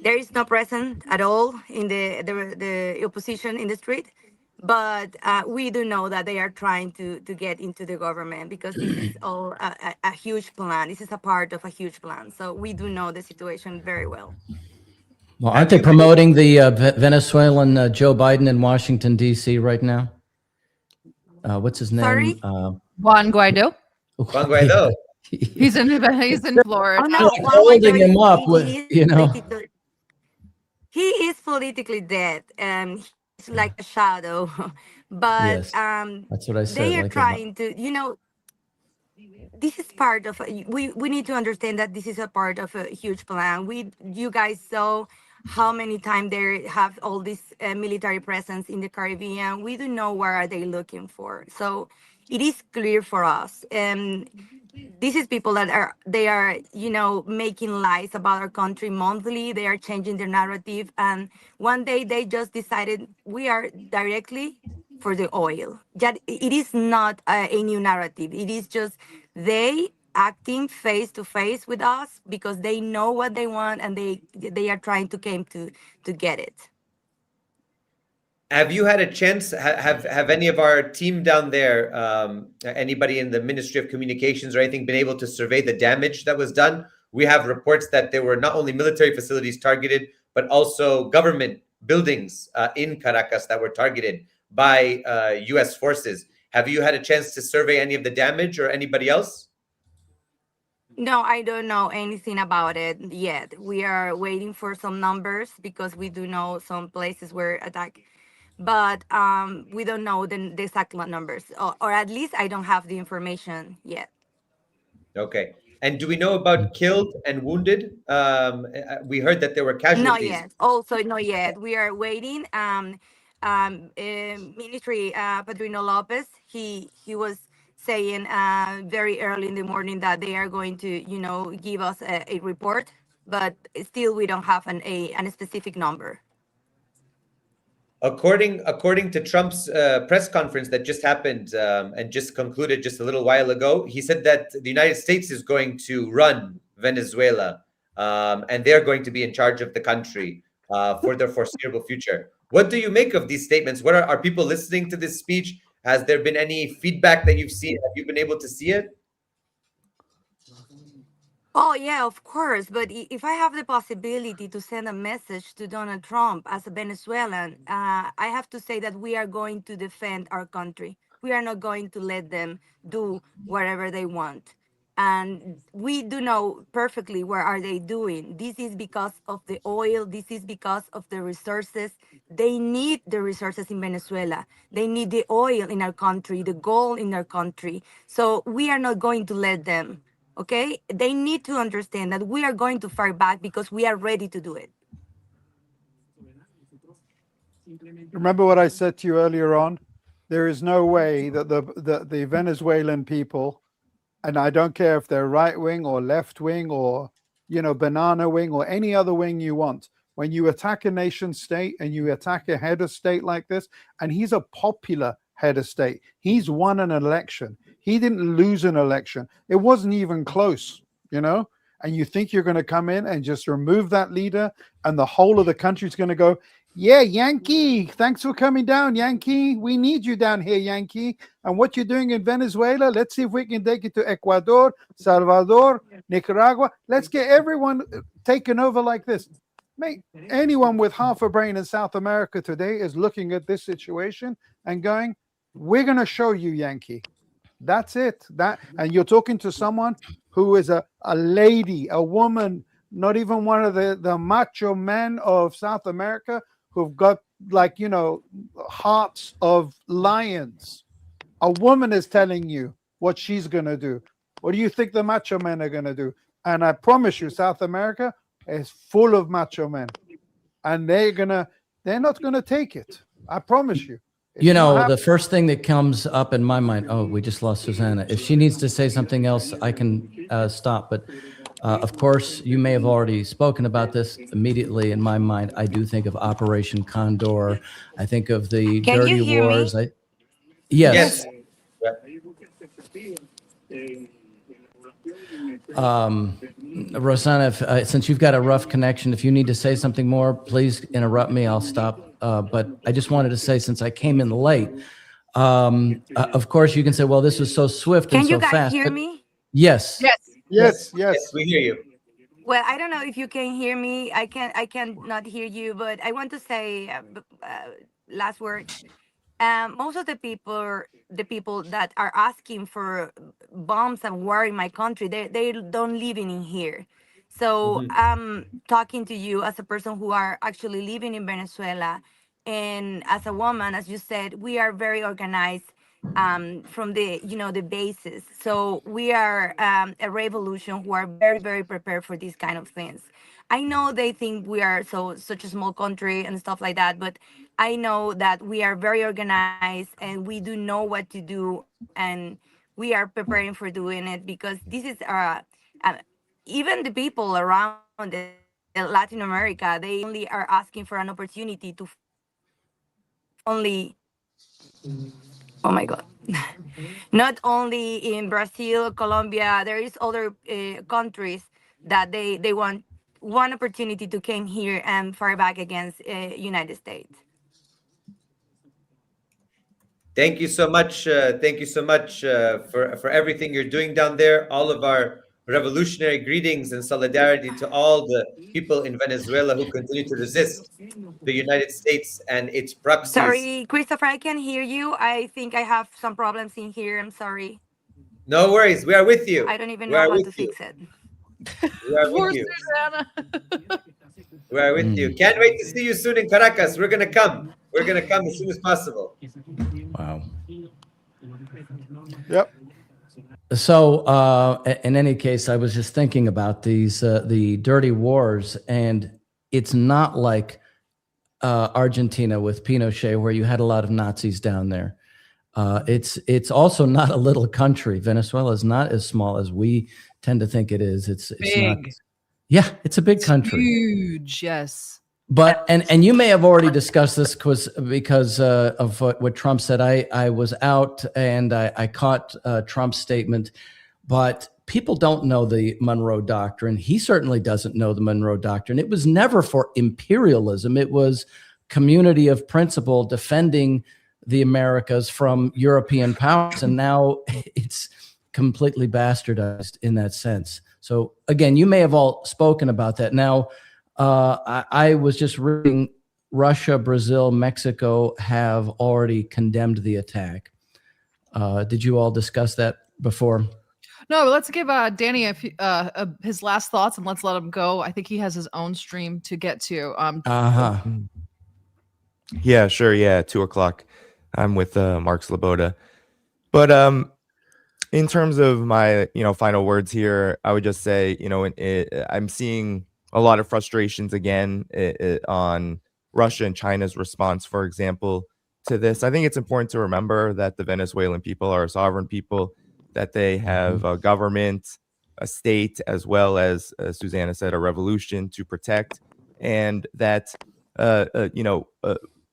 there is no presence at all in the opposition in the street. But we do know that they are trying to get into the government, because this is all a huge plan. This is a part of a huge plan. So we do know the situation very well. Well, aren't they promoting the Venezuelan Joe Biden in Washington, D.C. right now? What's his name? Sorry? Juan Guaido. Juan Guaido. He's in Florida. Oh, no, Juan holding Guaido him up is- with, he is he is politically dead. He's like a shadow. But Yes, that's what I said. they are like a- trying to, this is part of we need to understand that this is a part of a huge plan. You guys saw how many times they have all this military presence in the Caribbean. We don't know what are they looking for. So it is clear for us. This is people that are making lies about our country monthly. They are changing their narrative, and one day they just decided we are directly for the oil. That it is not a new narrative. It is just they acting face to face with us because they know what they want, and they are trying to came to get it. Have you had a chance? Have any of our team down there, anybody in the Ministry of Communications or anything, been able to survey the damage that was done? We have reports that there were not only military facilities targeted, but also government buildings in Caracas that were targeted by U.S. forces. Have you had a chance to survey any of the damage, or anybody else? No, I don't know anything about it yet. We are waiting for some numbers because we do know some places were attacked, but we don't know the exact numbers, or at least I don't have the information yet. Okay. And do we know about killed and wounded? We heard that there were casualties. Not yet. Also, not yet. We are waiting. Ministry Padrino Lopez, he was saying very early in the morning that they are going to, give us a report, but still we don't have a specific number. According to Trump's press conference that just happened and just concluded just a little while ago, he said that the United States is going to run Venezuela, and they're going to be in charge of the country for the foreseeable future. What do you make of these statements? What are people listening to this speech? Has there been any feedback that you've seen? Have you been able to see it? Oh, yeah, of course. But if I have the possibility to send a message to Donald Trump as a Venezuelan, I have to say that we are going to defend our country. We are not going to let them do whatever they want. And we do know perfectly what are they doing. This is because of the oil. This is because of the resources. They need the resources in Venezuela. They need the oil in our country, the gold in our country. So we are not going to let them. Okay, they need to understand that we are going to fight back because we are ready to do it. Remember what I said to you earlier on? There is no way that the Venezuelan people, and I don't care if they're right wing or left wing or banana wing or any other wing you want, when you attack a nation state and you attack a head of state like this, and he's a popular head of state. He's won an election. He didn't lose an election. It wasn't even close, you know? And you think you're going to come in and just remove that leader and the whole of the country's going to go, yeah, Yankee, thanks for coming down, Yankee. We need you down here, Yankee. And what you're doing in Venezuela, let's see if we can take it to Ecuador, Salvador, Nicaragua. Let's get everyone taken over like this. Mate, anyone with half a brain in South America today is looking at this situation and going, we're going to show you, Yankee. That's it. And you're talking to someone who is a lady, a woman, not even one of the macho men of South America who've got, like, you know, hearts of lions. A woman is telling you what she's going to do. What do you think the macho men are going to do? And I promise you, South America is full of macho men, and they're not going to take it. I promise you. You know, the first thing that comes up in my mind, oh, we just lost Susanna. If she needs to say something else, I can stop. But of course, you may have already spoken about this. Immediately in my mind, I do think of Operation Condor. I think of the Can dirty you hear wars. me? Yes. Rosanna, since you've got a rough connection, if you need to say something more, please interrupt me. I'll stop. But I just wanted to say, since I came in late, of course you can say, well, this was so swift and Can so you guys fast. hear but me? Yes. Yes. We hear you. Well, I don't know if you can hear me. I can not hear you, but I want to say last word. Most of the people that are asking for bombs and war in my country, they don't living in here. So I'm talking to you as a person who are actually living in Venezuela, and as a woman, as you said, we are very organized from the the basis. So we are a revolution who are very prepared for these kind of things. I know they think we are such a small country and stuff like that, but I know that we are very organized and we do know what to do, and we are preparing for doing it, because this is even the people around Latin America, they only are asking for an opportunity to only, oh my God, not only in Brazil, Colombia, there is other countries that they want one opportunity to come here and fire back against United States. Thank you so much. Thank you so much for everything you're doing down there. All of our revolutionary greetings and solidarity to all the people in Venezuela who continue to resist the United States and its proxies. Sorry, Christopher, I can't hear you. I think I have some problems in here. I'm sorry. No worries. We are with you. I don't even We know are how with to you. fix it. We are with you. We are with you. Can't wait to see you soon in Caracas. We're gonna come. We're gonna come as soon as possible. Wow. Yep. So in any case, I was just thinking about these the dirty wars, and it's not like Argentina with Pinochet, where you had a lot of Nazis down there. It's also not a little country. Venezuela is not as small as we tend to think it is. It's not. Big. Yeah, it's a big country. Huge, yes. But and you may have already discussed this because of what Trump said. I was out and I caught Trump's statement, but people don't know the Monroe Doctrine. He certainly doesn't know the Monroe Doctrine. It was never for imperialism. It was community of principle defending the Americas from European powers, and now it's completely bastardized in that sense. So again, you may have all spoken about that. Now, I was just reading Russia, Brazil, Mexico have already condemned the attack. Did you all discuss that before? No, but let's give Danny his last thoughts, and let's let him go. I think he has his own stream to get to. Yeah, sure. Yeah, 2:00. I'm with Mark Sloboda. But in terms of my final words here, I would just say I'm seeing a lot of frustrations again on Russia and China's response, for example, to this. I think it's important to remember that the Venezuelan people are a sovereign people, that they have a government, a state, as well as Susanna said, a revolution to protect. and that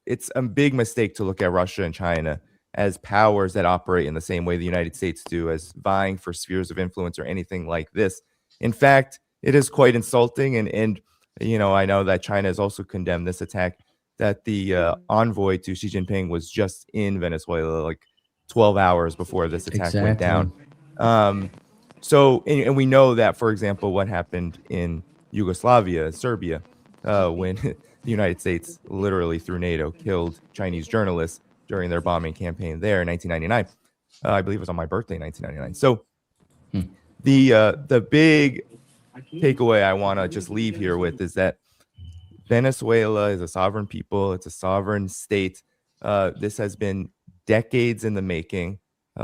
it's a big mistake to look at Russia and China as powers that operate in the same way the United States do, as vying for spheres of influence or anything like this. In fact, it is quite insulting, and I know that China has also condemned this attack, that the envoy to Xi Jinping was just in Venezuela like 12 hours before this attack went down. So we know that, for example, what happened in Yugoslavia, Serbia, when the United States literally through NATO killed Chinese journalists during their bombing campaign there in 1999. I believe it was on my birthday in 1999. So the big takeaway I want to just leave here with is that Venezuela is a sovereign people. It's a sovereign state. This has been decades in the making.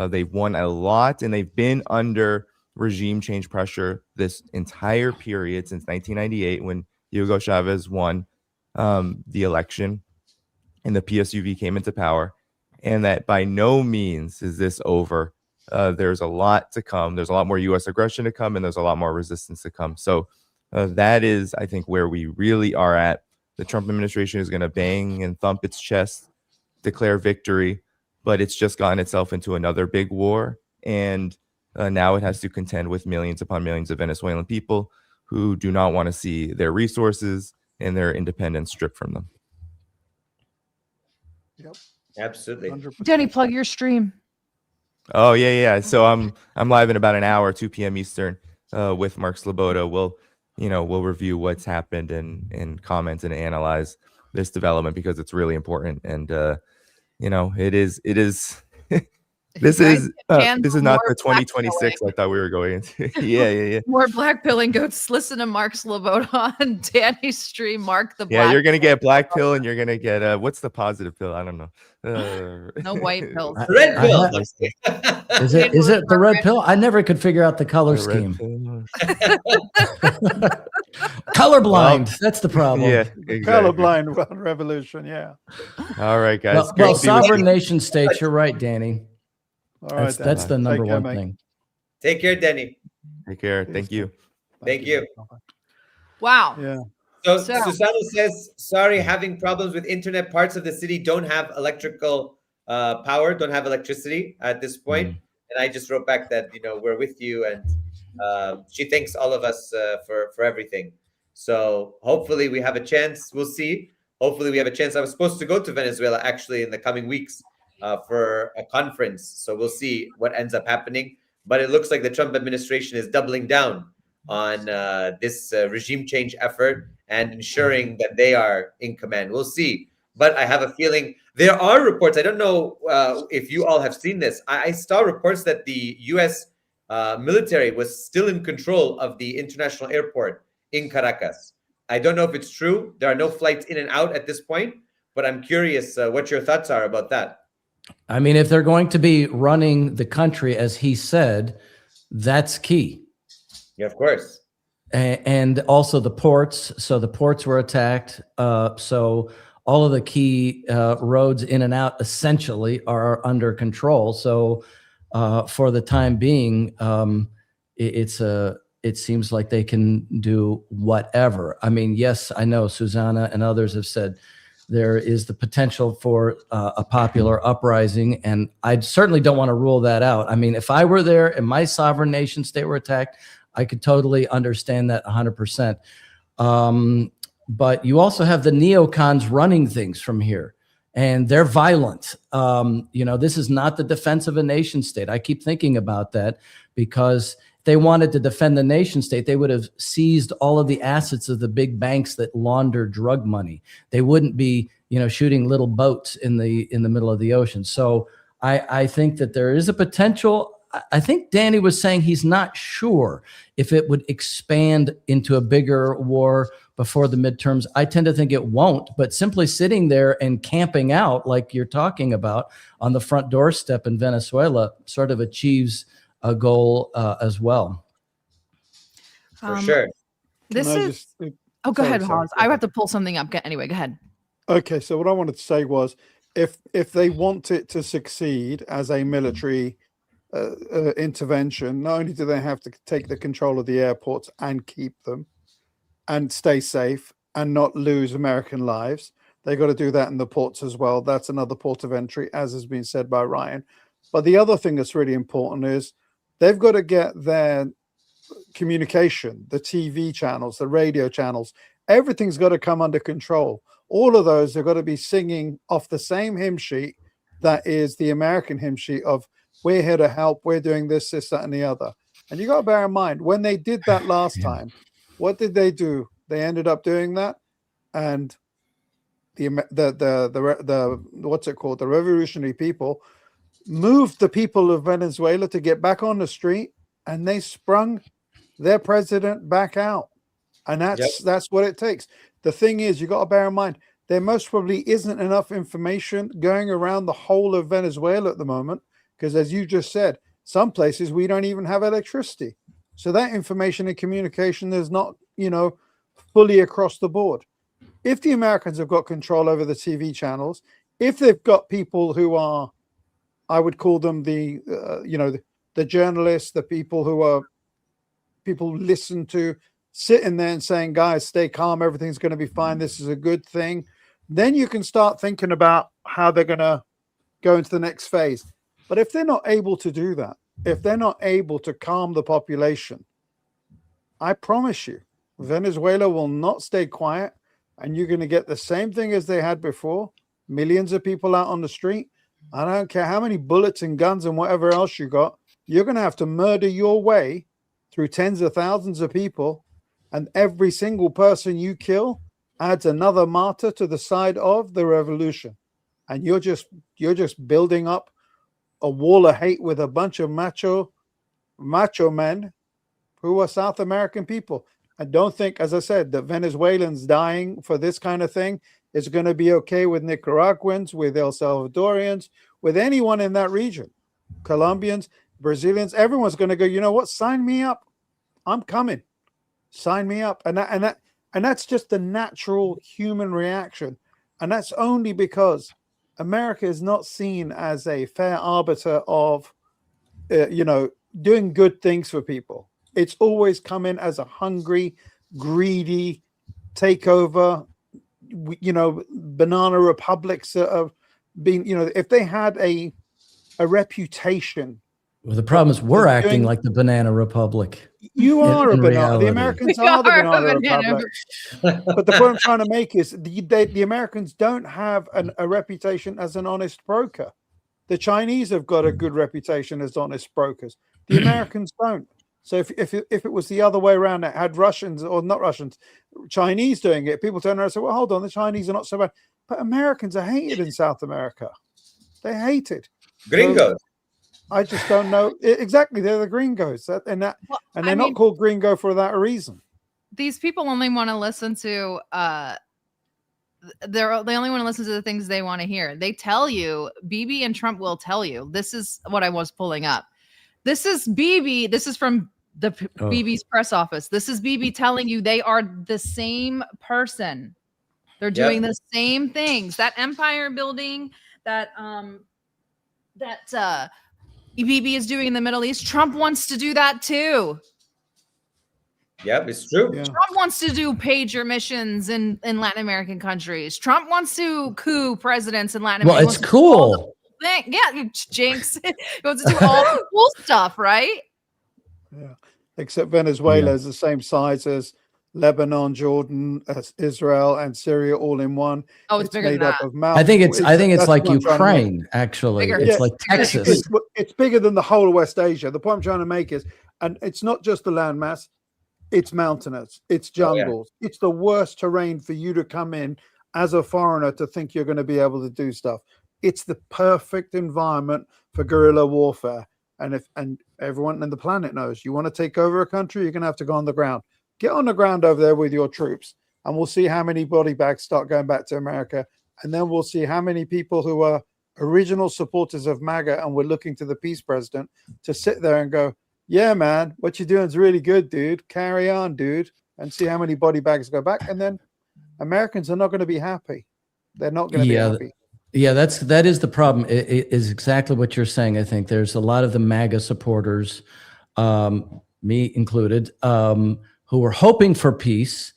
They've won a lot, and they've been under regime change pressure this entire period since 1998, when Hugo Chavez won the election and the PSUV came into power, and that by no means is this over. There's a lot to come. There's a lot more U.S. aggression to come, and there's a lot more resistance to come. So that is, I think, where we really are at. The Trump administration is going to bang and thump its chest, declare victory, but it's just gotten itself into another big war. And now it has to contend with millions upon millions of Venezuelan people who do not want to see their resources and their independence stripped from them. Yep. Absolutely. 100%. Danny, plug your stream. Oh yeah. So I'm live in about an hour, 2 p.m. Eastern, with Mark Sloboda. We'll review what's happened and comment and analyze this development, because it's really important. And it is this is not the 2026 I thought we were going into. yeah. More blackpilling goats. Listen to Mark Sloboda on Danny's stream. Mark the black. Yeah, you're gonna get black pill, and you're gonna get what's the positive pill? I don't know. No white pills. Red pill. Is it the red pill? I never could figure out the color scheme. Colorblind. That's the problem. Yeah, exactly. Colorblind revolution. Yeah. All right, guys. Well, sovereign nation states. You're right, Danny. All right, That's the number Take care, one mate. thing. Take care, Denny. Take care. Thank you. Thank you. Wow. Yeah. So Susana says, sorry, having problems with internet. Parts of the city don't have electrical power, don't have electricity at this point. And I just wrote back that, we're with you. And she thanks all of us for everything. So hopefully we have a chance. We'll see. Hopefully we have a chance. I was supposed to go to Venezuela actually in the coming weeks for a conference. So we'll see what ends up happening. But it looks like the Trump administration is doubling down on this regime change effort and ensuring that they are in command. We'll see. But I have a feeling there are reports. I don't know if you all have seen this. I saw reports that the U.S. Military was still in control of the international airport in Caracas. I don't know if it's true. There are no flights in and out at this point, but I'm curious what your thoughts are about that. I mean, if they're going to be running the country, as he said, that's key. Yeah, of course. And also the ports. So the ports were attacked. So all of the key roads in and out essentially are under control. So for the time being, it seems like they can do whatever. I mean, yes, I know Susanna and others have said there is the potential for a popular uprising, and I certainly don't want to rule that out. I mean, if I were there and my sovereign nation state were attacked, I could totally understand that 100%. But you also have the neocons running things from here, and they're violent. This is not the defense of a nation state. I keep thinking about that, because if they wanted to defend the nation state, they would have seized all of the assets of the big banks that launder drug money. They wouldn't be, shooting little boats in the middle of the ocean. So I think that there is a potential. I think Danny was saying he's not sure if it would expand into a bigger war before the midterms. I tend to think it won't, but simply sitting there and camping out like you're talking about on the front doorstep in Venezuela sort of achieves a goal as well. For sure. This is. Go ahead, Hans. I have to pull something up. Anyway, go ahead. Okay, so what I wanted to say was, if they want it to succeed as a military intervention, not only do they have to take the control of the airports and keep them and stay safe, and not lose American lives. They got to do that in the ports as well. That's another port of entry, as has been said by Ryan. But the other thing that's really important is they've got to get their communication, the TV channels, the radio channels, everything's got to come under control. All of those have got to be singing off the same hymn sheet that is the American hymn sheet of we're here to help, we're doing this, that, and the other. And you got to bear in mind, when they did that last time, what did they do? They ended up doing that, and the what's it called? The revolutionary people moved the people of Venezuela to get back on the street, and they sprung their president back out. And that's what it takes. The thing is, you got to bear in mind, there most probably isn't enough information going around the whole of Venezuela at the moment, because as you just said, some places we don't even have electricity. So that information and communication is not, fully across the board. If the Americans have got control over the TV channels, if they've got people who are, I would call them the journalists, the people who are people listen to, sitting there and saying, guys, stay calm, everything's going to be fine, this is a good thing, then you can start thinking about how they're going to go into the next phase. But if they're not able to do that, if they're not able to calm the population, I promise you, Venezuela will not stay quiet, and you're going to get the same thing as they had before. Millions of people out on the street. I don't care how many bullets and guns and whatever else you got. You're going to have to murder your way through tens of thousands of people, and every single person you kill adds another martyr to the side of the revolution. And you're just building up a wall of hate with a bunch of macho men who are South American people. And don't think, as I said, that Venezuelans dying for this kind of thing is going to be okay with Nicaraguans, with El Salvadorians, with anyone in that region. Colombians, Brazilians, everyone's going to go, you know what, sign me up. I'm coming. Sign me up. And that's just the natural human reaction. And that's only because America is not seen as a fair arbiter of, doing good things for people. It's always come in as a hungry, greedy takeover. Banana republics have been, if they had a reputation. Well, the problem is we're acting like the Banana Republic. You are a banana. Reality. The Americans are the banana republic. But the point I'm trying to make is the Americans don't have a reputation as an honest broker. The Chinese have got a good reputation as honest brokers. The Americans don't. So if it was the other way around, it had Russians or not Russians, Chinese doing it, people turn around and say, well, hold on, the Chinese are not so bad. But Americans are hated in South America. They're hated. Gringos. So I just don't know. Exactly. They're the gringos. And they're not called gringo for that reason. These people only want to listen to they only want to listen to the things they want to hear. They tell you, Bibi and Trump will tell you. This is what I was pulling up. This is Bibi. This is from Bibi's press office. This is Bibi telling you they are the same person. They're doing the same things. That empire building that Bibi is doing in the Middle East. Trump wants to do that too. Yep, it's true. Yeah. Trump wants to do pager missions in Latin American countries. Trump wants to coup presidents in Latin America. Well, it's cool. Yeah, Jinx. He wants to do all the cool stuff, right? Yeah. Except Venezuela is the same size as Lebanon, Jordan, Israel, and Syria all in one. Oh, it's bigger made than up that. of mountains. I think it's like what I'm trying to make. Ukraine, actually. Bigger. It's like Texas. It's bigger than the whole of West Asia. The point I'm trying to make is, and it's not just the landmass, it's mountainous, it's jungles. It's the worst terrain for you to come in as a foreigner to think you're going to be able to do stuff. It's the perfect environment for guerrilla warfare. And everyone on the planet knows, you want to take over a country, you're going to have to go on the ground. Get on the ground over there with your troops, and we'll see how many body bags start going back to America. And then we'll see how many people who are original supporters of MAGA and were looking to the peace president to sit there and go, yeah, man, what you're doing is really good, dude. Carry on, dude. And see how many body bags go back. And then Americans are not going to be happy. They're not going to be happy. Yeah, that is the problem. It is exactly what you're saying. I think there's a lot of the MAGA supporters, me included, who are hoping for peace,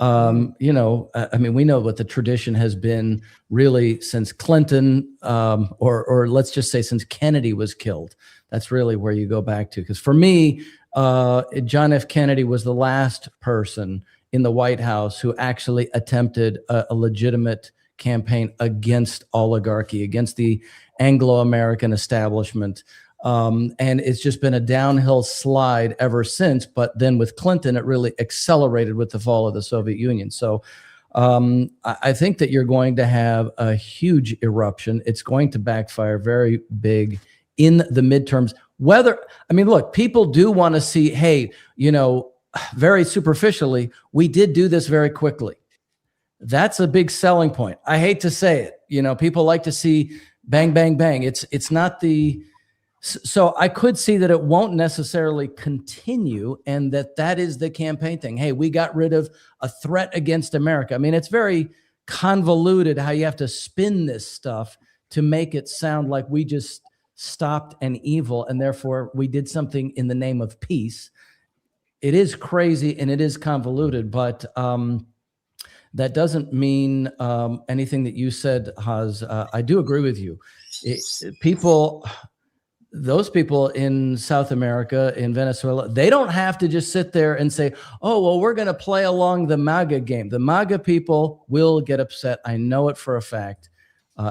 I mean, we know what the tradition has been really since Clinton, or let's just say since Kennedy was killed. That's really where you go back to. Because for me, John F. Kennedy was the last person in the White House who actually attempted a legitimate campaign against oligarchy, against the Anglo-American establishment. And it's just been a downhill slide ever since. But then with Clinton, it really accelerated with the fall of the Soviet Union. So I think that you're going to have a huge eruption. It's going to backfire very big in the midterms. Look, people do want to see, hey, very superficially, we did do this very quickly. That's a big selling point. I hate to say it. People like to see bang, bang, bang. It's not the... So I could see that it won't necessarily continue, and that is the campaign thing. Hey, we got rid of a threat against America. I mean, it's very convoluted how you have to spin this stuff to make it sound like we just stopped an evil and therefore we did something in the name of peace. It is crazy and it is convoluted, but that doesn't mean anything that you said, Haz. I do agree with you. Those people in South America, in Venezuela, they don't have to just sit there and say, oh, well, we're going to play along the MAGA game. The MAGA people will get upset. I know it for a fact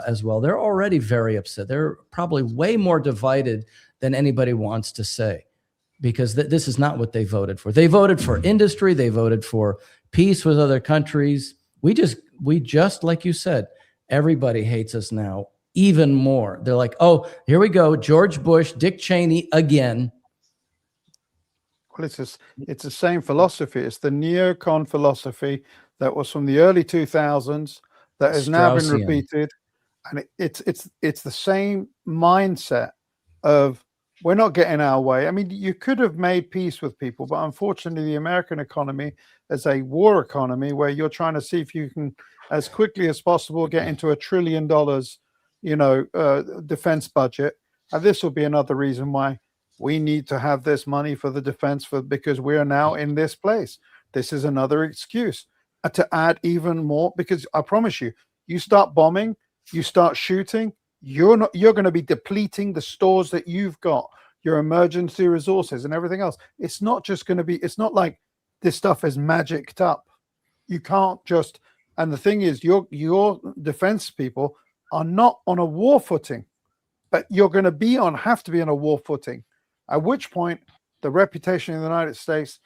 as well. They're already very upset. They're probably way more divided than anybody wants to say, because this is not what they voted for. They voted for industry. They voted for peace with other countries. We just, like you said, everybody hates us now. Even more. They're like, oh, here we go. George Bush, Dick Cheney again. Well, it's the same philosophy. It's the neocon philosophy that was from the early 2000s that has now been repeated. And it's the same mindset of we're not getting our way. I mean, you could have made peace with people, but unfortunately, the American economy is a war economy where you're trying to see if you can, as quickly as possible, get into $1 trillion defense budget. And this will be another reason why we need to have this money for the defense because we are now in this place. This is another excuse to add even more, because I promise you, you start bombing, you start shooting, you're going to be depleting the stores that you've got, your emergency resources and everything else. It's not just going to be, it's not like this stuff is magicked up. You can't just, and the thing is, your defense people are not on a war footing, but you're going to have to be on a war footing, at which point the reputation in the United States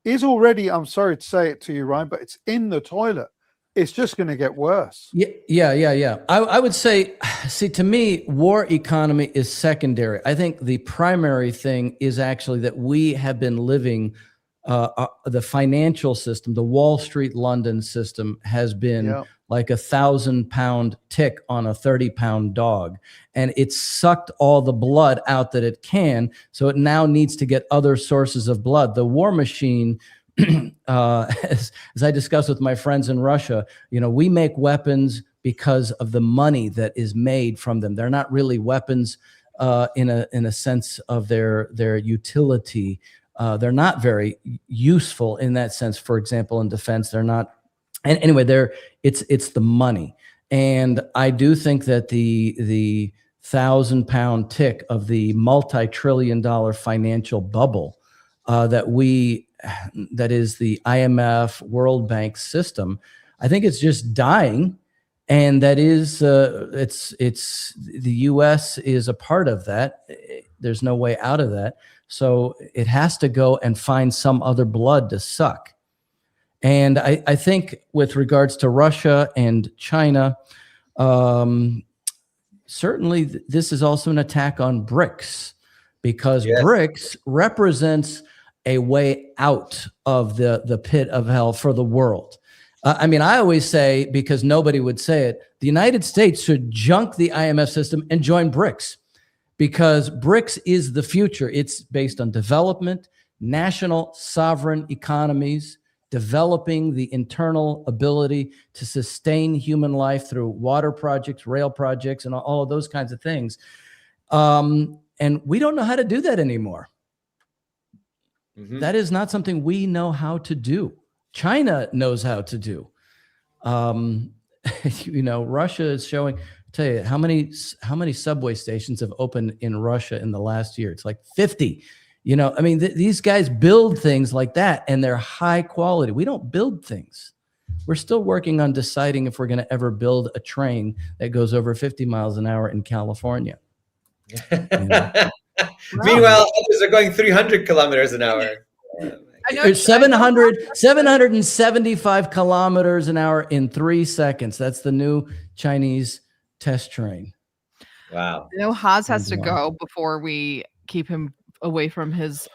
is already, I'm sorry to say it to you, Ryan, but it's in the toilet. It's just going to get worse. Yeah. I would say, see, to me, war economy is secondary. I think the primary thing is actually that we have been living the financial system, the Wall Street London system has been like 1,000-pound tick on a 30-pound dog. And it's sucked all the blood out that it can. So it now needs to get other sources of blood. The war machine, as I discussed with my friends in Russia, we make weapons because of the money that is made from them. They're not really weapons in a sense of their utility. They're not very useful in that sense. For example, in defense, they're not. And anyway, it's the money. And I do think that the 1,000-pound tick of the multi-trillion-dollar financial bubble that is the IMF World Bank system, I think it's just dying. And that is, it's the U.S. is a part of that. There's no way out of that. So it has to go and find some other blood to suck. And I think with regards to Russia and China, certainly this is also an attack on BRICS, because BRICS represents a way out of the pit of hell for the world. I always say, because nobody would say it, the United States should junk the IMF system and join BRICS, because BRICS is the future. It's based on development, national sovereign economies, developing the internal ability to sustain human life through water projects, rail projects, and all of those kinds of things. And we don't know how to do that anymore. That is not something we know how to do. China knows how to do. Russia is showing. Tell you how many subway stations have opened in Russia in the last year. It's like 50. These guys build things like that, and they're high quality. We don't build things. We're still working on deciding if we're going to ever build a train that goes over 50 miles an hour in California. Meanwhile, others are going 300 kilometers an hour. It's 775 kilometers an hour in 3 seconds. That's the new Chinese test train. Wow. Haas has to go before we keep him away from his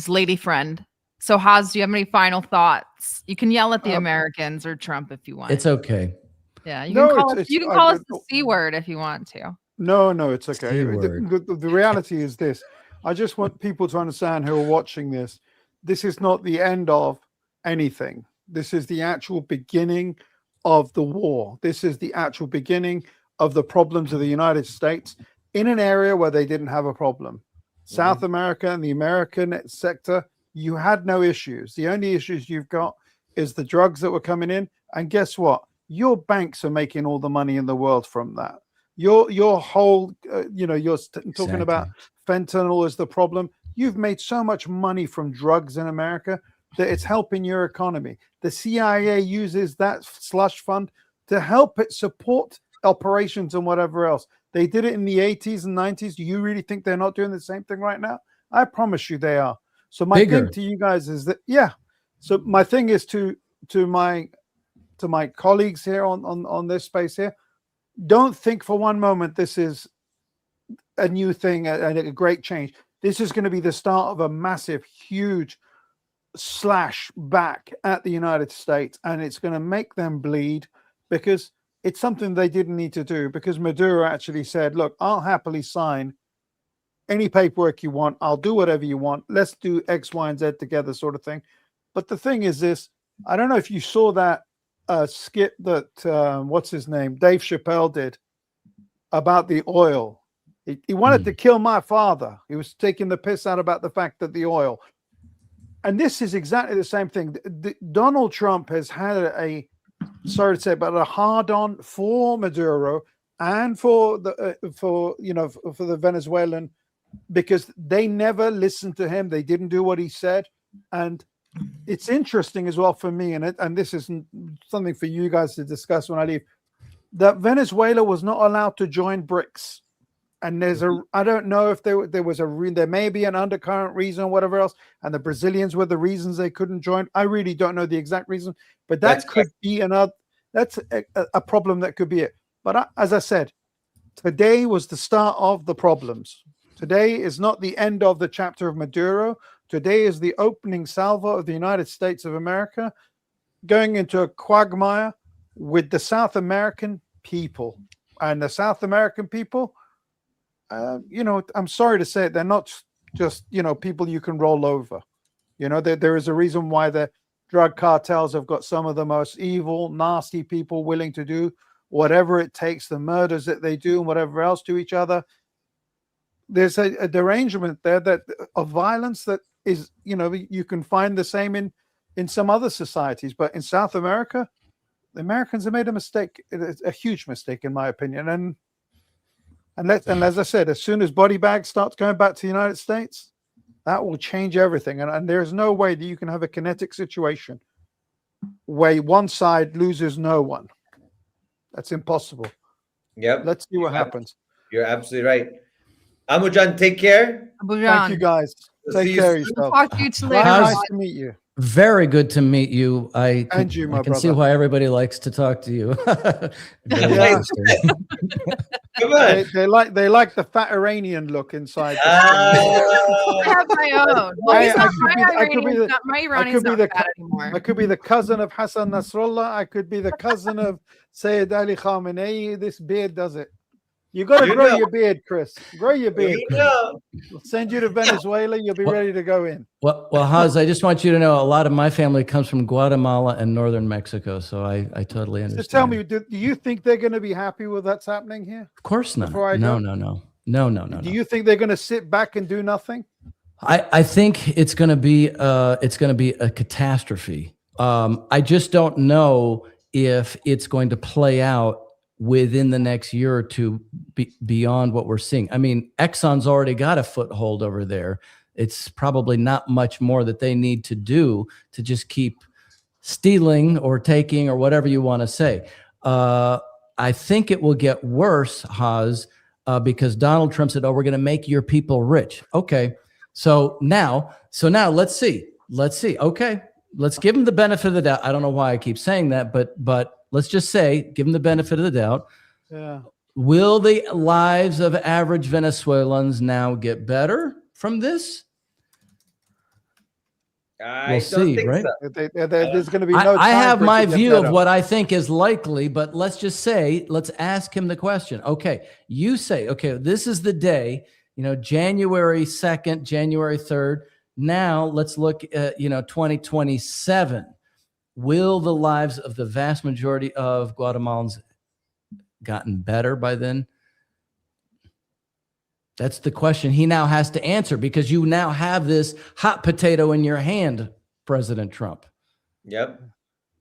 lady friend. So Haas, do you have any final thoughts? You can yell at the Americans or Trump if you want. It's okay. Yeah, you can call us the C word if you want to. No, it's okay. The reality is this. I just want people to understand who are watching this. This is not the end of anything. This is the actual beginning of the war. This is the actual beginning of the problems of the United States in an area where they didn't have a problem. South America and the American sector, you had no issues. The only issues you've got is the drugs that were coming in. And guess what? Your banks are making all the money in the world from that. Your whole, you're talking about fentanyl as the problem. You've made so much money from drugs in America that it's helping your economy. The CIA uses that slush fund to help it support operations and whatever else. They did it in the 80s and 90s. Do you really think they're not doing the same thing right now? I promise you they are. So my thing to you guys is that, So my thing is to my colleagues here on this space here, don't think for one moment this is a new thing and a great change. This is going to be the start of a massive, huge slash back at the United States, and it's going to make them bleed because it's something they didn't need to do, because Maduro actually said, look, I'll happily sign any paperwork you want. I'll do whatever you want. Let's do X, Y, and Z together sort of thing. But the thing is this, I don't know if you saw that skit that, what's his name, Dave Chappelle did about the oil. He wanted to kill my father. He was taking the piss out about the fact that the oil. And this is exactly the same thing. Donald Trump has had a hard on for Maduro and for the Venezuelan, because they never listened to him. They didn't do what he said. And it's interesting as well for me, and this is something for you guys to discuss when I leave, that Venezuela was not allowed to join BRICS. And I don't know if there may be an undercurrent reason or whatever else, and the Brazilians were the reasons they couldn't join. I really don't know the exact reason, but that's a problem that could be it. But as I said, today was the start of the problems. Today is not the end of the chapter of Maduro. Today is the opening salvo of the United States of America going into a quagmire with the South American people. And the South American people, I'm sorry to say it, they're not just, people you can roll over. There is a reason why the drug cartels have got some of the most evil, nasty people willing to do whatever it takes, the murders that they do and whatever else to each other. There's a derangement there of violence that is, you can find the same in some other societies, but in South America, the Americans have made a mistake, a huge mistake in my opinion. And as I said, as soon as body bags starts going back to the United States, that will change everything. And there's no way that you can have a kinetic situation where one side loses no one. That's impossible. Yep. Let's see what happens. You're absolutely right. Amujan, take care. Thank you guys. Take care of yourself. Talk to you later. Nice to meet you. Very good to meet you. I can see brother. why everybody likes to talk to you. They like the fat Iranian look inside. I have my own. I could be the cousin of Hassan Nasrallah. I could be the cousin of Sayyid Ali Khamenei. This beard does it. You got to grow your beard, Chris. Grow your beard. We'll send you to Venezuela. You'll be ready to go in. Well, Haz, I just want you to know a lot of my family comes from Guatemala and northern Mexico, so I totally understand. Just tell me, do you think they're going to be happy with what's happening here? Of course not. No. Do you think they're going to sit back and do nothing? I think it's going to be a catastrophe I just don't know if it's going to play out within the next year or two beyond what we're seeing. I mean, Exxon's already got a foothold over there. It's probably not much more that they need to do to just keep stealing or taking or whatever you want to say. I think it will get worse, Haz, because Donald Trump said, "Oh, we're going to make your people rich." Okay, so now let's see. Okay, let's give him the benefit of the doubt. I don't know why I keep saying that, but let's just say, give him the benefit of the doubt. Yeah. Will the lives of average Venezuelans now get better from this? I don't think right? so. There's going to be no. I time have for it my to get view better. of what I think is likely, but let's just say, let's ask him the question. Okay, you say, okay, this is the day, January 2nd, January 3rd. Now let's look at, 2027. Will the lives of the vast majority of Guatemalans gotten better by then? That's the question he now has to answer, because you now have this hot potato in your hand, President Trump. Yep.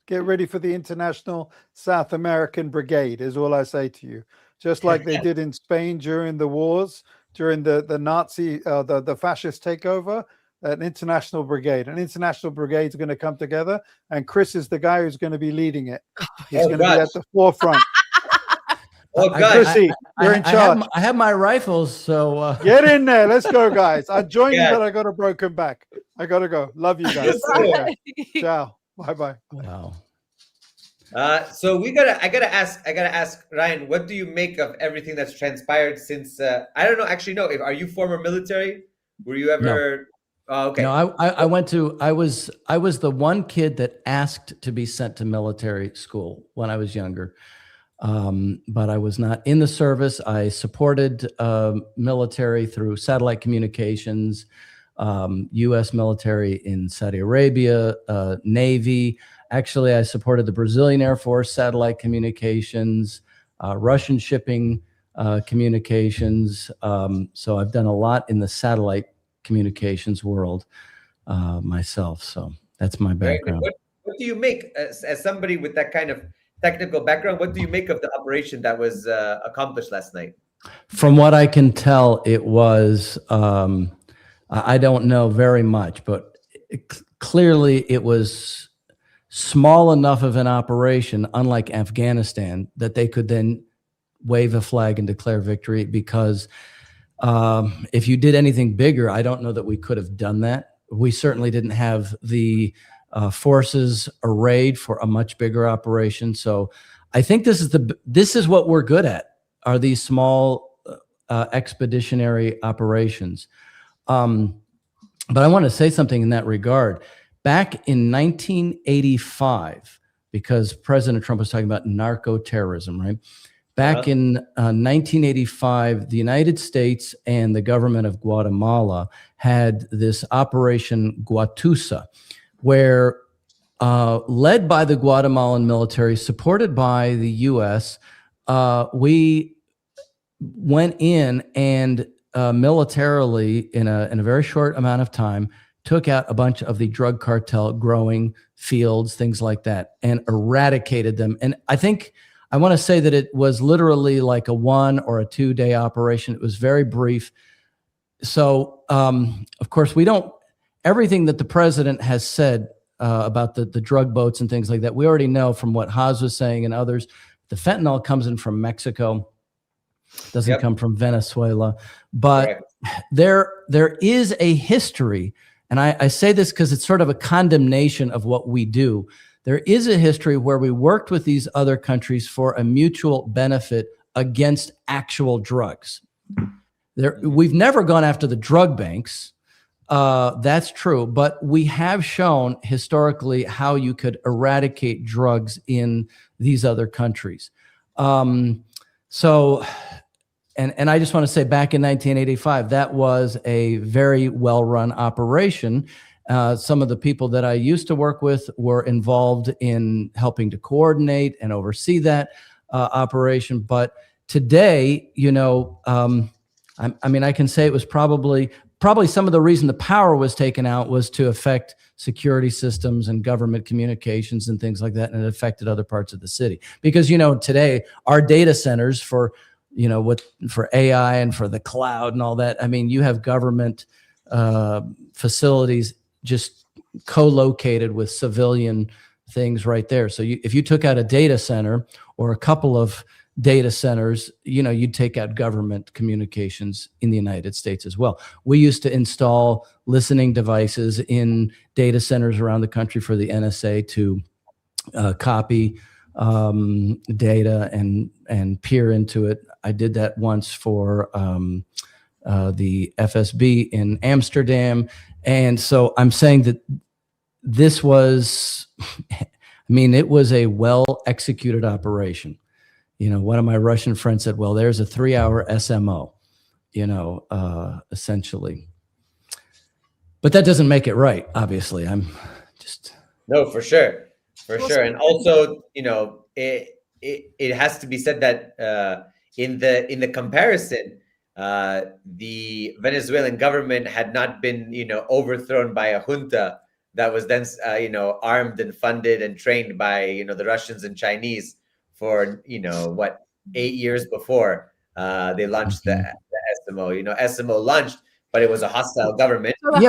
Get ready for the International South American Brigade, is all I say to you. Just like they did in Spain during the wars, during the Nazi, the fascist takeover, an international brigade. An international brigade is going to come together, and Chris is the guy who's going to be leading it. He's going to be at the forefront. Oh, God. Chrissy, you're in charge. I have my rifles, so get in there. Let's go, guys. I joined you, but I got a broken back. I gotta go. Love you guys. Okay. Ciao. Bye. Wow. So I gotta ask Ryan, what do you make of everything that's transpired since? I don't know. Actually, no. Are you former military? Were you ever? No. Oh, okay. No, I was the one kid that asked to be sent to military school when I was younger. But I was not in the service. I supported military through satellite communications, U.S. military in Saudi Arabia, Navy. Actually, I supported the Brazilian Air Force satellite communications, Russian shipping communications. So I've done a lot in the satellite communications world myself. So that's my background. What do you make as somebody with that kind of technical background? What do you make of the operation that was accomplished last night? From what I can tell, it was, I don't know very much, but clearly it was small enough of an operation, unlike Afghanistan, that they could then wave a flag and declare victory, because if you did anything bigger, I don't know that we could have done that. We certainly didn't have the forces arrayed for a much bigger operation. So I think this is what we're good at, are these small expeditionary operations. But I want to say something in that regard. Back in 1985, because President Trump was talking about narco-terrorism, right? Back in 1985, the United States and the government of Guatemala had this Operation Guatusa, where led by the Guatemalan military, supported by the U.S., we went in and militarily, in a very short amount of time, took out a bunch of the drug cartel growing fields, things like that, and eradicated them. And I think I want to say that it was literally like a 1 or a 2 day operation. It was very brief. So, of course, everything that the president has said about the drug boats and things like that, we already know from what Haz was saying and others. The fentanyl comes in from Mexico, doesn't come from Venezuela. But there is a history, and I say this because it's sort of a condemnation of what we do. There is a history where we worked with these other countries for a mutual benefit against actual drugs. We've never gone after the drug banks. That's true, but we have shown historically how you could eradicate drugs in these other countries. So, and I just want to say, back in 1985, that was a very well-run operation. Some of the people that I used to work with were involved in helping to coordinate and oversee that operation. But today, I mean, I can say it was probably probably some of the reason the power was taken out was to affect security systems and government communications and things like that, and it affected other parts of the city. Because today our data centers for for AI and for the cloud and all that, I mean, you have government facilities just co-located with civilian things right there. So if you took out a data center or a couple of data centers, you'd take out government communications in the United States as well. We used to install listening devices in data centers around the country for the NSA to copy data and peer into it. I did that once for the FSB in Amsterdam. And so I'm saying that this was, it was a well-executed operation. One of my Russian friends said, well, there's a 3-hour SMO, essentially. But that doesn't make it right, obviously. No, for sure. For sure. And also, it has to be said that in the comparison, the Venezuelan government had not been, overthrown by a junta that was then, armed and funded and trained by, the Russians and Chinese for, 8 years before they launched the SMO. SMO launched, but it was a hostile government. So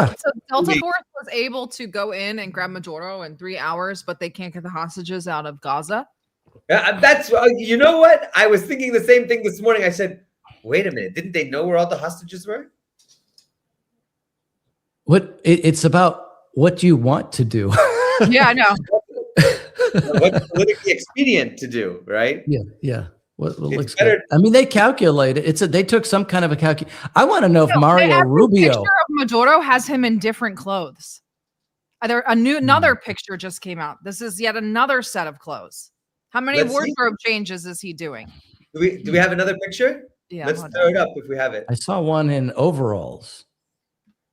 Delta Force was able to go in and grab Maduro in 3 hours, but they can't get the hostages out of Gaza. That's you know what? I was thinking the same thing this morning. I said, wait a minute, didn't they know where all the hostages were? It's about what you want to do. Yeah, I know. What's politically expedient to do, right? Yeah. What looks good. I mean, they calculated. They took some kind of a calculation. I want to know if Mario Rubio. Picture of Maduro has him in different clothes. Another picture just came out. This is yet another set of clothes. How many wardrobe changes is he doing? Do we have another picture? Yeah, let's throw it up if we have it. I saw one in overalls.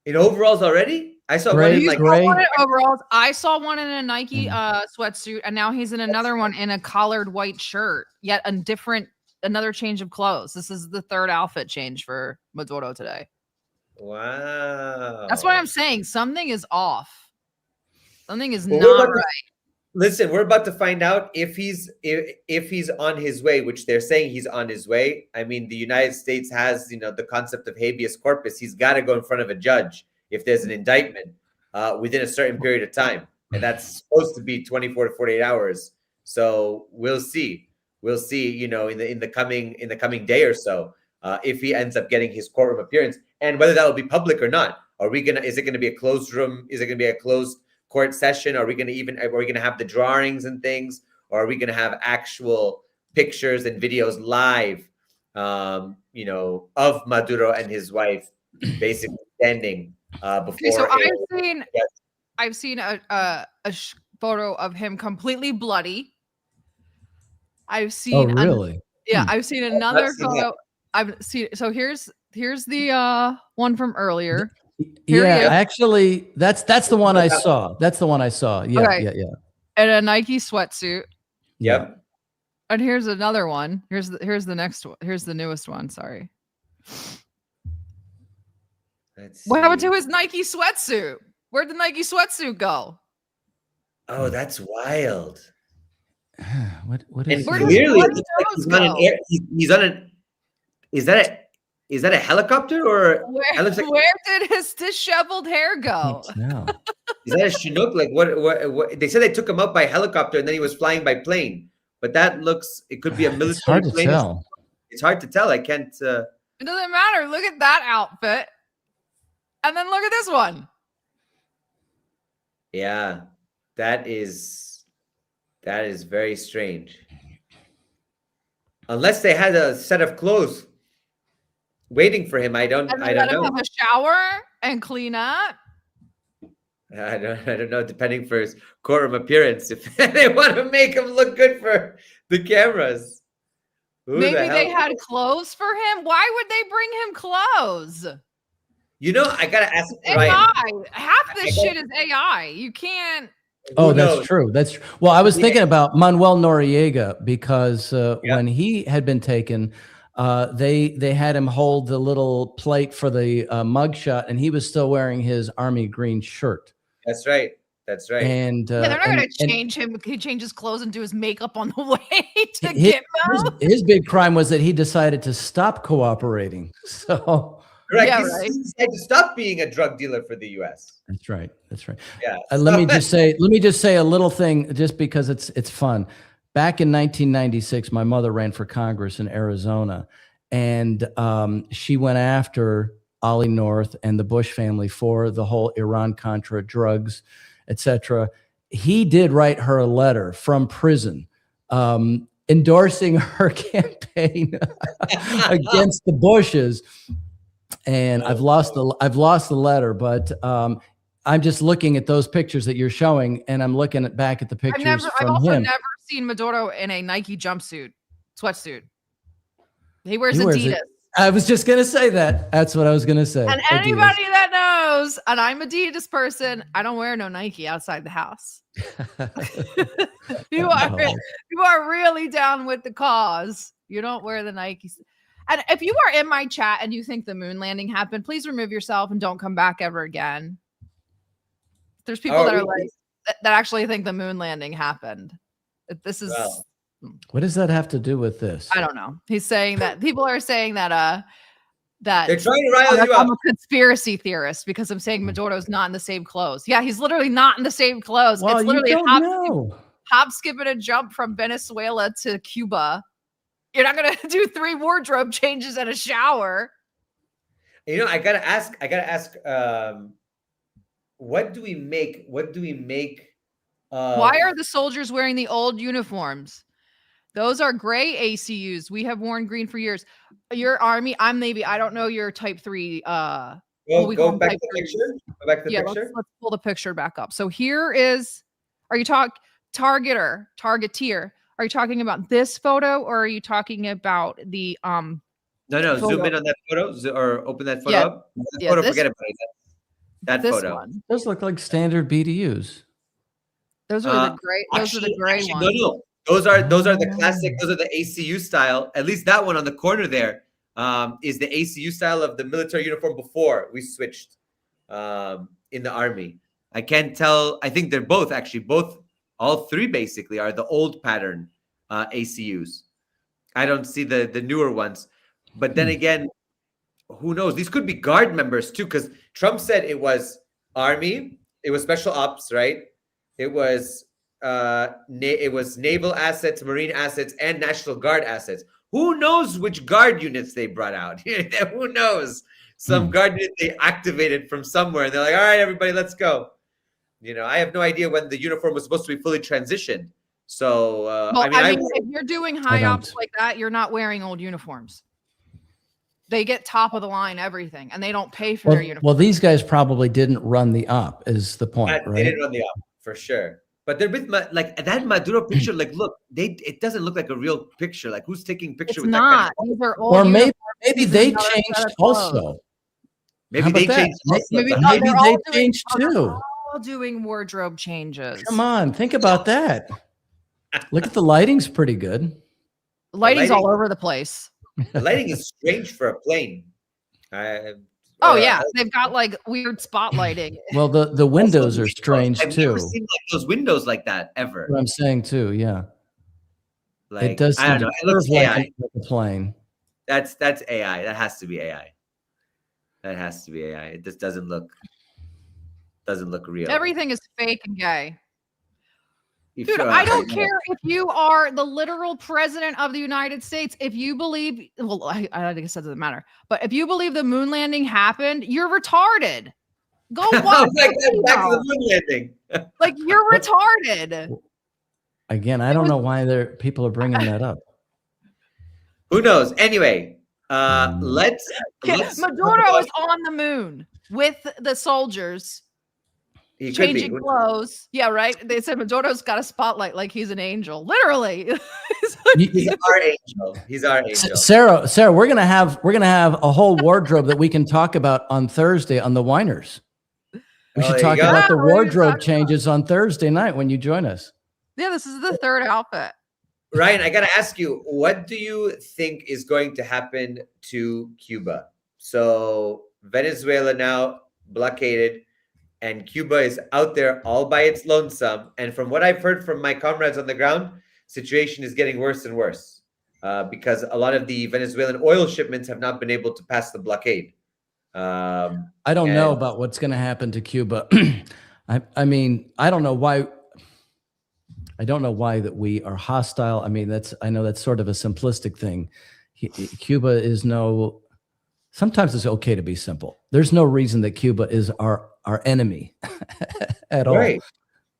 In overalls already? I saw one in overalls. I saw one in a Nike sweatsuit, and now he's in another one in a collared white shirt. Yet another change of clothes. This is the third outfit change for Maduro today. Wow. That's what I'm saying. Something is off. Something is not right. Listen, we're about to find out if he's on his way, which they're saying he's on his way. I mean, the United States has, the concept of habeas corpus. He's got to go in front of a judge if there's an indictment within a certain period of time, and that's supposed to be 24 to 48 hours. So we'll see. We'll see. In the coming day or so, if he ends up getting his courtroom appearance, and whether that will be public or not. Is it gonna be a closed room? Is it gonna be a closed court session? Are we gonna have the drawings and things, or are we gonna have actual pictures and videos live, of Maduro and his wife basically standing before? Okay, so I've seen a photo of him completely bloody. I've seen really? I've seen another photo. I've seen here's the one from earlier. Actually, that's the one I saw. That's the one I saw. Yeah, okay. yeah. And a Nike sweatsuit. Yep. And here's another one. Here's the next one. Here's the newest one. Sorry. What happened to his Nike sweatsuit? Where'd the Nike sweatsuit go? Oh, that's wild. What is? And clearly, he's on an. Is that a helicopter or? Where did his disheveled hair go? Is that a Chinook? Like what? They said they took him up by helicopter and then he was flying by plane. But that looks. It could be a military. It's hard to plane. tell. It's hard to tell. I can't. It doesn't matter. Look at that outfit, and then look at this one. Yeah, that is very strange. Unless they had a set of clothes waiting for him, I don't know. Have a shower and clean up. I don't know. Depending for his courtroom appearance, if they want to make him look good for the cameras. Maybe they had clothes for him. Why would they bring him clothes? I gotta ask. AI. Half this shit is AI. You can't. Oh, that's true. Well, I was thinking about Manuel Noriega because when he had been taken, They had him hold the little plate for the mugshot, and he was still wearing his army green shirt. That's right. That's right. And Yeah, they're not going to change him. He change his clothes and do his makeup on the way to his, Gitmo. his big crime was that he decided to stop cooperating. So correct. Yeah, He decided to stop being a drug dealer for the U.S. That's right. That's right. Yeah. Let me just say a little thing, just because it's fun. Back in 1996, my mother ran for Congress in Arizona, and she went after Ollie North and the Bush family for the whole Iran-Contra drugs, etc. He did write her a letter from prison endorsing her campaign against the Bushes. And I've lost the letter, but I'm just looking at those pictures that you're showing, and I'm looking back at the pictures I've from also him. never seen Maduro in a Nike sweatsuit. He wears He wears Adidas. it. I was just gonna say that. That's what I was gonna say. And Adidas. anybody that knows, and I'm an Adidas person, I don't wear no Nike outside the house. You are really down with the cause. You don't wear the Nikes. And if you are in my chat and you think the moon landing happened, please remove yourself and don't come back ever again. There's people that are like that actually think the moon landing happened. This is What does that have to do with this? I don't know. He's saying that people are saying that that they're trying to rile you I'm up. a conspiracy theorist because I'm saying Maduro's not in the same clothes. Yeah, he's literally not in the same clothes. Well, it's literally you a don't hop, skip, and a jump from Venezuela to Cuba. You're not gonna do 3 wardrobe changes and a shower. You know, I gotta ask. What do we make? Why are the soldiers wearing the old uniforms? Those are gray ACUs. We have worn green for years. Your Army, I'm Navy. I don't know your Type 3. Go back to the picture. Go back to the picture. Let's pull the picture back up. So here is. Are you targeteer? Are you talking about this photo, or are you talking about the No, photo? zoom in on that photo or open that photo up. That photo, forget about it. That photo. One. Those look like standard BDUs. Those are the gray. Those are the gray ones. No. Those are the classic. Those are the ACU style. At least that one on the corner there is the ACU style of the military uniform before we switched in the Army. I can't tell. I think they're both all 3 basically are the old pattern ACUs. I don't see the newer ones. But then again, who knows? These could be Guard members too, because Trump said it was Army, it was Special Ops, right? It was naval assets, Marine assets, and National Guard assets. Who knows which Guard units they brought out? Who knows? Some Guard unit they activated from somewhere, and they're like, "All right, everybody, let's go." I have no idea when the uniform was supposed to be fully transitioned. So, I mean, if you're doing high ops like that, you're not wearing old uniforms. They get top of the line everything, and they don't pay for their uniforms. Well, these guys probably didn't run the op, is the point, right? They didn't run the op for sure. But they're with like that Maduro picture. Like, look, it doesn't look like a real picture. Like, who's taking picture with that kind of? These are old or maybe uniforms. they changed also. Maybe they changed. Maybe they changed too. They're all doing wardrobe changes. Come on, think about that. Look at the lighting's pretty good. Lighting's all over the place. The lighting is strange for a plane. Yeah, they've got like weird spotlighting. Well, the windows are strange I've too. never seen like those windows like that ever. What I'm saying too, yeah. Like, it does. I don't know. It looks like AI. a plane. That's AI. That has to be AI. That has to be AI. It just doesn't look real. Everything is fake and gay. Dude, I don't care if you are the literal president of the United States. If you believe, well, I guess that doesn't matter. But if you believe the moon landing happened, you're retarded. Go watch back to the moon landing. Like, you're retarded. Again, I don't know why people are bringing that up. Who knows? Anyway, let's Maduro is on the moon with the soldiers. He changing clothes. Yeah, right. They said Maduro's got a spotlight like he's an angel. Literally. He's our angel. He's our angel. Sarah, we're gonna have a whole wardrobe that we can talk about on Thursday on the Winers. We should talk about the wardrobe changes on Thursday night when you join us. Yeah, this is the 3rd outfit. Ryan, I got to ask you, what do you think is going to happen to Cuba? So Venezuela now blockaded, and Cuba is out there all by its lonesome. And from what I've heard from my comrades on the ground, situation is getting worse and worse because a lot of the Venezuelan oil shipments have not been able to pass the blockade. I don't know about what's going to happen to Cuba. I mean, I don't know why. I don't know why that we are hostile. I mean, I know that's sort of a simplistic thing. Cuba is no. Sometimes it's okay to be simple. There's no reason that Cuba is our enemy at all. Right.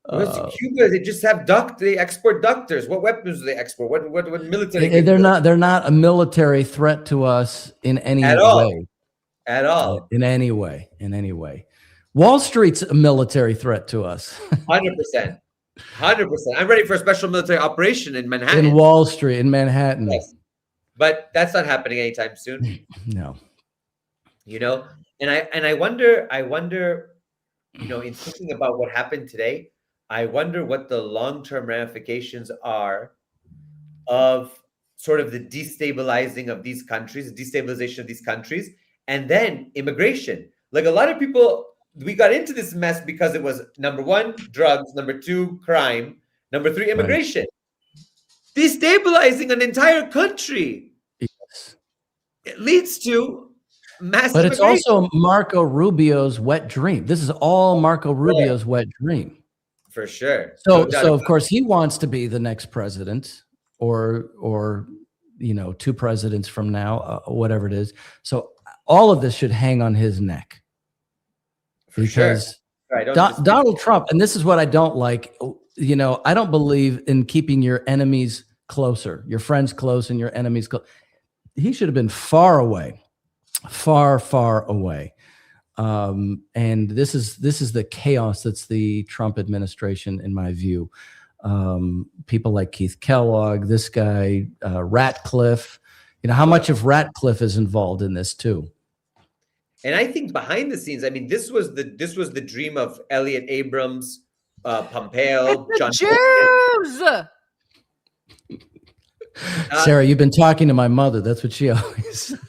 Cuba, they just have they export doctors. What weapons do they export? What military? They're not a military threat to us in any At all. way. At all. In any way. In any way. Wall Street's a military threat to us. 100%. 100%. I'm ready for a special military operation in Manhattan. In Wall Street, in Manhattan. Yes. But that's not happening anytime soon. No. You know, and I wonder, you know, in thinking about what happened today, I wonder what the long-term ramifications are of sort of the destabilizing of these countries, the destabilization of these countries, and then immigration. Like a lot of people, we got into this mess because it was number 1, drugs, number 2, crime, number 3, immigration. Right. Destabilizing an entire country. Yes. It leads to massive But it's also Marco Rubio's wet dream. This is all Marco Rubio's wet dream. For sure. So of course he wants to be the next president, or you know, 2 presidents from now, whatever it is. So all of this should hang on his neck. Because Donald Trump, and this is what I don't like, you know, I don't believe in keeping your enemies closer, your friends close and your enemies close. He should have been far away, far, far away. And this is the chaos that's the Trump administration, in my view. People like Keith Kellogg, this guy, Ratcliffe, you know, how much of Ratcliffe is involved in this too? And I think behind the scenes, I mean, this was the dream of Elliot Abrams, Pompeo, John Jews. Sarah, you've been talking to my mother. That's what she always says.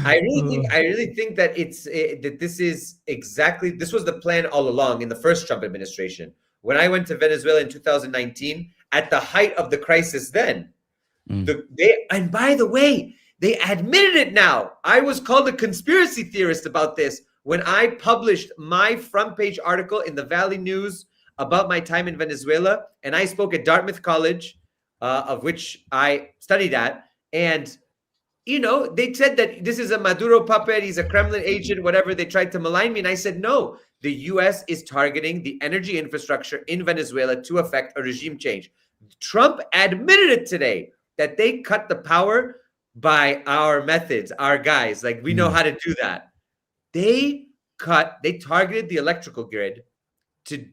I really think that this was the plan all along in the first Trump administration. When I went to Venezuela in 2019, at the height of the crisis then, and by the way, they admitted it now. I was called a conspiracy theorist about this when I published my front page article in the Valley News about my time in Venezuela. And I spoke at Dartmouth College, of which I studied at. And, you know, they said that this is a Maduro puppet. He's a Kremlin agent, whatever. They tried to malign me. And I said, no, the U.S. is targeting the energy infrastructure in Venezuela to affect a regime change. Trump admitted it today that they cut the power by our methods, our guys. Like, we know how to do that. They targeted the electrical grid to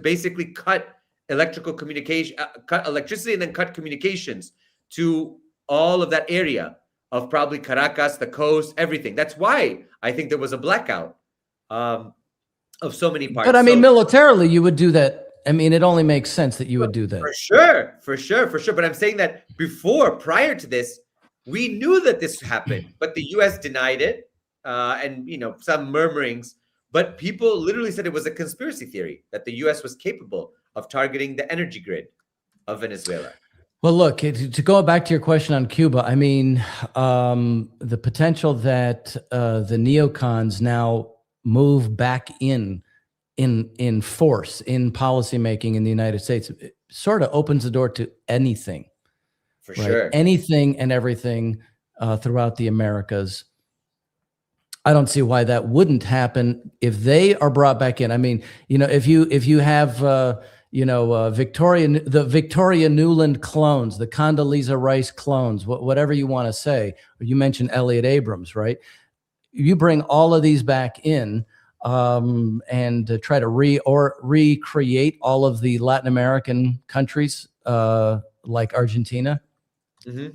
basically cut electrical communication, cut electricity, and then cut communications to all of that area of probably Caracas, the coast, everything. That's why I think there was a blackout of so many parts. But I mean, militarily, you would do that. I mean, it only makes sense that you would do that. For sure. But I'm saying that prior to this, we knew that this happened, but the U.S. denied it, and, you know, some murmurings. But people literally said it was a conspiracy theory that the U.S. was capable of targeting the energy grid of Venezuela. Well, look, to go back to your question on Cuba, I mean, the potential that the neocons now move back in force in policymaking in the United States, it sort of opens the door to anything. For sure. Anything and everything throughout the Americas. I don't see why that wouldn't happen if they are brought back in. I mean, you know, if you have the Victoria Nuland clones, the Condoleezza Rice clones, whatever you want to say. You mentioned Elliot Abrams, right? You bring all of these back in and try to recreate all of the Latin American countries like Argentina. Mm-hmm.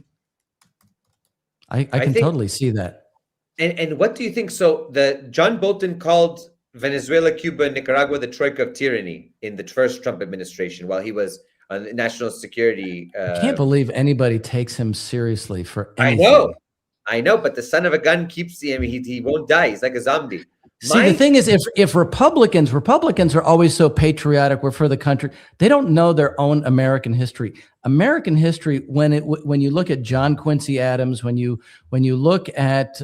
I can totally see that. And what do you think? So John Bolton called Venezuela, Cuba, and Nicaragua the troika of tyranny in the first Trump administration while he was national security. I can't believe anybody takes him seriously for anything. I know, but the son of a gun keeps him. He won't die. He's like a zombie. See, the thing is, if Republicans are always so patriotic, we're for the country. They don't know their own American history. American history, when you look at John Quincy Adams, when you look at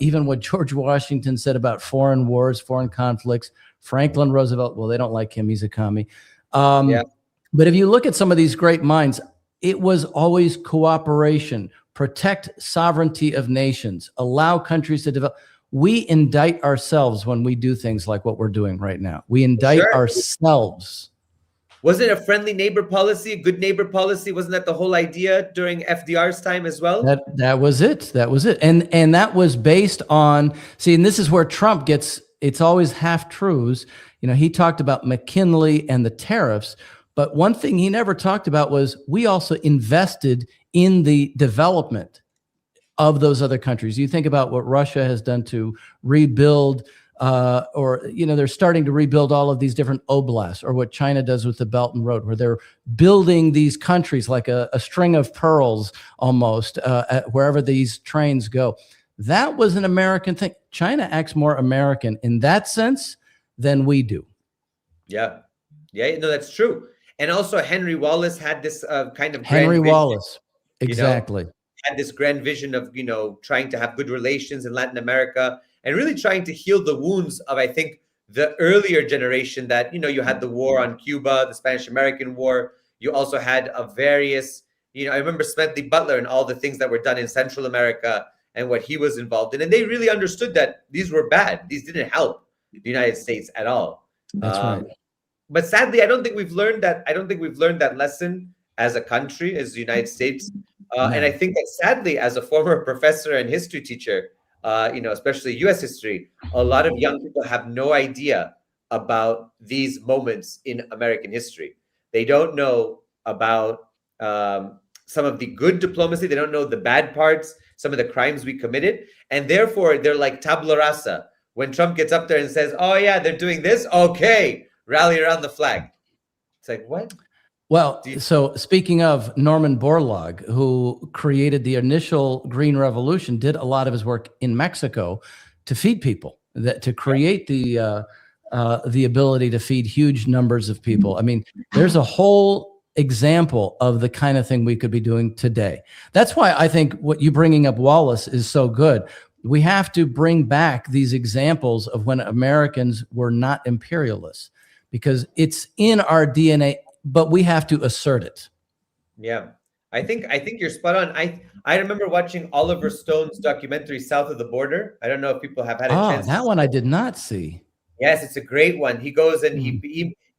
even what George Washington said about foreign wars, foreign conflicts, Franklin Roosevelt. Well, they don't like him; he's a commie. But if you look at some of these great minds, it was always cooperation, protect sovereignty of nations, allow countries to develop. We indict ourselves when we do things like what we're doing right now. We indict ourselves. Was it a friendly neighbor policy, a good neighbor policy? Wasn't that the whole idea during FDR's time as well? That was it. That was it. And that was based on, see, and this is where Trump gets, it's always half truths. You know, he talked about McKinley and the tariffs, but one thing he never talked about was we also invested in the development of those other countries. You think about what Russia has done to rebuild, they're starting to rebuild all of these different oblasts, or what China does with the Belt and Road, where they're building these countries like a string of pearls almost, wherever these trains go. That was an American thing. China acts more American in that sense than we do. Yeah, no, that's true. And also Henry Wallace had this kind of Henry Wallace, exactly. Had this grand vision of, trying to have good relations in Latin America and really trying to heal the wounds of, I think, the earlier generation that, you had the war on Cuba, the Spanish-American War. You also had various, I remember Smedley Butler and all the things that were done in Central America and what he was involved in. And they really understood that these were bad. These didn't help the United States at all. That's right. But sadly, I don't think we've learned that. I don't think we've learned that lesson as a country, as the United States. And I think that sadly, as a former professor and history teacher, especially U.S. history, a lot of young people have no idea about these moments in American history. They don't know about some of the good diplomacy. They don't know the bad parts, some of the crimes we committed. And therefore, they're like tabula rasa. When Trump gets up there and says, oh, yeah, they're doing this. Okay, rally around the flag. It's like, what? Well, so speaking of Norman Borlaug, who created the initial Green Revolution, did a lot of his work in Mexico to feed people, to create the ability to feed huge numbers of people. I mean, there's a whole example of the kind of thing we could be doing today. That's why I think what you bringing up Wallace is so good. We have to bring back these examples of when Americans were not imperialists, because it's in our DNA. But we have to assert it. Yeah, I think you're spot on. I remember watching Oliver Stone's documentary South of the Border. I don't know if people have had a chance. That one I did not see. Yes, it's a great one. He goes and he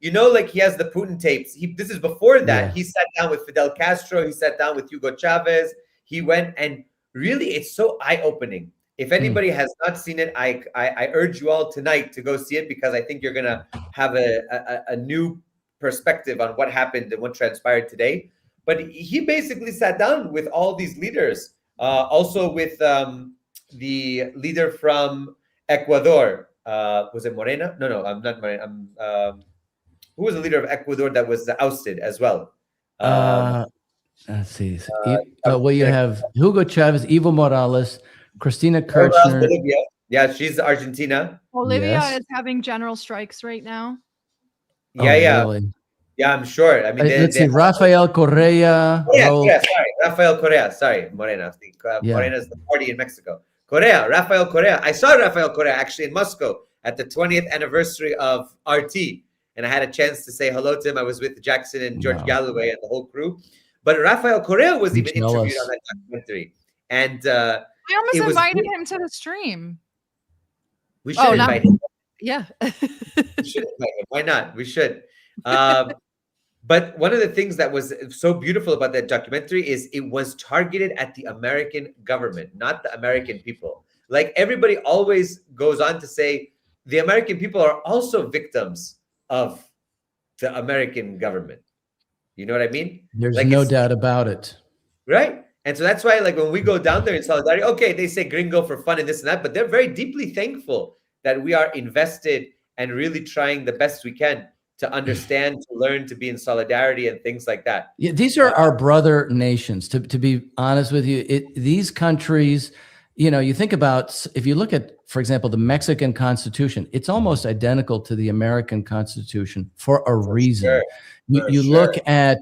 he has the Putin tapes. This is before that. Yeah. He sat down with Fidel Castro. He sat down with Hugo Chavez. He went, and really, it's so eye-opening. If anybody has not seen it, I urge you all tonight to go see it, because I think you're gonna have a new perspective on what happened and what transpired today. But he basically sat down with all these leaders, also with the leader from Ecuador. Was it Morena? No, I'm not Morena. Who was the leader of Ecuador that was ousted as well? Let's see. Well, you have Hugo Chavez, Evo Morales, Cristina Kirchner. Bolivia. Yeah, she's Argentina. Bolivia is having general strikes right now. Yeah. Really? Yeah, I'm sure. I mean, let's see. Rafael Correa. Rafael Correa. Sorry, Morena. Morena is the party in Mexico. Rafael Correa. I saw Rafael Correa actually in Moscow at the 20th anniversary of RT, and I had a chance to say hello to him. I was with Jackson and George Galloway and the whole crew. But Rafael Correa was even interviewed on that documentary, and I almost invited him to the stream. We should invite him. Yeah. We should invite him. Why not? We should. But one of the things that was so beautiful about that documentary is it was targeted at the American government, not the American people. Like, everybody always goes on to say the American people are also victims of the American government. You know what I mean? There's no doubt about it. Right? And so that's why, like, when we go down there in solidarity, okay, they say gringo for fun and this and that, but they're very deeply thankful that we are invested and really trying the best we can to understand, to learn, to be in solidarity and things like that. Yeah, these are our brother nations. To be honest with you, these countries, you know, you think about, if you look at, for example, the Mexican Constitution, it's almost identical to the American Constitution for a reason. Sure. You look at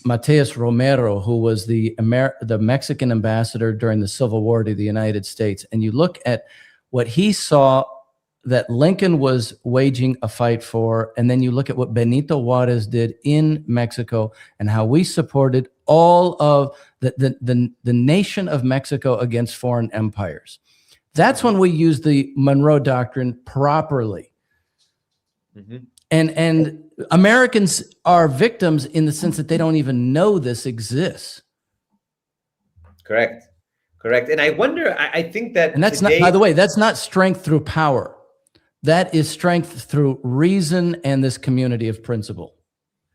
Mateus Romero, who was the Mexican ambassador during the Civil War to the United States, and you look at what he saw that Lincoln was waging a fight for, and then you look at what Benito Juarez did in Mexico and how we supported all of the nation of Mexico against foreign empires. That's when we use the Monroe Doctrine properly. And Americans are victims in the sense that they don't even know this exists. Correct. And I wonder, I think that, and that's today, not, by the way, that's not strength through power. That is strength through reason and this community of principle.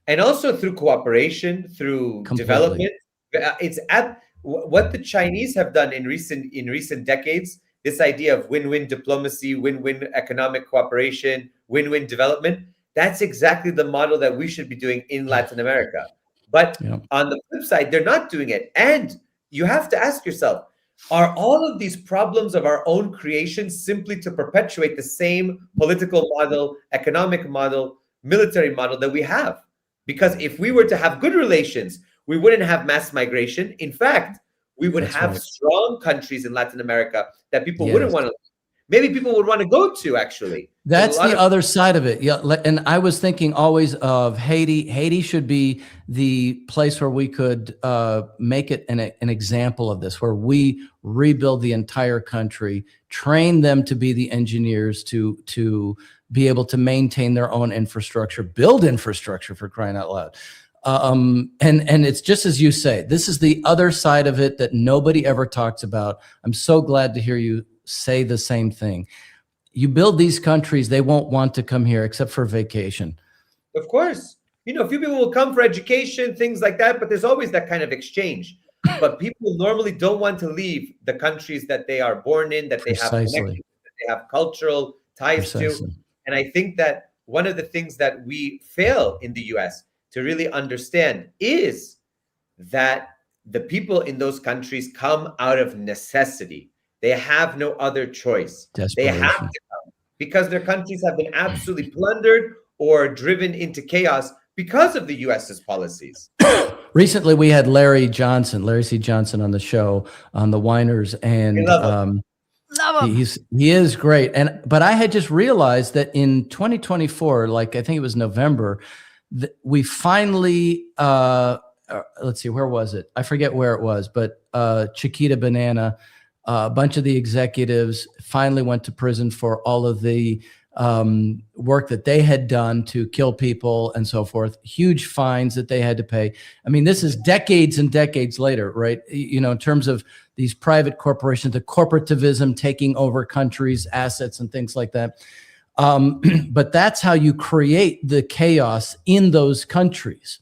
And also through cooperation, through development. It's at what the Chinese have done in recent decades, this idea of win-win diplomacy, win-win economic cooperation, win-win development. That's exactly the model that we should be doing in Latin America. But on the flip side, they're not doing it. And you have to ask yourself, are all of these problems of our own creation simply to perpetuate the same political model, economic model, military model that we have? Because if we were to have good relations, we wouldn't have mass migration. In fact, we would have strong countries in Latin America that people wouldn't want to, maybe people would want to go to, actually. That's the other side of it. Yeah. And I was thinking always of Haiti. Haiti should be the place where we could make it an example of this, where we rebuild the entire country, train them to be the engineers to be able to maintain their own infrastructure, build infrastructure, for crying out loud. And it's just as you say, this is the other side of it that nobody ever talks about. I'm so glad to hear you say the same thing. You build these countries, they won't want to come here except for vacation. Of course. You know, a few people will come for education, things like that, but there's always that kind of exchange. But people normally don't want to leave the countries that they are born in, that they have connections, that they have cultural ties to. And I think that one of the things that we fail in the US to really understand is that the people in those countries come out of necessity. They have no other choice. They have to come because their countries have been absolutely plundered or driven into chaos because of the US's policies. Recently, we had Larry C. Johnson on the show on the Whiners, and Love him. he is great. But I had just realized that in 2024, like I think it was November, we finally let's see, where was it? I forget where it was, but Chiquita Banana, a bunch of the executives finally went to prison for all of the work that they had done to kill people and so forth, huge fines that they had to pay. I mean, this is decades and decades later, right? You know, in terms of these private corporations, the corporativism taking over countries' assets and things like that. But that's how you create the chaos in those countries.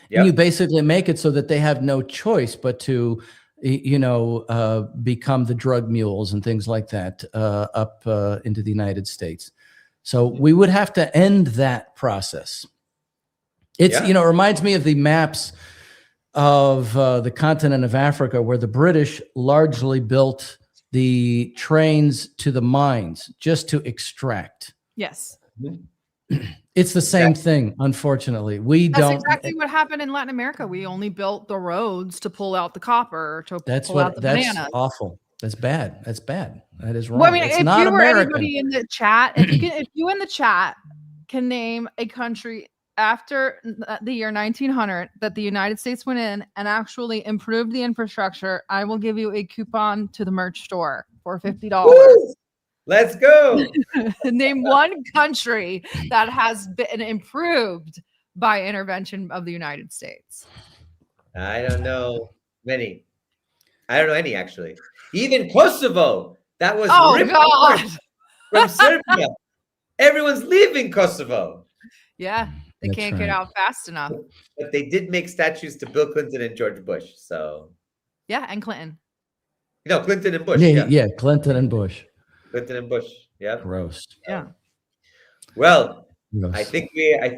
Yep. And you basically make it so that they have no choice but to, you know, become the drug mules and things like that up into the United States. So we would have to end that process. It's, you know, it reminds me of the maps of the continent of Africa, where the British largely built the trains to the mines just to extract. Yes. It's the same thing, unfortunately. That's exactly what happened in Latin America. We only built the roads to pull out the copper, to pull out the bananas. Awful. That's bad. That's bad. That is wrong. Well, I mean, it's if not you or American. anybody in the chat, if you in the chat can name a country after the year 1900 that the United States went in and actually improved the infrastructure, I will give you a coupon to the merch store for $50. Woo! Let's go. Name one country that has been improved by intervention of the United States. I don't know many. I don't know any, actually. Even Kosovo, that was ripped apart from Serbia. Everyone's leaving Kosovo. Yeah, they can't get out fast enough. But they did make statues to Bill Clinton and George Bush. So yeah, and Clinton. No, Clinton and Bush. Yeah, Clinton and Bush. Clinton and Bush. Yeah. Gross. Yeah. Well, I Yes.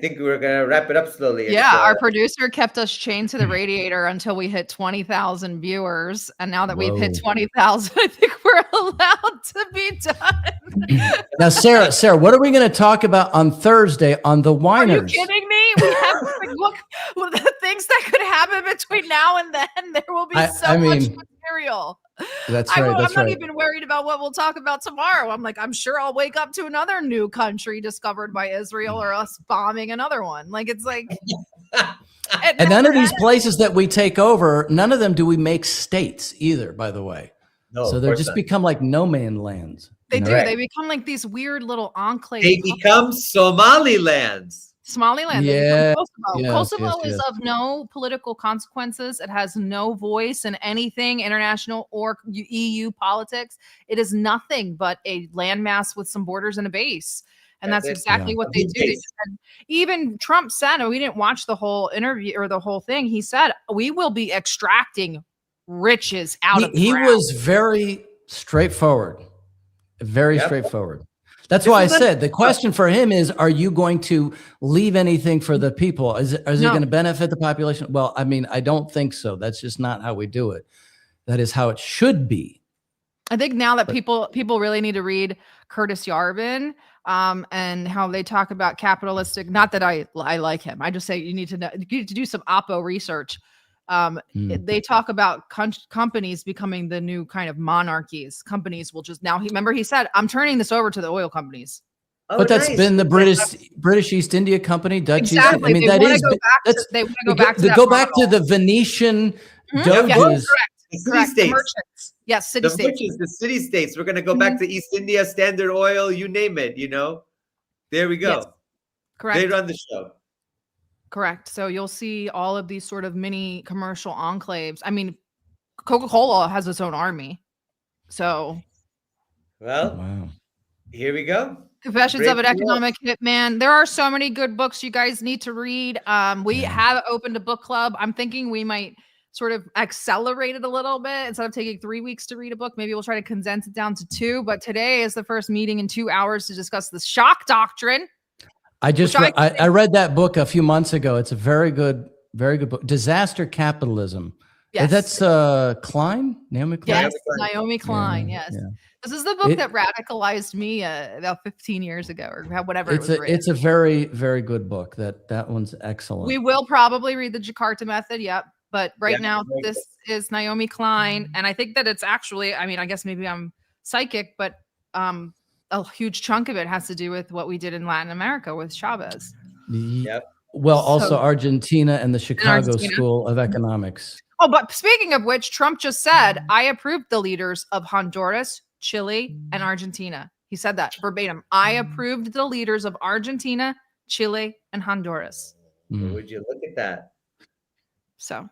think we're gonna wrap it up slowly. It's, Yeah, our producer kept us chained to the radiator until we hit 20,000 viewers, and now that we've hit Whoa. 20,000, I think we're allowed to be done. Now, Sarah, what are we going to talk about on Thursday on the Are you Whiners? kidding me? We have to look with the things that could happen between now and then. There will be so much material. That's right. I'm That's not right. even worried about what we'll talk about tomorrow. I'm like, I'm sure I'll wake up to another new country discovered by Israel or us bombing another one. Like, it's like, And none of these places that we take over, none of them do we make states either, by the way. No, so of they course just not. become like no man lands. they you do. know? They become like these weird little enclaves. They become Somalilands. Somaliland. They Yeah, become Kosovo. yes, Kosovo yes, is yes. of no political consequences. It has no voice in anything international or EU politics. It is nothing but a landmass with some borders and a base. And that's exactly what they do. And even Trump said, and we didn't watch the whole interview or the whole thing. He said, we will be extracting riches out of the He ground. was very straightforward. Very straightforward. That's This why I is a- said the question for him is, are you going to leave anything for the people? Is it No. going to benefit the population? Well, I mean, I don't think so. That's just not how we do it. That is how it should be. I think now that people really need to read Curtis Yarvin and how they talk about capitalistic. Not that I like him. I just say you need to know, you need to do some Oppo research. They talk about companies becoming the new kind of monarchies. Companies will just now. He said, "I'm turning this over to the oil companies." But that's been the British East India Company, Dutch East. Exactly. I mean, They that wanna is. go back to- they wanna go back to that go back to model. the Venetian Mhm. doges. Yes, The correct. city The states. merchants. Yes, city The states. riches, the city states. We're gonna go back to East India, Standard Oil, you name it. There we go. Yes. Correct. They run the show. Correct. So you'll see all of these sort of mini commercial enclaves. I mean, Coca-Cola has its own army. So Well, here we go. Confessions Break of an the Economic Hitman. There are so many good books you guys need to read. We have opened a book club. I'm thinking we might sort of accelerate it a little bit. Instead of taking 3 weeks to read a book, maybe we'll try to condense it down to 2. But today is the first meeting in 2 hours to discuss the shock doctrine. I just I read that book a few months ago. It's a very good book. Disaster Capitalism. Yes. That's Klein, Naomi Klein. Yes, Naomi Klein. Yes. This is the book that radicalized me about 15 years ago or whatever it was written. It's a very, very good book. That one's excellent. We will probably read the Jakarta Method. Yep. But right now, very this is Naomi Klein. And I think that it's actually, I mean, I guess maybe I'm psychic, but a huge chunk of it has to do with what we did in Latin America with Chavez. Yep. Well, also So- Argentina and the Chicago Argentina. School of Economics. Oh, but speaking of which, Trump just said, I approved the leaders of Honduras, Chile, and Argentina. He said that verbatim. I approved the leaders of Argentina, Chile, and Honduras. Would you look at that? So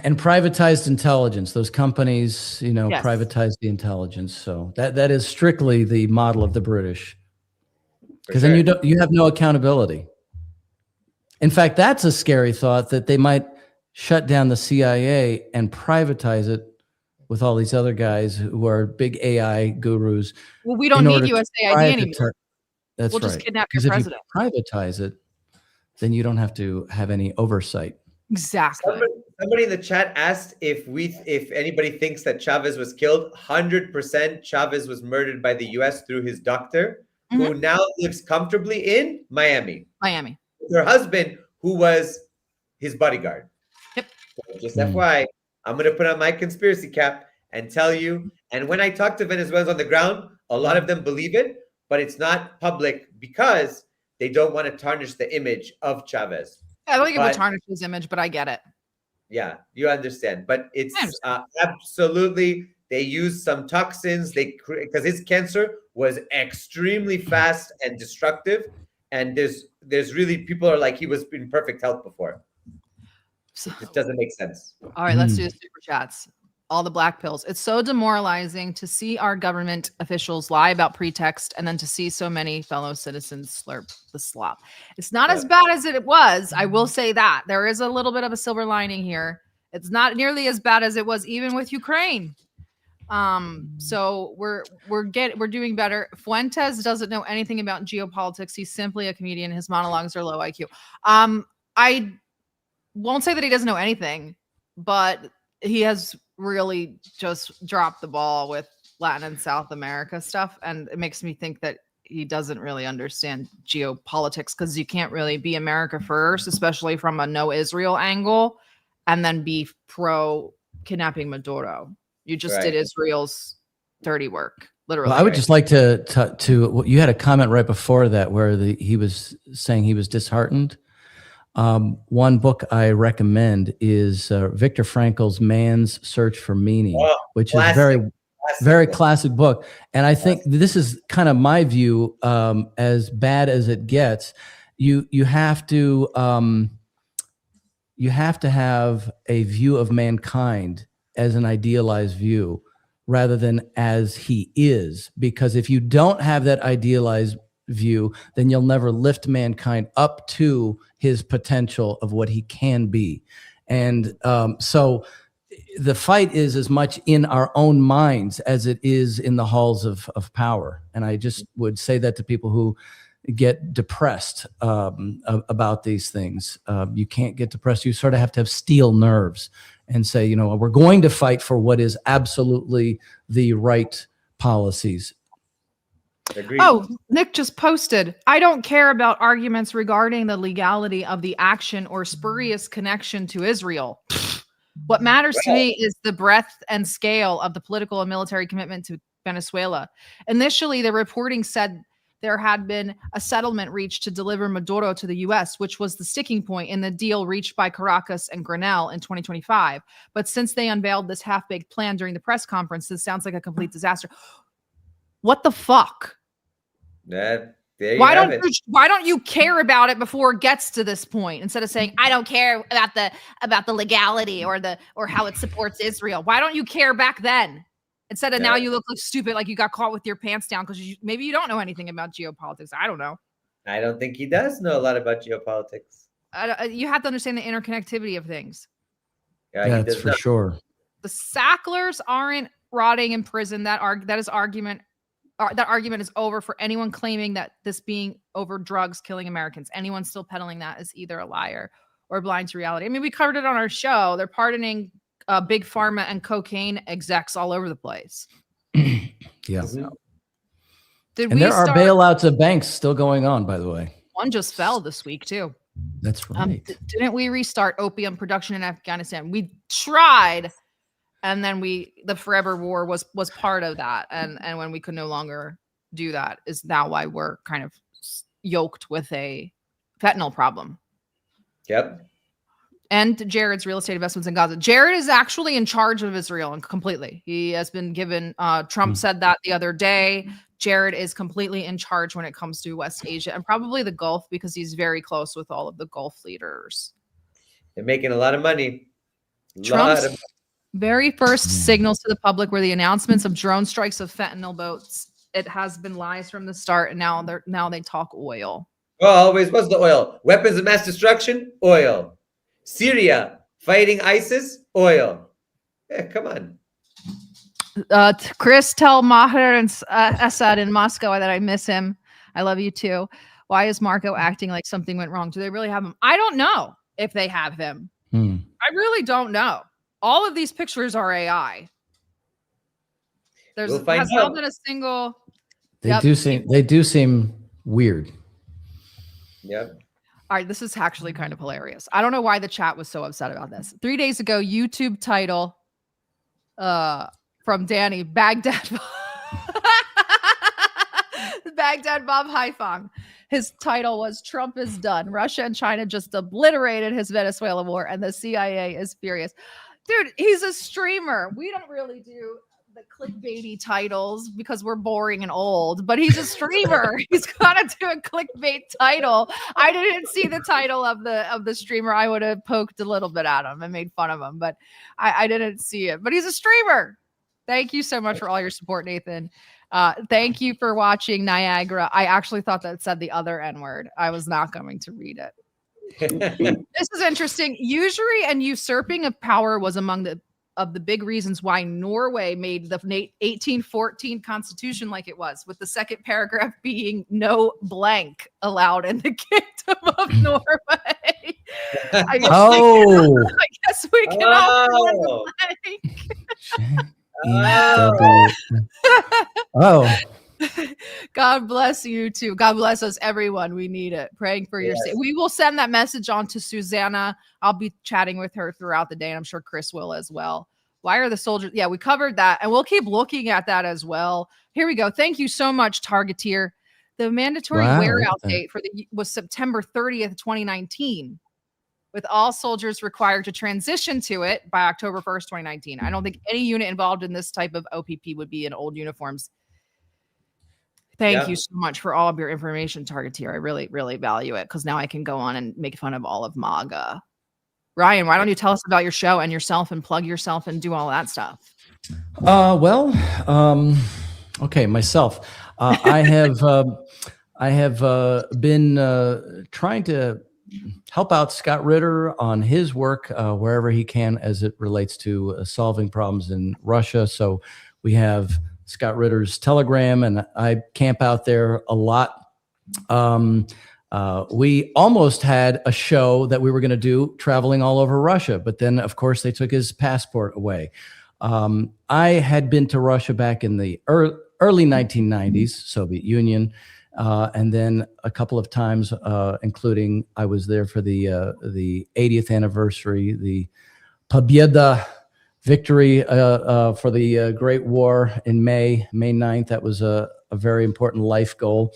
And privatized intelligence. Those companies, Yes. privatized the intelligence. So that is strictly the model of the British. Because sure. then you have no accountability. In fact, that's a scary thought that they might shut down the CIA and privatize it with all these other guys who are big AI gurus. well, we don't in need order to USAID anymore. privatize- That's We'll right. just kidnap your Because if president. you privatize it, then you don't have to have any oversight. Exactly. Somebody in the chat asked if anybody thinks that Chavez was killed. 100% Chavez was murdered by the US through his doctor, who now lives comfortably in Miami. Miami. With her husband, who was his bodyguard. Yep. So just FYI, I'm going to put on my conspiracy cap and tell you. And when I talk to Venezuelans on the ground, a lot of them believe it, but it's not public because they don't want to tarnish the image of Chavez. I don't think it would But- tarnish his image, but I get it. Yeah, you understand. But it's absolutely, they used some toxins. Because his cancer was extremely fast and destructive. And there's really, people are like, he was in perfect health before. It just doesn't make sense. All right, let's do the super chats. All the black pills. It's so demoralizing to see our government officials lie about pretext and then to see so many fellow citizens slurp the slop. It's not as bad as it was. I will say that. There is a little bit of a silver lining here. It's not nearly as bad as it was even with Ukraine. So we're doing better. Fuentes doesn't know anything about geopolitics. He's simply a comedian. His monologues are low IQ. I won't say that he doesn't know anything, but he has really just dropped the ball with Latin and South America stuff, and it makes me think that he doesn't really understand geopolitics, because you can't really be America first, especially from a no Israel angle, and then be pro kidnapping Maduro. You just did Israel's dirty work, literally. Well, I would just like to you had a comment right before that where he was saying he was disheartened. One book I recommend is Viktor Frankl's Man's Search for Meaning, which is very classic book. And I think this is kind of my view, as bad as it gets. You have to have a view of mankind as an idealized view rather than as he is, because if you don't have that idealized view, then you'll never lift mankind up to his potential of what he can be. And so the fight is as much in our own minds as it is in the halls of power. And I just would say that to people who get depressed about these things. You can't get depressed. You sort of have to have steel nerves and say, you know, we're going to fight for what is absolutely the right policies. Agreed. Oh, Nick just posted, I don't care about arguments regarding the legality of the action or spurious connection to Israel. What matters to me is the breadth and scale of the political and military commitment to Venezuela. Initially, the reporting said there had been a settlement reached to deliver Maduro to the U.S., which was the sticking point in the deal reached by Caracas and Granell in 2025. But since they unveiled this half-baked plan during the press conference, this sounds like a complete disaster. What the fuck? There you Why have don't you care about it before it gets to this point, instead of saying I don't care about the legality or how it supports Israel? Why don't you care back then? Instead of now you look like stupid, like you got caught with your pants down because maybe you don't know anything about geopolitics. I don't know. I don't think he does know a lot about geopolitics. You have to understand the interconnectivity of things. Yeah, that's for sure. The Sacklers aren't rotting in prison. That argument is over for anyone claiming that this being over drugs killing Americans. Anyone still peddling that is either a liar or blind to reality. I mean, we covered it on our show. They're pardoning big pharma and cocaine execs all over the place. Yeah. So, there are bailouts of banks still going on, by the way. One just fell this week too. That's right. Didn't we restart opium production in Afghanistan? We tried. And then the forever war was part of that. And when we could no longer do that is now why we're kind of yoked with a fentanyl problem. Yep. And Jared's real estate investments in Gaza. Jared is actually in charge of Israel and completely. He has been given, Trump said that the other day. Jared is completely in charge when it comes to West Asia and probably the Gulf, because he's very close with all of the Gulf leaders. They're making a lot of money. Trump's very first signals to the public were the announcements of drone strikes of fentanyl boats. It has been lies from the start, and now they talk oil. Well, always was the oil. Weapons of mass destruction, oil. Syria fighting ISIS, oil. Yeah, come on. Chris, tell Maher and Assad in Moscow that I miss him. I love you too. Why is Marco acting like something went wrong? Do they really have him? I don't know if they have him. I really don't know. All of these pictures are AI. Has not been a single. They do seem weird. Yep. All right, this is actually kind of hilarious. I don't know why the chat was so upset about this. 3 days ago, YouTube title from Danny, Baghdad Bob Haifong. His title was Trump is done. Russia and China just obliterated his Venezuela war and the CIA is furious. Dude, he's a streamer. We don't really do the clickbaity titles because we're boring and old, but he's a streamer. He's got to do a clickbait title. I didn't see the title of the streamer. I would have poked a little bit at him and made fun of him, but I didn't see it. But he's a streamer. Thank you so much for all your support, Nathan. Thank you for watching Niagara. I actually thought that said the other N-word. I was not going to read it. This is interesting. Usury and usurping of power was among the of the big reasons why Norway made the 1814 constitution like it was, with the second paragraph being no blank allowed in the kingdom of Norway. I guess we can all fill in the blank. Oh. God bless you too. God bless us, everyone. We need it. Praying for your safety. We will send that message on to Susanna. I'll be chatting with her throughout the day, and I'm sure Chris will as well. Why are the soldiers? Yeah, we covered that, and we'll keep looking at that as well. Here we go. Thank you so much, Targeteer. The mandatory wear out date was September 30th, 2019, with all soldiers required to transition to it by October 1st, 2019. I don't think any unit involved in this type of OPP would be in old uniforms. Thank you so much for all of your information, Targeteer. I really, really value it, because now I can go on and make fun of all of MAGA. Ryan, why don't you tell us about your show and yourself and plug yourself and do all that stuff? Okay, myself. I have been trying to help out Scott Ritter on his work wherever he can as it relates to solving problems in Russia. So we have Scott Ritter's Telegram, and I camp out there a lot. We almost had a show that we were going to do traveling all over Russia, but then, of course, they took his passport away. I had been to Russia back in the early 1990s, Soviet Union, and then a couple of times, including I was there for the 80th anniversary, the Pobeda victory for the Great War in May 9th. That was a very important life goal.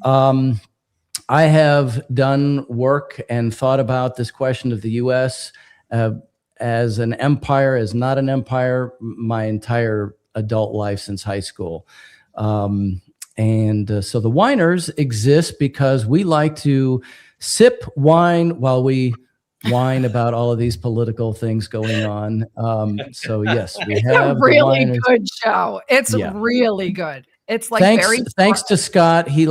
I have done work and thought about this question of the U.S. As an empire, as not an empire, my entire adult life since high school. So the whiners exist because we like to sip wine while we whine about all of these political things going on. So yes, we have a really good show. It's really good. It's like thanks to Scott. He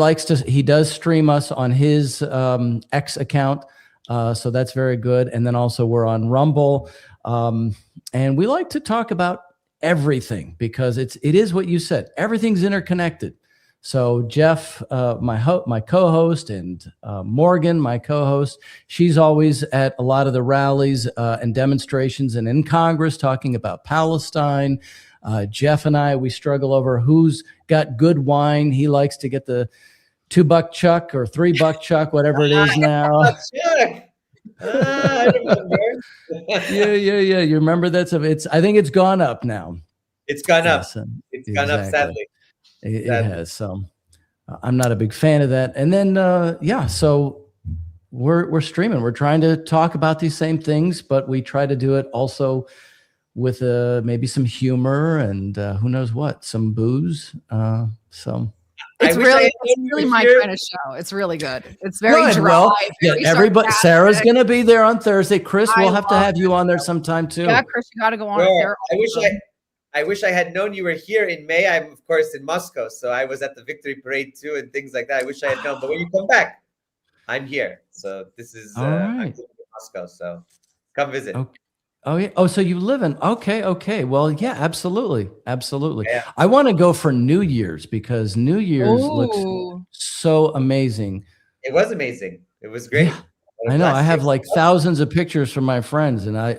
does stream us on his X account. So that's very good. And then also we're on Rumble. And we like to talk about everything because it is what you said. Everything's interconnected. So Jeff, my co-host, and Morgan, my co-host, she's always at a lot of the rallies and demonstrations and in Congress talking about Palestine. Jeff and I, we struggle over who's got good wine. He likes to get the $2 Chuck or $3 Chuck, whatever it is now. I remember. Yeah. You remember that? I think it's gone up now. It's gone up. Yes, it's gone up, sadly. It has. So I'm not a big fan of that. And then, so we're streaming. We're trying to talk about these same things, but we try to do it also with maybe some humor and who knows what, some booze. It's really my kind of show. It's really good. It's very dry. Well, very everybody. sarcastic. Sarah's going to be there on Thursday. Chris, we'll have to have you on there sometime too. Yeah, Chris, you got to go on there. I wish I had known you were here in May. I'm of course in Moscow, so I was at the victory parade too and things like that. I wish I had known, but when you come back, I'm here. So this is I'm in Moscow, so come visit. Okay. Oh yeah. Oh, so you live in? Okay. Well, yeah, absolutely. Yeah. I want to go for New Year's because New Year's looks so amazing. It was amazing. It was great. Yeah, I know. I have like thousands of pictures from my friends, and I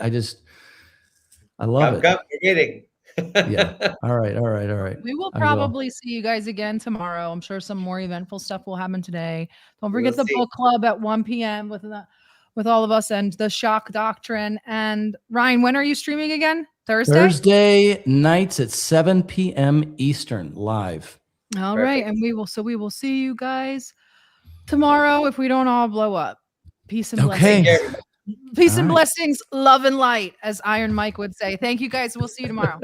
love it. Come, you're kidding. Yeah. All right. We will probably see you guys again tomorrow. I'm sure some more eventful stuff will happen today. Don't forget the book club at 1 p.m. with all of us and the shock doctrine. And Ryan, when are you streaming again? Thursday nights at 7 p.m. Eastern live. All right. And we will see you guys tomorrow if we don't all blow up. Peace and blessings. Peace and blessings, love and light, as Iron Mike would say. Thank you guys. We'll see you tomorrow.